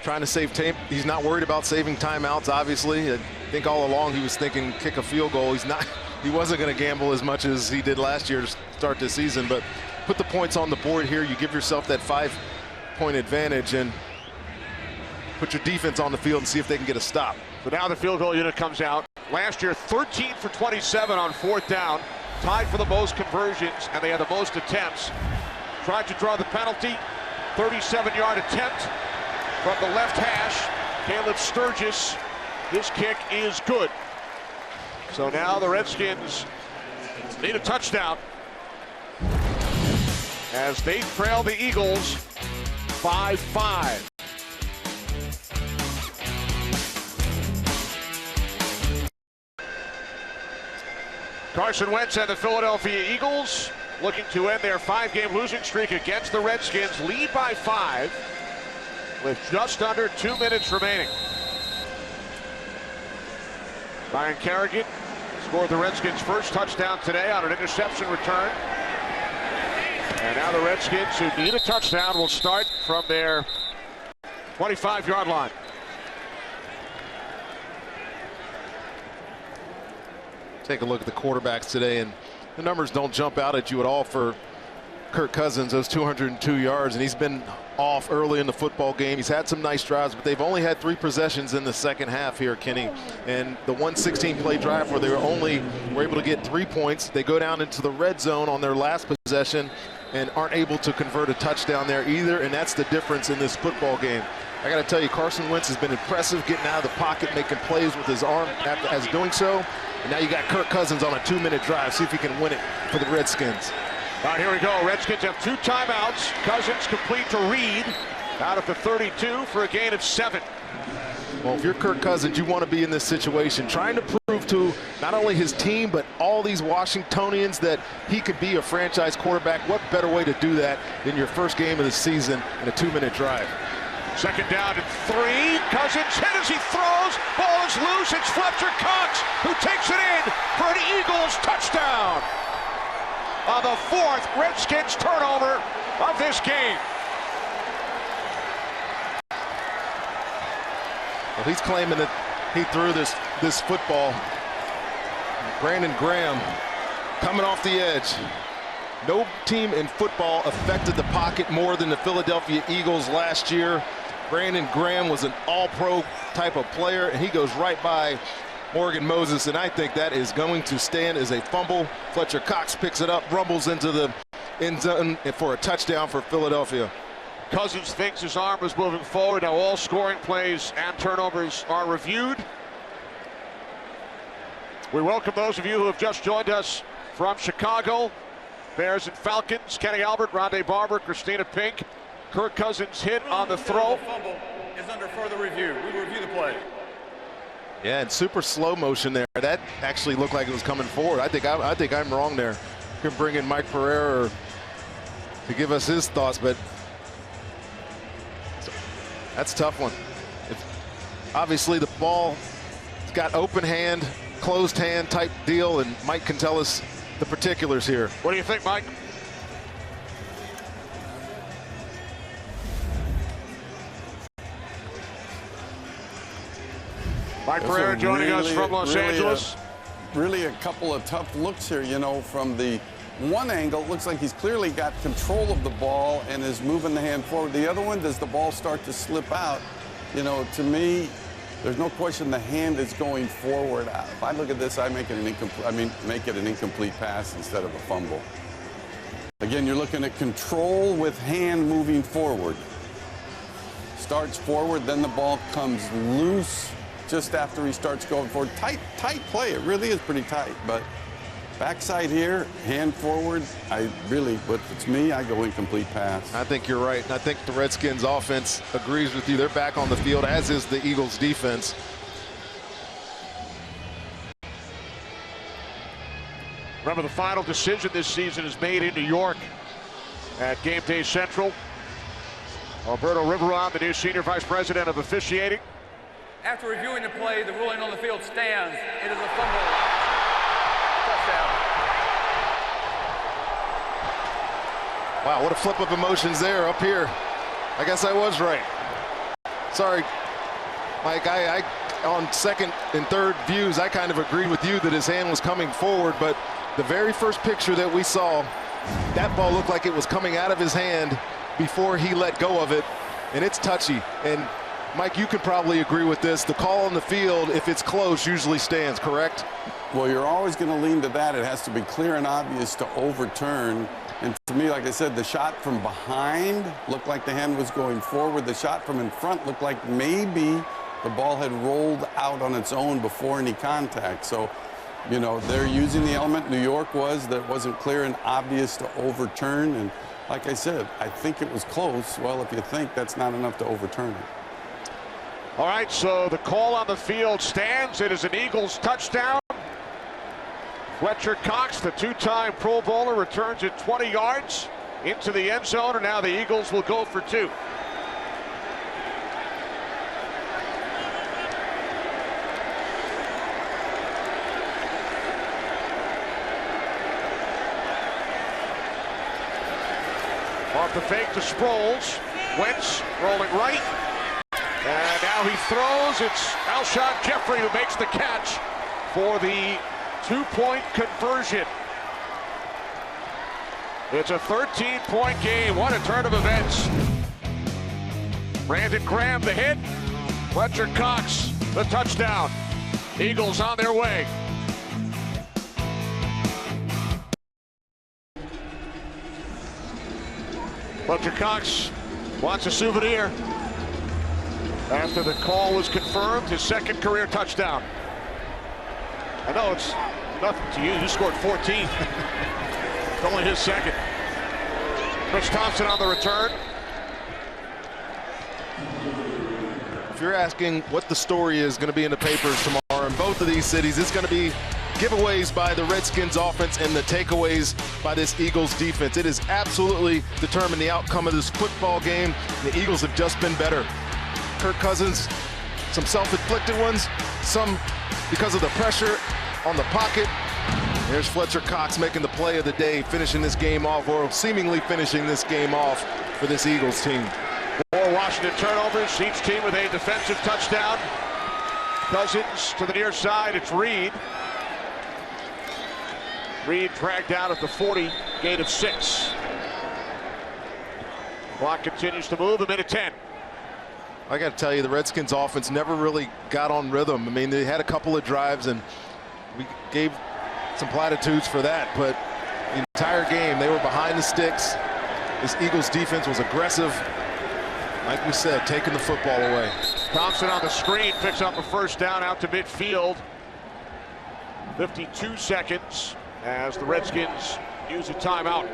trying to save time. He's not worried about saving timeouts, obviously. I think all along he was thinking kick a field goal. He wasn't going to gamble as much as he did last year to start this season, but put the points on the board here. You give yourself that 5-point advantage and put your defense on the field and see if they can get a stop. So now the field goal unit comes out. Last year, 13 for 27 on 4th down. Tied for the most conversions, and they had the most attempts. Tried to draw the penalty. 37-yard attempt from the left hash. Caleb Sturgis. This kick is good. So now the Redskins need a touchdown as they trail the Eagles 5-5. Carson Wentz and the Philadelphia Eagles looking to end their 5-game losing streak against the Redskins. Lead by 5 with just under 2 minutes remaining. Ryan Kerrigan Scored the Redskins' first touchdown today on an interception return. And now the Redskins, who need a touchdown, will start from their 25-yard line. Take a look at the quarterbacks today, and the numbers don't jump out at you at all for Kirk Cousins, those 202 yards, and he's been off early in the football game. He's had some nice drives, but they've only had 3 possessions in the second half here, Kenny. And the 116-play drive where they were able to get 3 points, they go down into the red zone on their last possession and aren't able to convert a touchdown there either, and that's the difference in this football game. I got to tell you, Carson Wentz has been impressive getting out of the pocket, making plays with his arm as doing so. And now you got Kirk Cousins on a 2-minute drive. See if he can win it for the Redskins. All right, here we go. Redskins have 2 timeouts. Cousins complete to Reed out at the 32 for a gain of 7. Well, if you're Kirk Cousins, you want to be in this situation, trying to prove to not only his team, but all these Washingtonians that he could be a franchise quarterback. What better way to do that than your first game of the season in a 2-minute drive? Second down and 3. Cousins hit as he throws. Ball is loose. It's Fletcher Cox who takes it in for an Eagles touchdown. On the 4th Redskins turnover of this game. Well, he's claiming that he threw this football. Brandon Graham coming off the edge. No team in football affected the pocket more than the Philadelphia Eagles last year. Brandon Graham was an all-pro type of player, and he goes right by Morgan Moses, and I think that is going to stand as a fumble. Fletcher Cox picks it up, rumbles into the end zone for a touchdown for Philadelphia. Cousins thinks his arm is moving forward. Now all scoring plays and turnovers are reviewed. We welcome those of you who have just joined us from Chicago. Bears and Falcons. Kenny Albert, Rondé Barber, Christina Pink. Kirk Cousins hit on the throw. The fumble is under further review. We will review the play. Yeah, and super slow motion there. That actually looked like it was coming forward. I think I'm wrong there. You can bring in Mike Pereira to give us his thoughts, but that's a tough one. Obviously, the ball has got open hand, closed hand type deal, and Mike can tell us the particulars here. What do you think, Mike? Mike Pereira joining us from Los Angeles. Really a couple of tough looks here, you know, from the one angle. It looks like he's clearly got control of the ball and is moving the hand forward. The other one, does the ball start to slip out? You know, to me, there's no question the hand is going forward. If I look at this, I make it an incomplete pass instead of a fumble. Again, you're looking at control with hand moving forward. Starts forward, then the ball comes loose just after he starts going forward. Tight play. It really is pretty tight, but backside here, hand forward, but it's me, I go incomplete pass. I think you're right, and I think the Redskins offense agrees with you. They're back on the field, as is the Eagles defense. Remember, the final decision this season is made in New York at Game Day Central. Alberto Riveron, the new senior vice president of officiating. After reviewing the play, the ruling on the field stands. It is a fumble. Touchdown. Wow, what a flip of emotions there up here. I guess I was right. Sorry, Mike, I on second and third views, I kind of agreed with you that his hand was coming forward, but the very first picture that we saw, that ball looked like it was coming out of his hand before he let go of it, and it's touchy. And Mike, you could probably agree with this. The call on the field, if it's close, usually stands, correct? Well, you're always going to lean to that. It has to be clear and obvious to overturn. And to me, like I said, the shot from behind looked like the hand was going forward. The shot from in front looked like maybe the ball had rolled out on its own before any contact. So, you know, they're using the element New York was that wasn't clear and obvious to overturn. And like I said, I think it was close. Well, if you think, that's not enough to overturn it. All right, so the call on the field stands. It is an Eagles touchdown. Fletcher Cox, the two-time Pro Bowler, returns it 20 yards into the end zone, and now the Eagles will go for 2. Off the fake to Sproles. Wentz rolling right. And now he throws. It's Alshon Jeffrey who makes the catch for the 2-point conversion. It's a 13-point game. What a turn of events. Brandon Graham the hit. Fletcher Cox the touchdown. Eagles on their way. Fletcher Cox wants a souvenir. After the call was confirmed, his second career touchdown. I know it's nothing to you. You scored 14. It's only his second. Chris Thompson on the return. If you're asking what the story is going to be in the papers tomorrow in both of these cities, it's going to be giveaways by the Redskins offense and the takeaways by this Eagles defense. It has absolutely determined the outcome of this football game. The Eagles have just been better. Kirk Cousins, some self-inflicted ones, some because of the pressure on the pocket. There's Fletcher Cox making the play of the day, finishing this game off, or seemingly finishing this game off for this Eagles team. 4 Washington turnovers, each team with a defensive touchdown. Cousins to the near side, it's Reed. Reed dragged out at the 40, gain of 6. Clock continues to move, a minute 10. I got to tell you, the Redskins offense never really got on rhythm. I mean, they had a couple of drives, and we gave some platitudes for that, but the entire game, they were behind the sticks. This Eagles defense was aggressive. Like we said, taking the football away. Thompson on the screen picks up a first down out to midfield. 52 seconds as the Redskins use a timeout.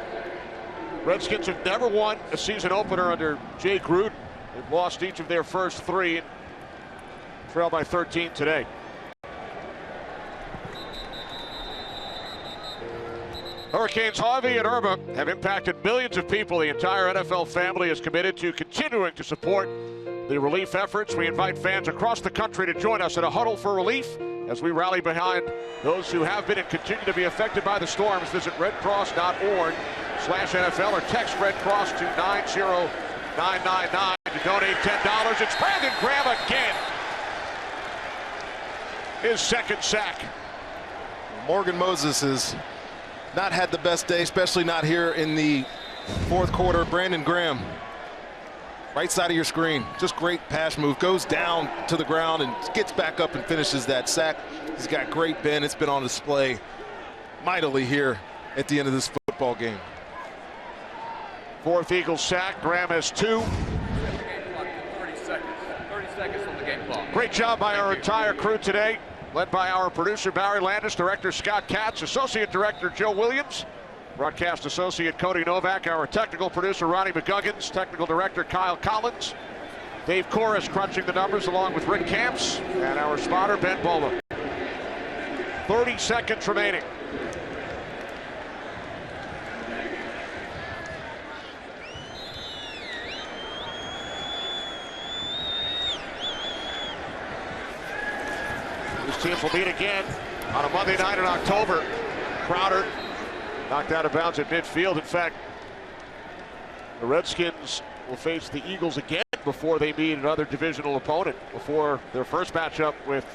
Redskins have never won a season opener under Jay Gruden. They've lost each of their first 3 and trailed by 13 today. Hurricanes Harvey and Irma have impacted millions of people. The entire NFL family is committed to continuing to support the relief efforts. We invite fans across the country to join us at a huddle for relief as we rally behind those who have been and continue to be affected by the storms. Visit redcross.org/NFL or text Red Cross to 90999 to donate $10. It's Brandon Graham again. His second sack. Morgan Moses has not had the best day, especially not here in the fourth quarter. Brandon Graham, right side of your screen, just great pass move, goes down to the ground and gets back up and finishes that sack. He's got great bend. It's been on display mightily here at the end of this football game. 4th Eagles sack. Graham has 2. 30 seconds on the game clock. Great job by our entire crew today, led by our producer Barry Landis, director Scott Katz, associate director Joe Williams, broadcast associate Cody Novak, our technical producer Ronnie McGuggins, technical director Kyle Collins, Dave Corris crunching the numbers along with Rick Camps, and our spotter Ben Bola. 30 seconds remaining. These teams will meet again on a Monday night in October. Crowder knocked out of bounds at midfield. In fact, the Redskins will face the Eagles again before they meet another divisional opponent, before their first matchup with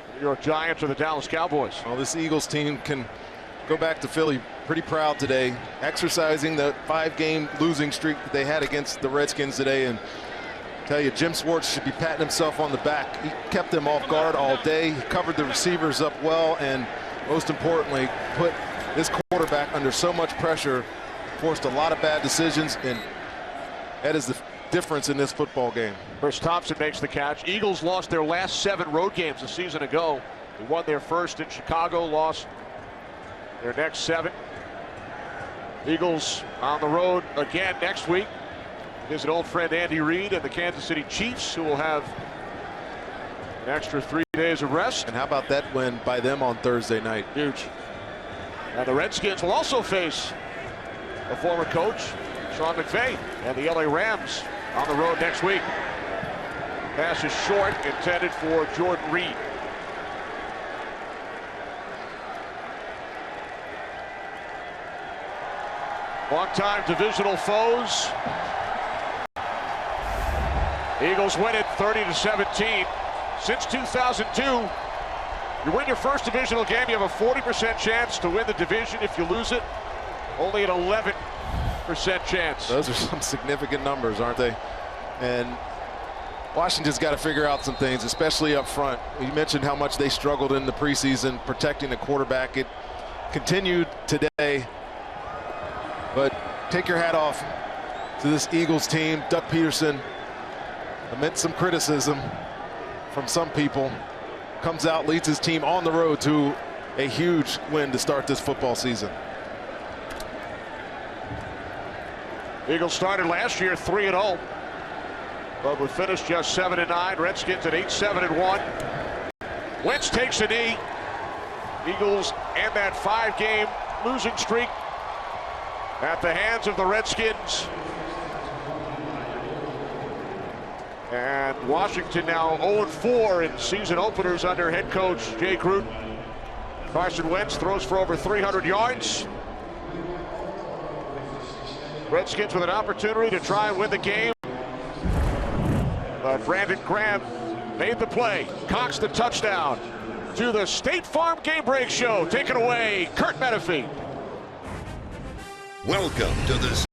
the New York Giants or the Dallas Cowboys. Well, this Eagles team can go back to Philly pretty proud today, exercising the 5-game losing streak that they had against the Redskins today. And tell you, Jim Schwartz should be patting himself on the back. He kept them off guard all day. He covered the receivers up well, and most importantly, put this quarterback under so much pressure, forced a lot of bad decisions, and that is the difference in this football game. Chris Thompson makes the catch. Eagles lost their last 7 road games a season ago. They won their first in Chicago, lost their next 7. Eagles on the road again next week. Visit old friend Andy Reid and the Kansas City Chiefs, who will have an extra 3 days of rest. And how about that win by them on Thursday night? Huge. And the Redskins will also face a former coach, Sean McVay, and the LA Rams on the road next week. Pass is short, intended for Jordan Reed. Long-time divisional foes. Eagles win it 30-17. Since 2002, you win your first divisional game, you have a 40% chance to win the division. If you lose it, only an 11% chance. Those are some significant numbers, aren't they? And Washington's got to figure out some things, especially up front. You mentioned how much they struggled in the preseason protecting the quarterback. It continued today. But take your hat off to this Eagles team. Doug Peterson, amidst some criticism from some people, comes out, leads his team on the road to a huge win to start this football season. Eagles started last year 3-0, but would finish just 7-9. Redskins at 8-7-1. Wentz takes a knee. Eagles end that 5-game losing streak at the hands of the Redskins. And Washington now 0-4 in season openers under head coach Jay Gruden. Carson Wentz throws for over 300 yards. Redskins with an opportunity to try and win the game. But Brandon Graham made the play. Cox the touchdown. To the State Farm Game Break Show. Take it away, Kurt Menefee. Welcome to the